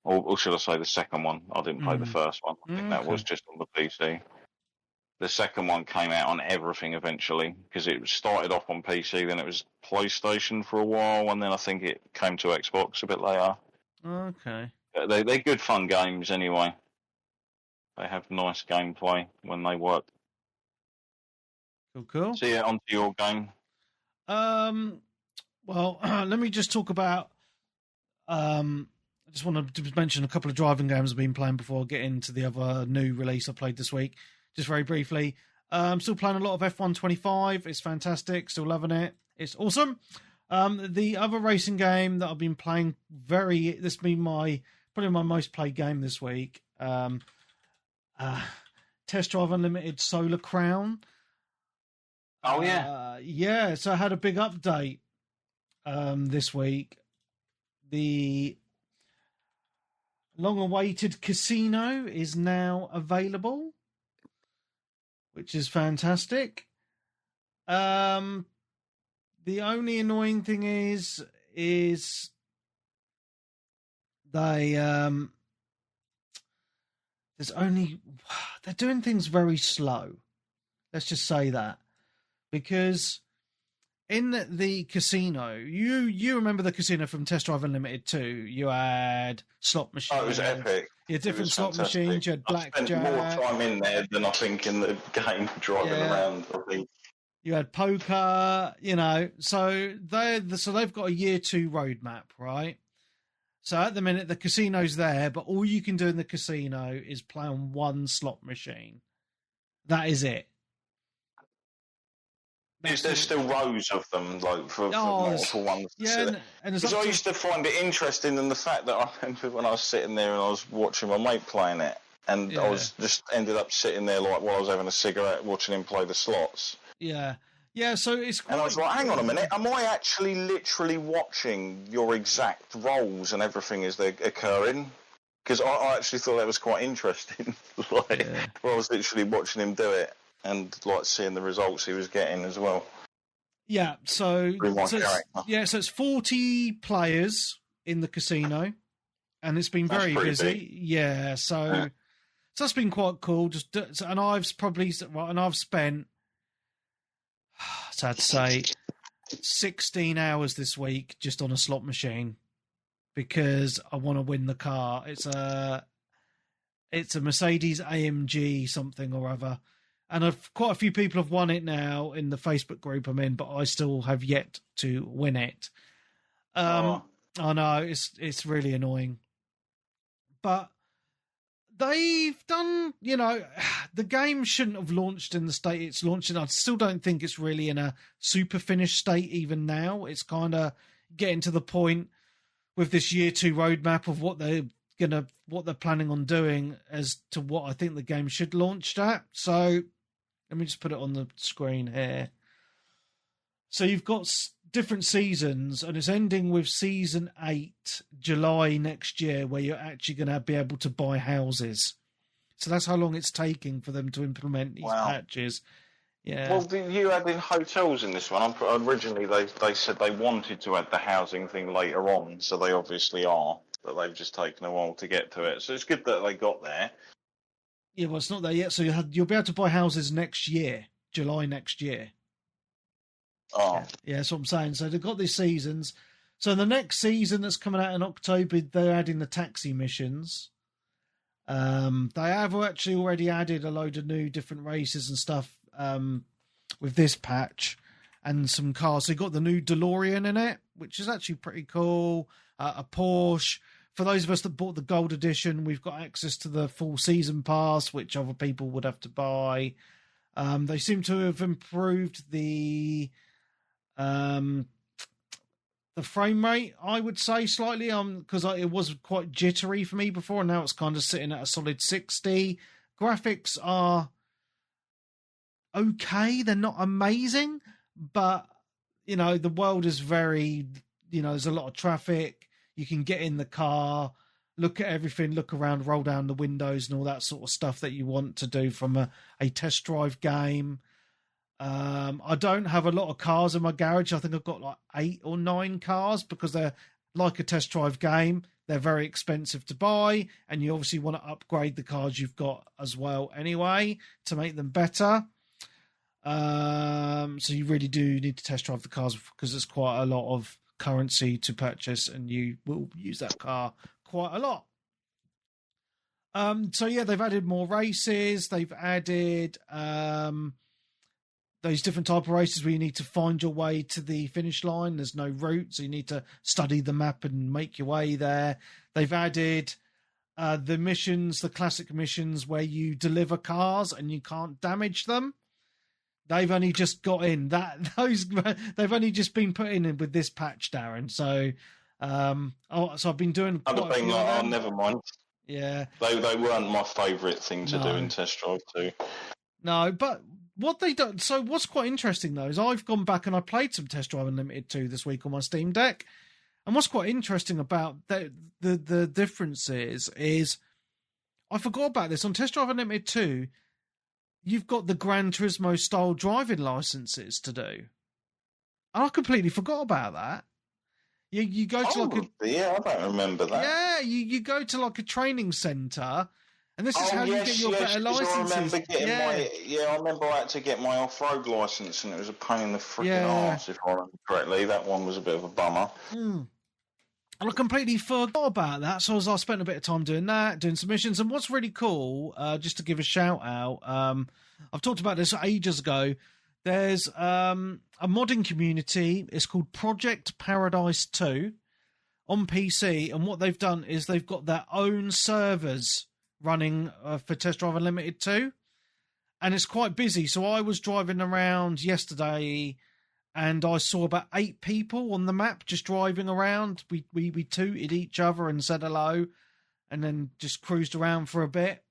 Or should I say the second one? I didn't play the first one. I think that was just on the PC. The second one came out on everything eventually, because it started off on PC, then it was PlayStation for a while, and then I think it came to Xbox a bit later. Okay. They're good fun games anyway. They have nice gameplay when they work. Cool. So yeah, on to your game. Well, let me just talk about... I just want to mention a couple of driving games I've been playing before I get into the other new release I played this week. Just very briefly. I'm still playing a lot of F1 25. It's fantastic. Still loving it. It's awesome. The other racing game that I've been playing this has been probably my most played game this week. Test Drive Unlimited Solar Crown. Oh, yeah. Yeah, so I had a big update this week. The long-awaited casino is now available, which is fantastic. The only annoying thing is they're doing things very slow. Let's just say that. Because in the casino, you remember the casino from Test Drive Unlimited 2, you had slot machines. Oh, it was epic. You had different slot machines, you had blackjack. I spent more time in there than I think in the game driving around, I think. You had poker, so they've got a year 2 roadmap, right? So at the minute, the casino's there, but all you can do in the casino is play on one slot machine. That is it. There's still rows of them, like for multiple ones. Yeah, because I used to find it interesting in the fact that I remember when I was sitting there and I was watching my mate playing it, and I was just ended up sitting there like while I was having a cigarette, watching him play the slots. Yeah, Yeah, so it's quite... And I was like, hang on a minute, am I actually literally watching your exact roles and everything as they're occurring? Because I actually thought that was quite interesting. I was literally watching him do it and like seeing the results he was getting as well. Yeah, so it's 40 players in the casino, and it's been very busy. Big. Yeah, so that's been quite cool. And I've spent, so I'd say 16 hours this week just on a slot machine because I want to win the car. It's a Mercedes AMG something or other. And quite a few people have won it now in the Facebook group I'm in, but I still have yet to win it. I know, it's really annoying. But they've done, the game shouldn't have launched in the state it's launched in. I still don't think it's really in a super finished state even now. It's kind of getting to the point with this year 2 roadmap of what they're planning on doing as to what I think the game should launch at. So let me just put it on the screen here. So you've got different seasons, and it's ending with season 8, July next year, where you're actually going to be able to buy houses. So that's how long it's taking for them to implement these patches. Yeah. Well, you had in hotels in this one. Originally, they said they wanted to add the housing thing later on, so they obviously are. But they've just taken a while to get to it. So it's good that they got there. Yeah, well, it's not there yet. So you'll be able to buy houses next year, July next year. Oh. Yeah, that's what I'm saying. So they've got these seasons. So the next season that's coming out in October, they're adding the taxi missions. They have actually already added a load of new different races and stuff with this patch and some cars. So you've got the new DeLorean in it, which is actually pretty cool. A Porsche. For those of us that bought the gold edition, we've got access to the full season pass, which other people would have to buy. They seem to have improved the frame rate, I would say, slightly, because it was quite jittery for me before, and now it's kind of sitting at a solid 60. Graphics are okay. They're not amazing, but, the world is very, there's a lot of traffic. You can get in the car, look at everything, look around, roll down the windows and all that sort of stuff that you want to do from a test drive game. I don't have a lot of cars in my garage. I think I've got like 8 or 9 cars because they're like a test drive game. They're very expensive to buy, and you obviously want to upgrade the cars you've got as well anyway to make them better. So you really do need to test drive the cars because there's quite a lot of currency to purchase, and you will use that car quite a lot. So yeah, they've added more races. They've added those different type of races where you need to find your way to the finish line. There's no route, so you need to study the map and make your way there. They've added the missions, the classic missions where you deliver cars and you can't damage them. They've only just got in they've only just been put in with this patch, Darren. So, so I've been doing. Never mind. Yeah, they weren't my favourite thing to do in Test Drive 2. No, but what they done. So what's quite interesting though is I've gone back and I played some Test Drive Unlimited 2 this week on my Steam Deck, and what's quite interesting about the differences is I forgot about this on Test Drive Unlimited 2. You've got the Gran Turismo style driving licenses to do. And I completely forgot about that. You go to I don't remember that. Yeah, you go to like a training centre, and this is how you get your better licenses. I remember I had to get my off-road licence, and it was a pain in the freaking arse, if I remember correctly. That one was a bit of a bummer. And I completely forgot about that, so I spent a bit of time doing that, doing some missions. And what's really cool, just to give a shout out, I've talked about this ages ago. There's a modding community. It's called Project Paradise 2 on PC, and what they've done is they've got their own servers running for Test Drive Unlimited 2, and it's quite busy. So I was driving around yesterday, and I saw about 8 people on the map just driving around. We tooted each other and said hello, and then just cruised around for a bit.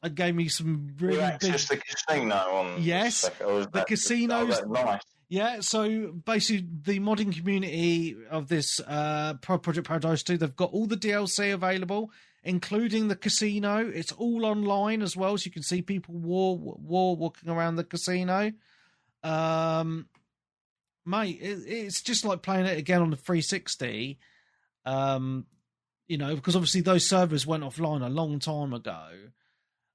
It gave me some really big... Just the casino on... Yes, the casinos... Nice. Yeah, so basically the modding community of this Project Paradise 2, they've got all the DLC available, including the casino. It's all online as well, so you can see people walking around the casino. Mate, it's just like playing it again on the 360. Because obviously those servers went offline a long time ago.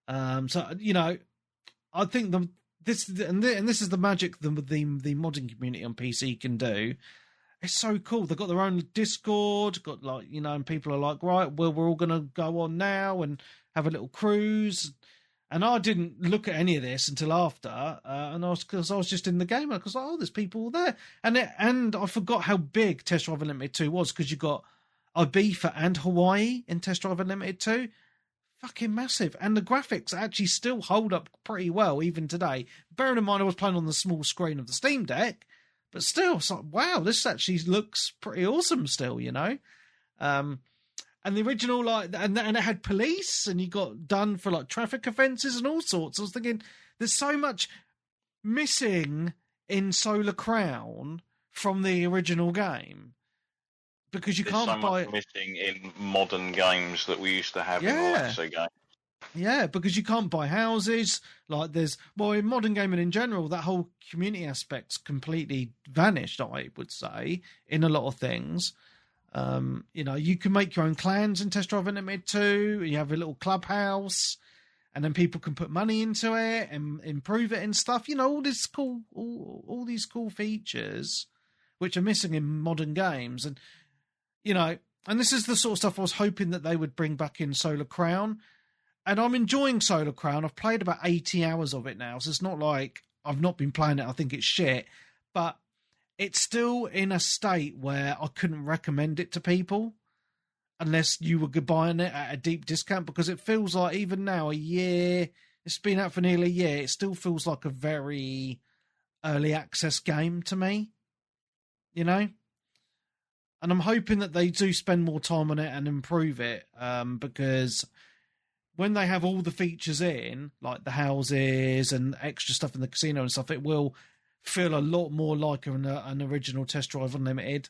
I think this is the magic the modding community on PC can do. It's so cool. They've got their own Discord, and people are like, right, well, we're all going to go on now and have a little cruise. And I didn't look at any of this until after, because I was just in the game. I was like, oh, there's people there, and I forgot how big Test Drive Unlimited 2 was, because you got Ibiza and Hawaii in Test Drive Unlimited 2. Fucking massive. And the graphics actually still hold up pretty well even today. Bearing in mind I was playing on the small screen of the Steam Deck, but still, it's like, wow, this actually looks pretty awesome still, And the original, and it had police, and you got done for traffic offences and all sorts. I was thinking, there's so much missing in Solar Crown from the original game, because you can't buy much missing in modern games that we used to have in the lesser game. Yeah, because you can't buy houses. In modern gaming in general, that whole community aspect's completely vanished, I would say, in a lot of things. You can make your own clans in Test Drive Unlimited 2. You have a little clubhouse, and then people can put money into it and improve it and stuff. All this cool, all these cool features which are missing in modern games, and this is the sort of stuff I was hoping that they would bring back in Solar Crown. And I'm enjoying Solar Crown. I've played about 80 hours of it now, so it's not like I've not been playing it. I think it's shit, but it's still in a state where I couldn't recommend it to people unless you were buying it at a deep discount, because it feels like even now, a year, it's been out for nearly a year, it still feels like a very early access game to me, And I'm hoping that they do spend more time on it and improve it, because when they have all the features in, like the houses and extra stuff in the casino and stuff, it will feel a lot more like an original Test Drive Unlimited,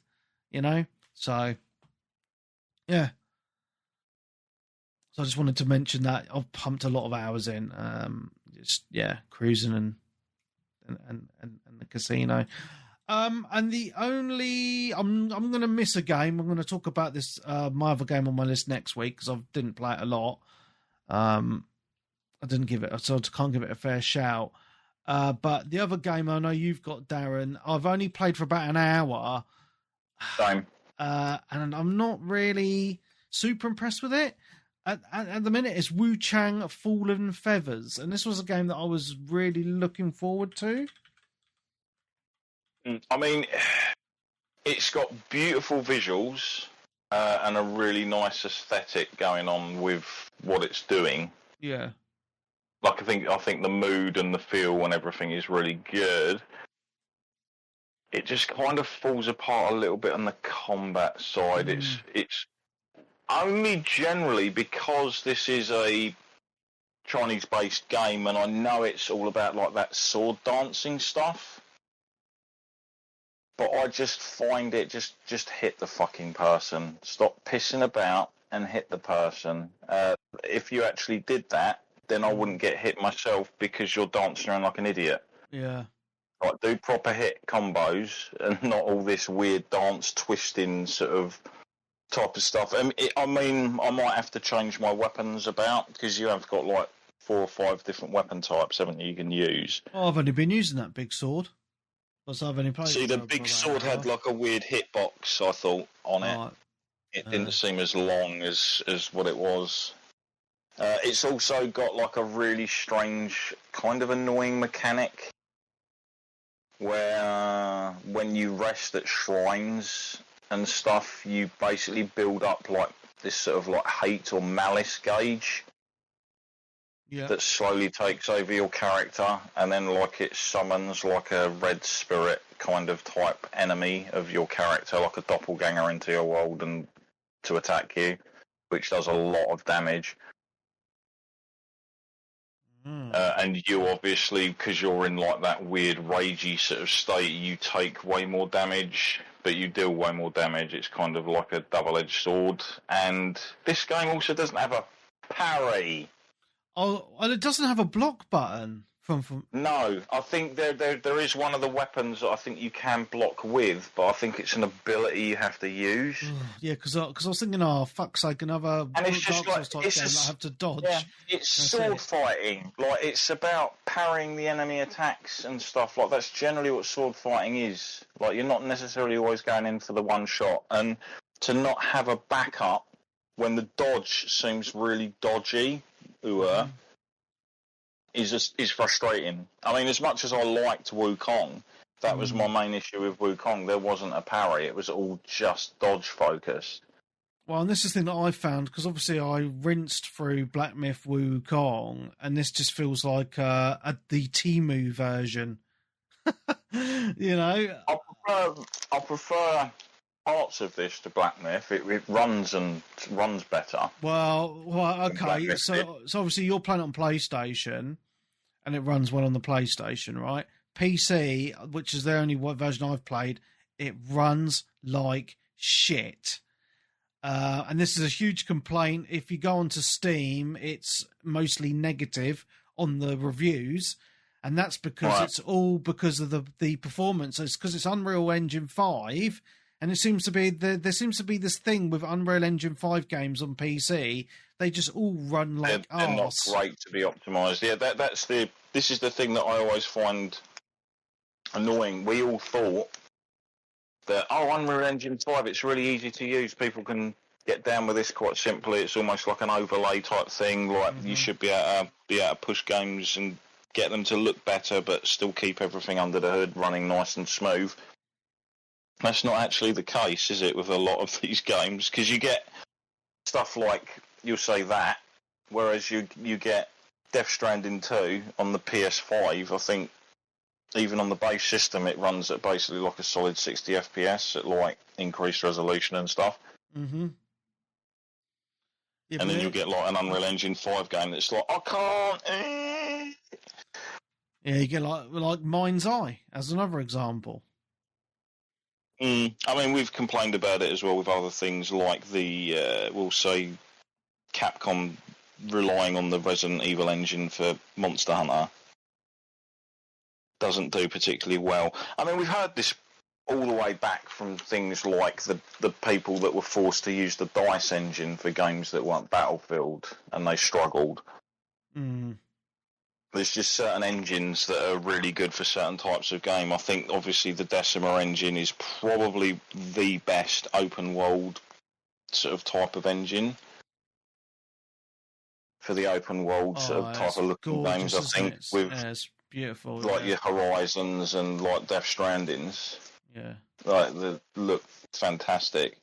So, yeah. So I just wanted to mention that I've pumped a lot of hours in, cruising and the casino. And the only I'm going to miss a game. I'm going to talk about this my other game on my list next week, because I didn't play it a lot. I didn't give it, so I can't give it a fair shout. But the other game I know you've got, Darren, I've only played for about an hour. Same. And I'm not really super impressed with it. At the minute, it's Wuchang Fallen Feathers. And this was a game that I was really looking forward to. I mean, it's got beautiful visuals and a really nice aesthetic going on with what it's doing. Yeah. I think the mood and the feel and everything is really good. It just kind of falls apart a little bit on the combat side. It's only generally because this is a Chinese-based game, and I know it's all about that sword dancing stuff. But I just find it just hit the fucking person. Stop pissing about and hit the person. If you actually did that, then I wouldn't get hit myself, because you're dancing around like an idiot. Yeah. Do proper hit combos and not all this weird dance twisting sort of type of stuff. I might have to change my weapons about, because you have got 4 or 5 different weapon types, haven't you can use. Oh, I've only been using that big sword. I've only played. See, the big sword had a weird hitbox, I thought, on it. It didn't seem as long as what it was. It's also got a really strange, kind of annoying mechanic where when you rest at shrines and stuff, you basically build up this sort of hate or malice gauge that slowly takes over your character, and then it summons a red spirit kind of type enemy of your character, like a doppelganger, into your world and to attack you, which does a lot of damage. And you obviously, because you're in like that weird ragey sort of state, you take way more damage, but you deal way more damage. It's kind of like a double-edged sword. And this game also doesn't have a parry. Oh, and it doesn't have a block button. No, I think there is one of the weapons that I think you can block with, but I think it's an ability you have to use. Yeah, because I was thinking, oh, fuck's sake, another and it's just Dark like, Souls type game that I have to dodge. Yeah, it's sword fighting. Like, it's about parrying the enemy attacks and stuff. Like, that's generally what sword fighting is. Like, you're not necessarily always going in for the one shot. And to not have a backup when the dodge seems really dodgy, is frustrating. I mean, as much as I liked Wukong, that was my main issue with Wukong. There wasn't a parry. It was all just dodge focused. Well, and this is the thing that I found, because obviously I rinsed through Black Myth Wukong, and this just feels like the Temu version. You know? I prefer parts of this to Black Myth. It runs better. Well, okay. So obviously you're playing it on PlayStation, and it runs well on the PlayStation, right? PC, which is the only version I've played, it runs like shit. And this is a huge complaint. If you go onto Steam, it's mostly negative on the reviews, and that's because it's all because of the performance. It's because it's Unreal Engine 5. And it seems to be there seems to be this thing with Unreal Engine 5 games on PC. They just all run like arse. They're not great to be optimised. Yeah, this is the thing that I always find annoying. We all thought that Unreal Engine 5, it's really easy to use. People can get down with this quite simply. It's almost like an overlay type thing. Like you should be able to push games and get them to look better, but still keep everything under the hood running nice and smooth. That's not actually the case, is it, with a lot of these games? Because you get stuff like, you'll say that, whereas you get Death Stranding 2 on the PS5, I think, even on the base system, it runs at basically like a solid 60 FPS at like increased resolution and stuff. Mm-hmm. Yeah, and then you get like an Unreal Engine 5 game that's like, I can't. Yeah, you get like Mind's Eye as another example. I mean, we've complained about it as well with other things like we'll say, Capcom relying on the Resident Evil engine for Monster Hunter. Doesn't do particularly well. I mean, we've heard this all the way back from things like the people that were forced to use the DICE engine for games that weren't Battlefield, and they struggled. There's just certain engines that are really good for certain types of game. I think, obviously, the Decima engine is probably the best open world sort of type of engine for the open world sort of type of looking games, I think. It's beautiful. Like your Horizons and like Death Strandings. Yeah. Like, they look fantastic.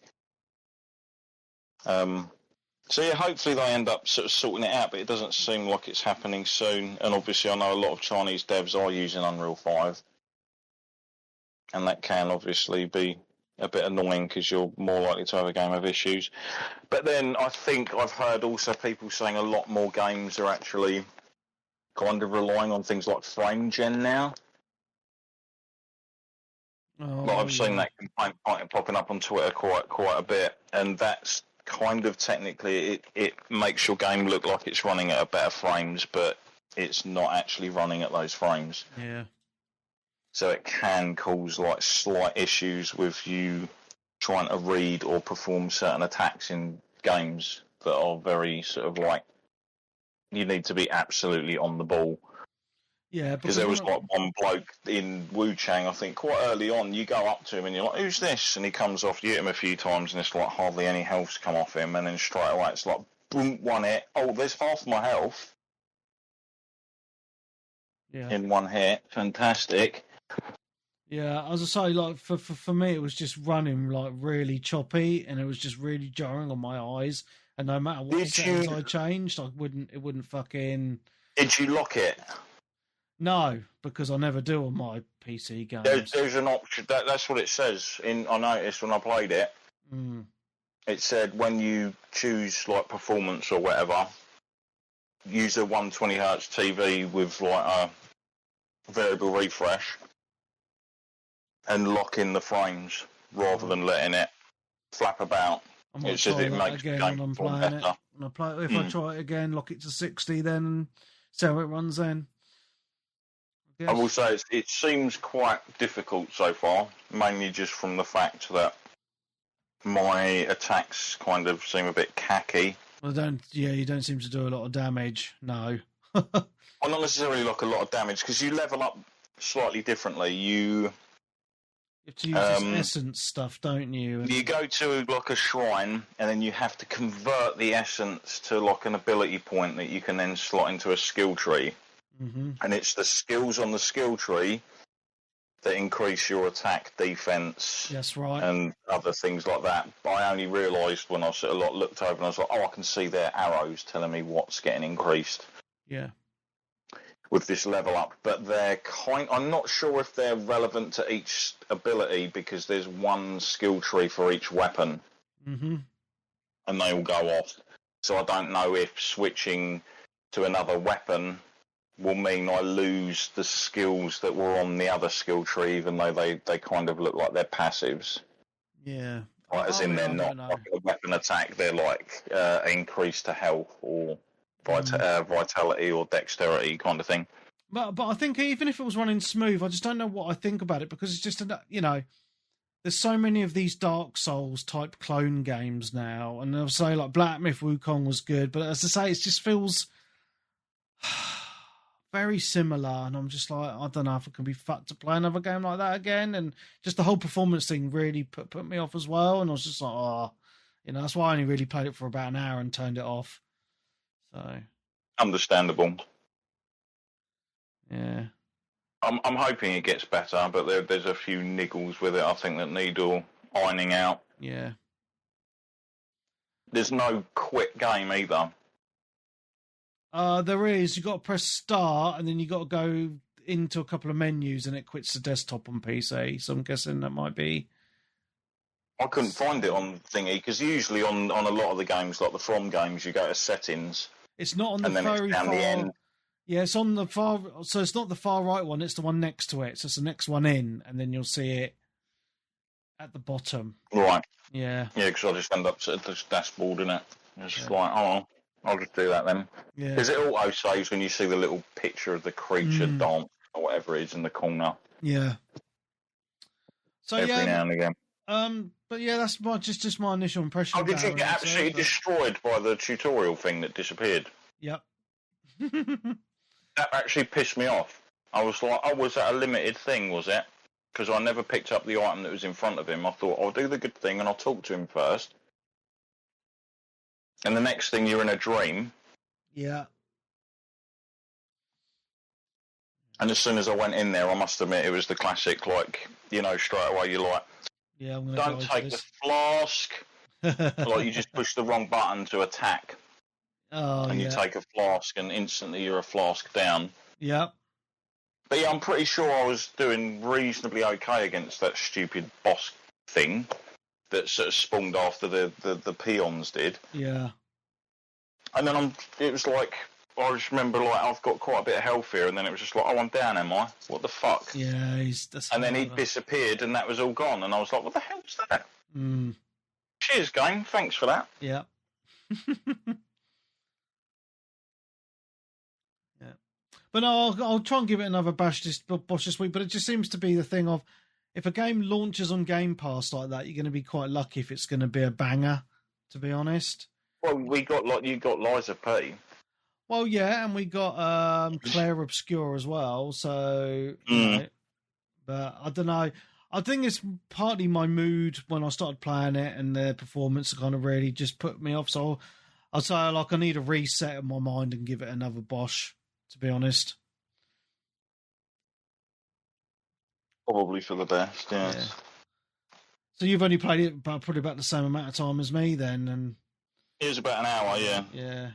So yeah, hopefully they end up sort of sorting it out, but it doesn't seem like it's happening soon. And obviously I know a lot of Chinese devs are using Unreal 5. And that can obviously be a bit annoying because you're more likely to have a game of issues. But then I think I've heard also people saying a lot more games are actually kind of relying on things like frame gen now. I've seen that complaint popping up on Twitter quite a bit, and that's kind of technically it makes your game look like it's running at a better frames, but it's not actually running at those frames. Yeah. So it can cause like slight issues with you trying to read or perform certain attacks in games that are very sort of like, you need to be absolutely on the ball. Yeah, because there was like one bloke in Wuchang, I think, quite early on. You go up to him and you're like, "Who's this?" And he comes off. You hit him a few times, and it's like hardly any health's come off him. And then straight away, it's like, boom, one hit. Oh, there's half my health. Yeah. In one hit, fantastic. Yeah, as I say, like for me, it was just running like really choppy, and it was just really jarring on my eyes. And no matter what settings I changed, it wouldn't fucking. Did you lock it? No, because I never do on my PC games. There's an option. That's what it says. I noticed when I played it. It said when you choose like performance or whatever, use a 120Hz TV with like a variable refresh and lock in the frames rather than letting it flap about. I might It's just try it that makes the again game when I'm perform playing it. better. If I try it again, lock it to 60, then and see how it runs then. I will say it seems quite difficult so far, mainly just from the fact that my attacks kind of seem a bit cacky. Well, you don't seem to do a lot of damage. No. Well, not necessarily like a lot of damage, because you level up slightly differently. You have to use this essence stuff, don't you? You go to like a shrine, and then you have to convert the essence to like an ability point that you can then slot into a skill tree. Mm-hmm. And it's the skills on the skill tree that increase your attack, defense, that's right, and other things like that. But I only realised when I sort of looked over and I was like, oh, I can see their arrows telling me what's getting increased. Yeah. With this level up, but I'm not sure if they're relevant to each ability, because there's one skill tree for each weapon, and they all go off. So I don't know if switching to another weapon will mean I lose the skills that were on the other skill tree, even though they kind of look like they're passives. Yeah. Like, as in they're not like a weapon attack, they're like increase to health or vitality or dexterity kind of thing. But I think even if it was running smooth, I just don't know what I think about it, because it's just, there's so many of these Dark Souls type clone games now, and I'll say like Black Myth Wukong was good, but as I say, it just feels very similar, and I'm just like, I don't know if it can be fucked to play another game like that again, and just the whole performance thing really put me off as well, and I was just like, that's why I only really played it for about an hour and turned it off. So understandable. Yeah. I'm hoping it gets better, but there's a few niggles with it, I think, that need all ironing out. Yeah. There's no quick game either. There is. You got to press start, and then you got to go into a couple of menus, and it quits the desktop on PC. So I'm guessing that might be. I couldn't find it on thingy, because usually on a lot of the games, like the From games, you go to settings. It's not on the and then very it's down far. The end. Yeah, it's on the far. So it's not the far right one. It's the one next to it. So it's the next one in, and then you'll see it at the bottom. Right. Yeah. Yeah, because I just end up at the dashboard, innit? It's just like, I'll just do that then. Yeah. Because it auto saves when you see the little picture of the creature dance or whatever it is in the corner. Yeah. So every now and again. But yeah, that's just my initial impression. Oh, did you get absolutely destroyed by the tutorial thing that disappeared? Yep. That actually pissed me off. I was like, was that a limited thing, was it? Because I never picked up the item that was in front of him. I thought, I'll do the good thing and I'll talk to him first. And the next thing, you're in a dream. Yeah. And as soon as I went in there, I must admit, it was the classic, like, straight away you're like, yeah, I'm don't take the flask. Like, you just push the wrong button to attack. Oh, and you take a flask, and instantly you're a flask down. Yep. But yeah, I'm pretty sure I was doing reasonably okay against that stupid boss thing that sort of spawned after the peons did. Yeah. And then it was like, I just remember, like, I've got quite a bit of health here, and then it was just like, I'm down, am I? What the fuck? Yeah, and then he disappeared, and that was all gone, and I was like, what the hell was that? Cheers, game. Thanks for that. Yeah. Yeah. But no, I'll try and give it another bash this week, but it just seems to be the thing of, if a game launches on Game Pass like that, you're going to be quite lucky if it's going to be a banger, to be honest. Well, you got Liza P. Well, yeah, and we got Claire Obscure as well, so, but I don't know. I think it's partly my mood when I started playing it, and their performance kind of really just put me off, so I'll say, like, I need a reset in my mind and give it another bosh, to be honest. Probably for the best, yes. Yeah. So you've only played it probably about the same amount of time as me then, and it was about an hour, yeah. Yeah.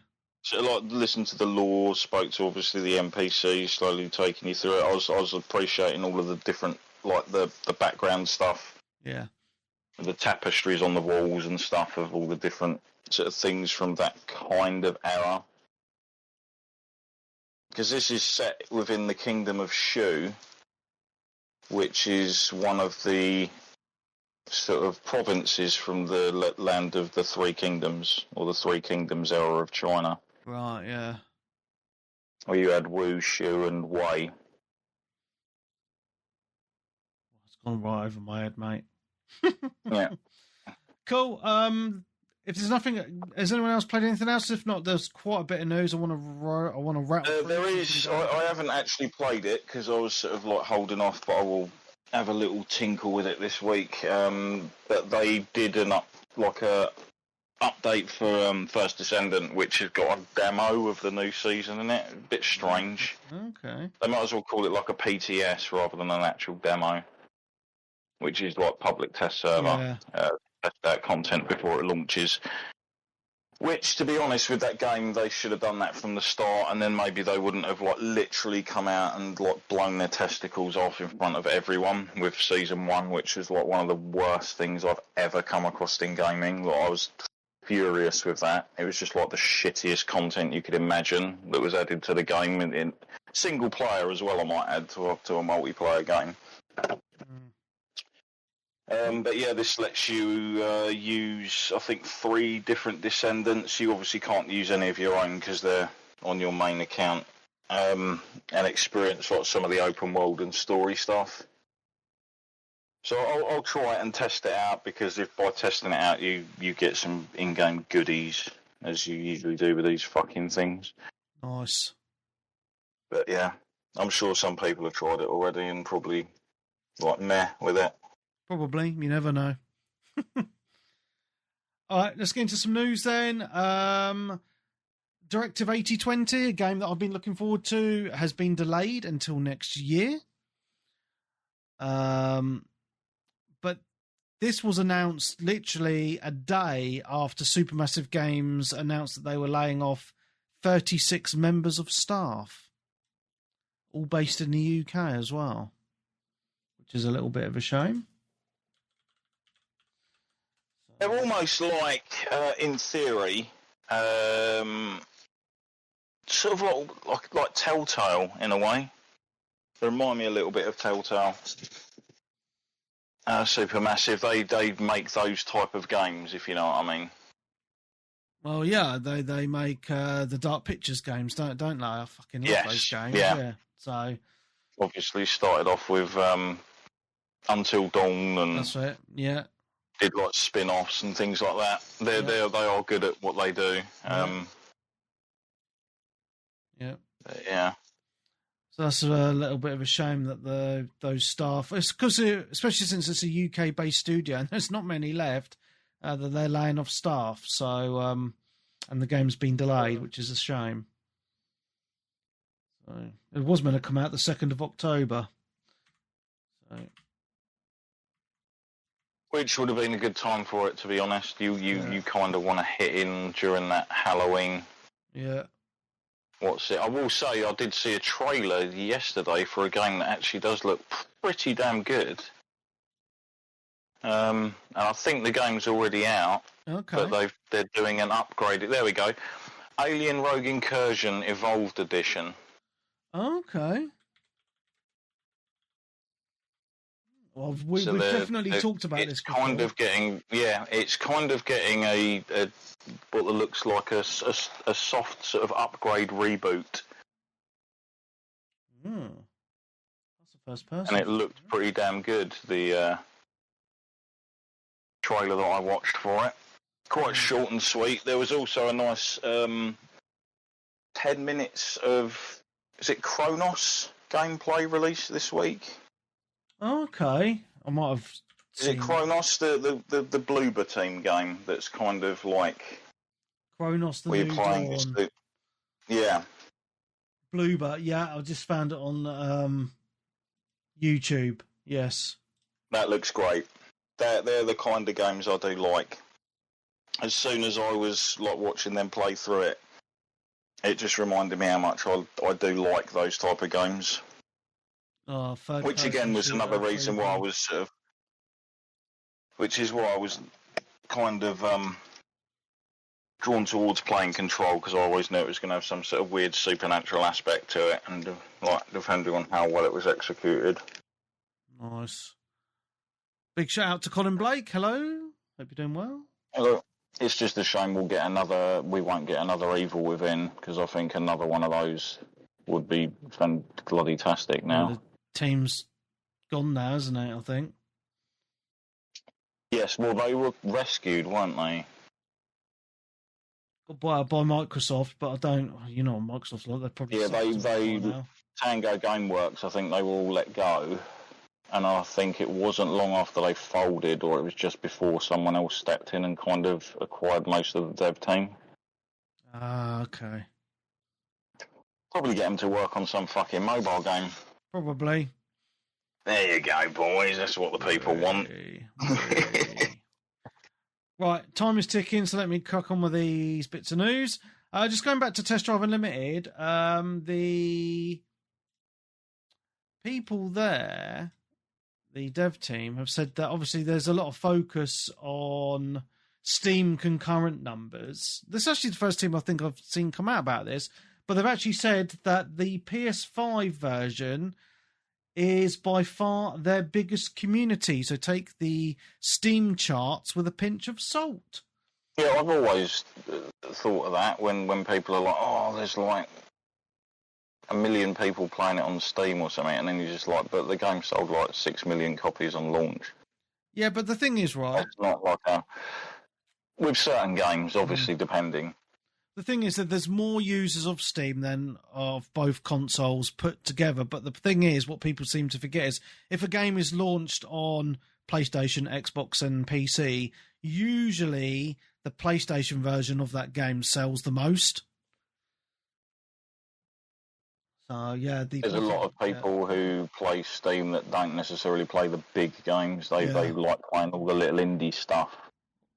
So, like, listened to the lore, spoke to obviously the NPC, slowly taking you through it. I was appreciating all of the different, like, the background stuff. Yeah. The tapestries on the walls and stuff of all the different sort of things from that kind of era. because this is set within the Kingdom of Shu, which is one of the sort of provinces from the land of the Three Kingdoms, or the Three Kingdoms era of China. Right, yeah. Where you had Wu, Shu, and Wei. It's gone right over my head, mate. Yeah. Cool. If there's nothing, has anyone else played anything else? If not, there's quite a bit of news. I want to rattle. There is. I haven't actually played it because I was sort of like holding off, but I will have a little tinkle with it this week. But they did a update for First Descendant, which has got a demo of the new season in it. A bit strange. Okay. They might as well call it like a PTS rather than an actual demo, which is like public test server. Yeah. Test out content before it launches. Which, to be honest, with that game, they should have done that from the start, and then maybe they wouldn't have like literally come out and like blown their testicles off in front of everyone with season 1, which is like one of the worst things I've ever come across in gaming. Like, I was furious with that. It was just like the shittiest content you could imagine that was added to the game in single player as well. I might add to a multiplayer game. But yeah, this lets you use, I think, 3 different descendants. You obviously can't use any of your own because they're on your main account, and experience like some of the open world and story stuff. So I'll try it and test it out, because if by testing it out you get some in-game goodies, as you usually do with these fucking things. Nice. But yeah, I'm sure some people have tried it already and probably like meh with it. Probably. You never know. All right, let's get into some news then. Directive 8020, a game that I've been looking forward to, has been delayed until next year. But this was announced literally a day after Supermassive Games announced that they were laying off 36 members of staff, all based in the UK as well, which is a little bit of a shame. They're almost like, in theory, sort of like Telltale in a way. They remind me a little bit of Telltale. Supermassive. They make those type of games, if you know what I mean. Well, yeah, they make the Dark Pictures games, don't they? I fucking love those games. Yeah. So obviously started off with Until Dawn, and that's it. Yeah. Did like spin-offs and things like that. They are good at what they do. Yeah. So that's a little bit of a shame that those staff, it's because especially since it's a UK-based studio and there's not many left, that they're laying off staff. So and the game's been delayed, which is a shame. So it was meant to come out the 2nd of October. So. Which would have been a good time for it, to be honest. You kind of want to hit in during that Halloween. Yeah. What's it? I will say I did see a trailer yesterday for a game that actually does look pretty damn good. And I think the game's already out. Okay. But they're doing an upgrade. There we go. Alien Rogue Incursion Evolved Edition. Okay. Well, we've definitely talked about this before. It's kind of getting a what looks like a soft sort of upgrade reboot. That's the first person. And it looked pretty damn good, the trailer that I watched for it. Quite short and sweet. There was also a nice 10 minutes of, is it Kronos gameplay released this week? Okay, I might have. Is it Kronos, the Bloober team game that's kind of like Kronos the New Dawn? Yeah. Bloober, yeah, I just found it on YouTube. Yes, that looks great. They're the kind of games I do like. As soon as I was like watching them play through it, it just reminded me how much I do like those type of games. Which again was another reason why I was sort of, which is why I was kind of drawn towards playing Control because I always knew it was going to have some sort of weird supernatural aspect to it, and depending on how well it was executed. Nice. Big shout out to Colin Blake. Hello. Hope you're doing well. Hello. It's just a shame we won't get another Evil Within, because I think another one of those would be bloody-tastic now. The team's gone now, isn't it, I think? Yes, well, they were rescued, weren't they? By Microsoft, but I don't... You know, Microsoft's like, they're probably... Yeah, they Tango Gameworks, I think they were all let go. And I think it wasn't long after they folded, or it was just before someone else stepped in and kind of acquired most of the dev team. Ah, okay. Probably get them to work on some fucking mobile game. Probably. There you go, boys. That's what the people want. Right, time is ticking, so let me crack on with these bits of news. Just going back to Test Drive Unlimited, the people there, the dev team, have said that obviously there's a lot of focus on Steam concurrent numbers. This is actually the first team I think I've seen come out about this, but they've actually said that the PS5 version is by far their biggest community. So take the Steam charts with a pinch of salt. Yeah, I've always thought of that when people are like, oh, there's like 1 million people playing it on Steam or something, and then you're just like, but the game sold like 6 million copies on launch. Yeah, but the thing is, right? It's not like with certain games, obviously, depending. The thing is that there's more users of Steam than of both consoles put together. But the thing is, what people seem to forget is if a game is launched on PlayStation, Xbox, and PC, usually the PlayStation version of that game sells the most. So, yeah. There's a lot of people who play Steam that don't necessarily play the big games. They like playing all the little indie stuff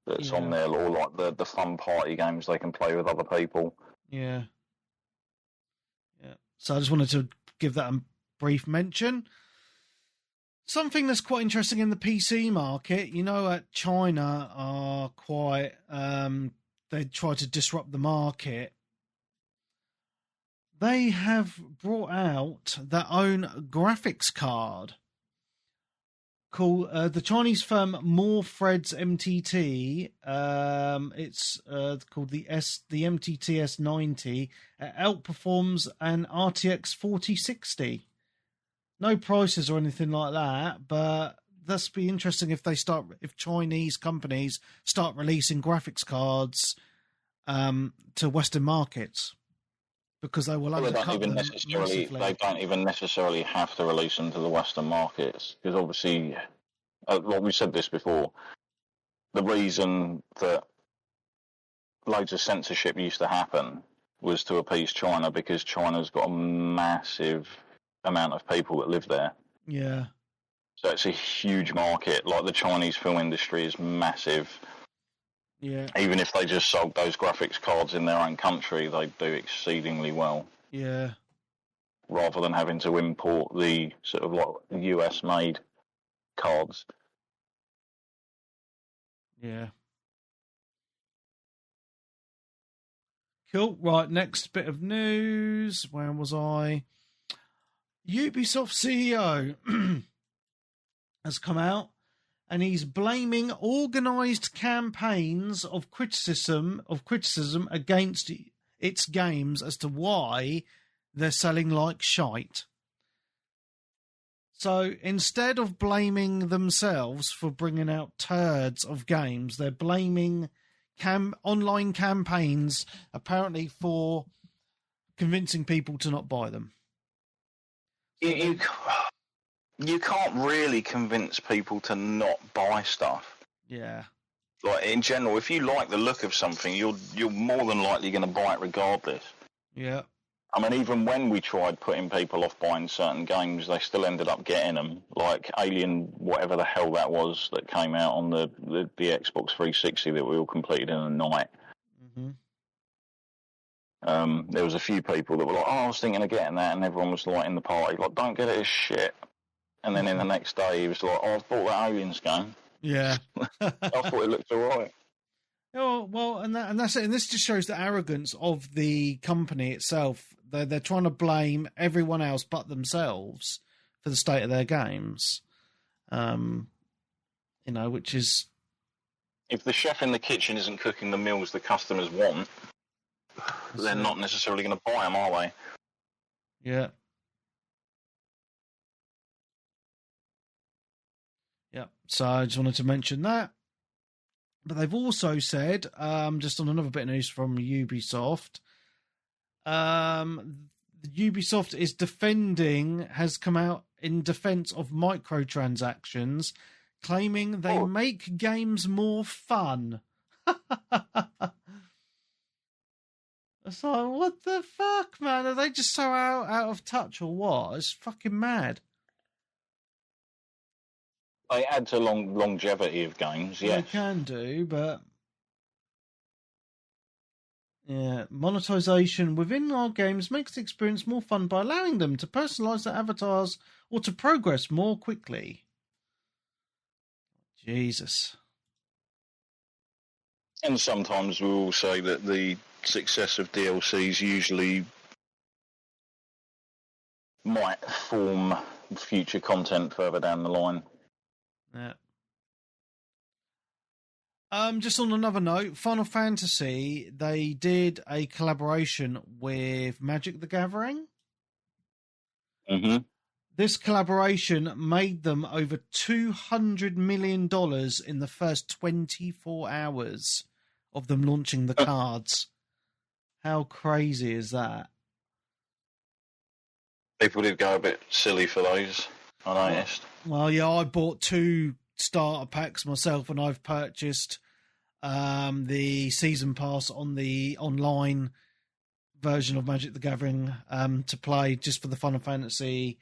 that's on there, or like the fun party games they can play with other people. Yeah. So I just wanted to give that a brief mention. Something that's quite interesting in the PC market, you know, China are quite, they try to disrupt the market. They have brought out their own graphics card called the Chinese firm Morthreads MTT. It's called the MTT S90. It outperforms an RTX 4060. No prices or anything like that, but that's be interesting if Chinese companies start releasing graphics cards to Western markets, because they will undercut them massively. They don't even necessarily have to release them to the Western markets, because obviously, like we said this before, the reason that loads of censorship used to happen was to appease China, because China's got a massive amount of people that live there. Yeah. So it's a huge market. Like, the Chinese film industry is massive. Yeah. Even if they just sold those graphics cards in their own country, they do exceedingly well. Yeah. Rather than having to import the sort of like US-made cards. Yeah. Cool. Right, next bit of news. Where was I? Ubisoft CEO has come out, and he's blaming organised campaigns of criticism against its games as to why they're selling like shite. So instead of blaming themselves for bringing out turds of games, they're blaming online campaigns, apparently, for convincing people to not buy them. You can't really convince people to not buy stuff. Yeah. Like, in general, if you like the look of something, you're more than likely going to buy it regardless. Yeah. I mean, even when we tried putting people off buying certain games, they still ended up getting them. Like Alien, whatever the hell that was, that came out on the Xbox 360 that we all completed in a night. Mm-hmm. There was a few people that were like, oh, I was thinking of getting that, and everyone was like in the party, like, don't get it as shit. And then in the next day, he was like, oh, I've bought that Aliens game. Yeah. I thought it looked all right. Oh, well, and that's it. And this just shows the arrogance of the company itself. They're trying to blame everyone else but themselves for the state of their games. Which is... If the chef in the kitchen isn't cooking the meals the customers want, they're not necessarily going to buy them, are they? Yeah. Yeah. So I just wanted to mention that. But they've also said, just on another bit of news from Ubisoft, Ubisoft has come out in defense of microtransactions, claiming they make games more fun. So what the fuck, man? Are they just so out of touch or what? It's fucking mad. They add to longevity of games, yes. They can do, but... Yeah, monetization within our games makes the experience more fun by allowing them to personalize their avatars or to progress more quickly. Jesus. And sometimes we will say that the success of DLCs usually might form future content further down the line. Yeah. Just on another note, Final Fantasy, they did a collaboration with Magic the Gathering. Mm-hmm. This collaboration made them over $200 million in the first 24 hours of them launching the cards. How crazy is that? People did go a bit silly for those, I noticed. Well, yeah, I bought 2 starter packs myself, and I've purchased the season pass on the online version of Magic the Gathering to play just for the Final Fantasy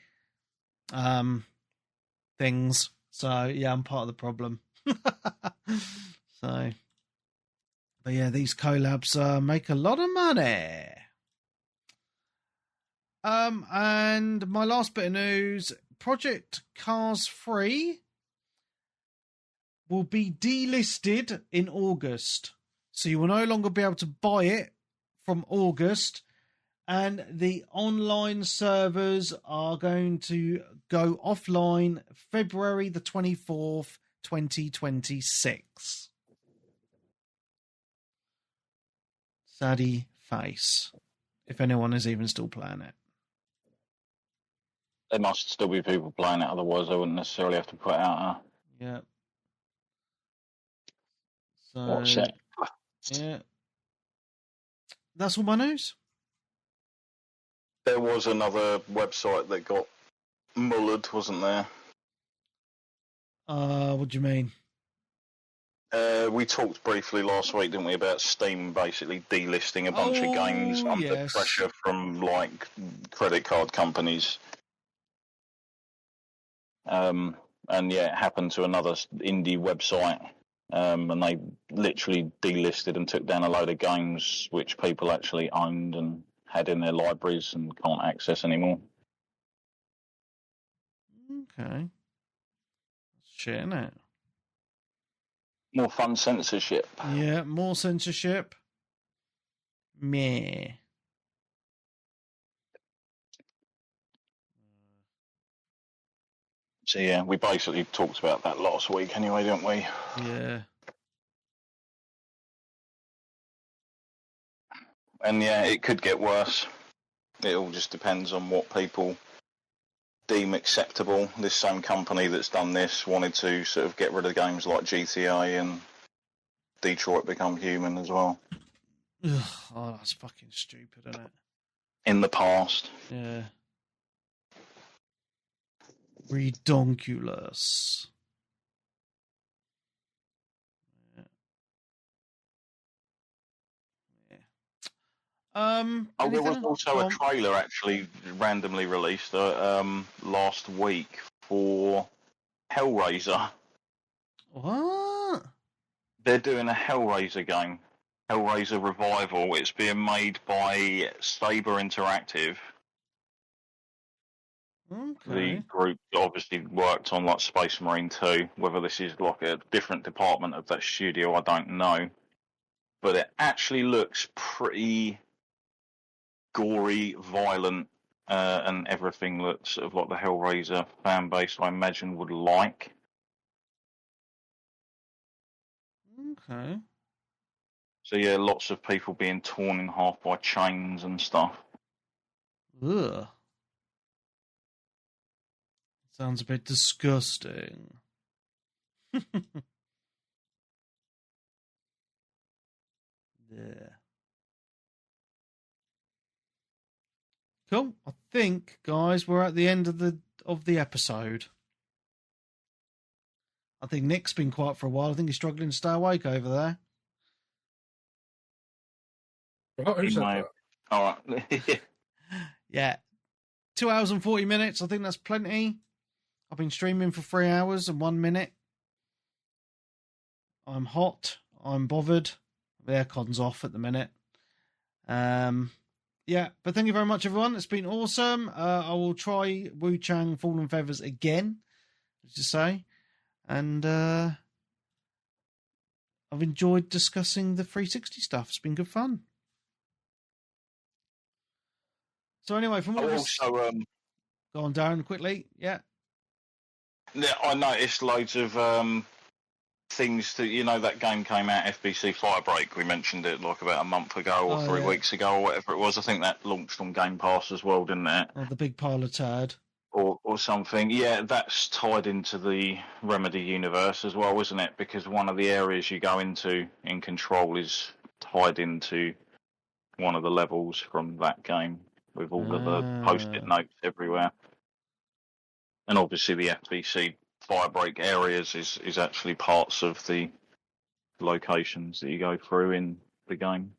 things. So yeah, I'm part of the problem. But yeah, these collabs make a lot of money. And my last bit of news: Project Cars 3 will be delisted in August. So you will no longer be able to buy it from August. And the online servers are going to go offline February the 24th, 2026. Saddy face. If anyone is even still playing it. There must still be people playing it, otherwise I wouldn't necessarily have to put it out. Yeah. So, what's it? Yeah. That's all my news. There was another website that got mullered, wasn't there? What do you mean? We talked briefly last week, didn't we, about Steam basically delisting a bunch of games under pressure from, like, credit card companies. And yeah, it happened to another indie website, and they literally delisted and took down a load of games which people actually owned and had in their libraries and can't access anymore. Okay. Shit, innit? More fun censorship. Yeah, more censorship. Meh. So yeah, we basically talked about that last week anyway, didn't we? Yeah. And yeah, it could get worse. It all just depends on what people deem acceptable. This same company that's done this wanted to sort of get rid of games like GTA and Detroit Become Human as well. Ugh, oh, that's fucking stupid, isn't it? In the past. Yeah. Redonkulous. There was also a trailer actually randomly released last week for Hellraiser. What? They're doing a Hellraiser game, Hellraiser Revival. It's being made by Saber Interactive. Okay. The group obviously worked on like Space Marine 2. Whether this is like a different department of that studio, I don't know. but it actually looks pretty gory, violent, and everything that sort of like the Hellraiser fan base, I imagine, would like. Okay. So yeah, lots of people being torn in half by chains and stuff. Ugh. Sounds a bit disgusting. Yeah. Cool. I think, guys, we're at the end of the episode. I think Nick's been quiet for a while. I think he's struggling to stay awake over there. Who said that? All right. Yeah. 2 hours and 40 minutes. I think that's plenty. I've been streaming for 3 hours and 1 minute. I'm hot. I'm bothered. The aircon's off at the minute. Yeah, but thank you very much, everyone. It's been awesome. I will try Wuchang Fallen Feathers again, as you say. And I've enjoyed discussing the 360 stuff. It's been good fun. So anyway, from all this... Also, go on, Darren, quickly. Yeah. Yeah, I noticed loads of things that, you know, that game came out, FBC Firebreak. We mentioned it like about a month ago or 3 weeks ago or whatever it was. I think that launched on Game Pass as well, didn't it? Oh, the big pile of turd. Or something. Yeah, that's tied into the Remedy universe as well, isn't it? Because one of the areas you go into in Control is tied into one of the levels from that game with all of the post-it notes everywhere. And obviously the FBC Firebreak areas is actually parts of the locations that you go through in the game.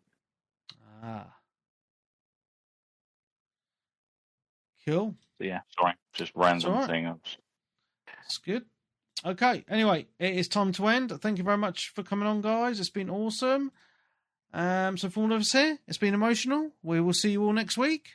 Cool. So yeah, sorry, just random thing. That's good. Okay, anyway, it is time to end. Thank you very much for coming on, guys. It's been awesome. So from all of us here, it's been emotional. We will see you all next week.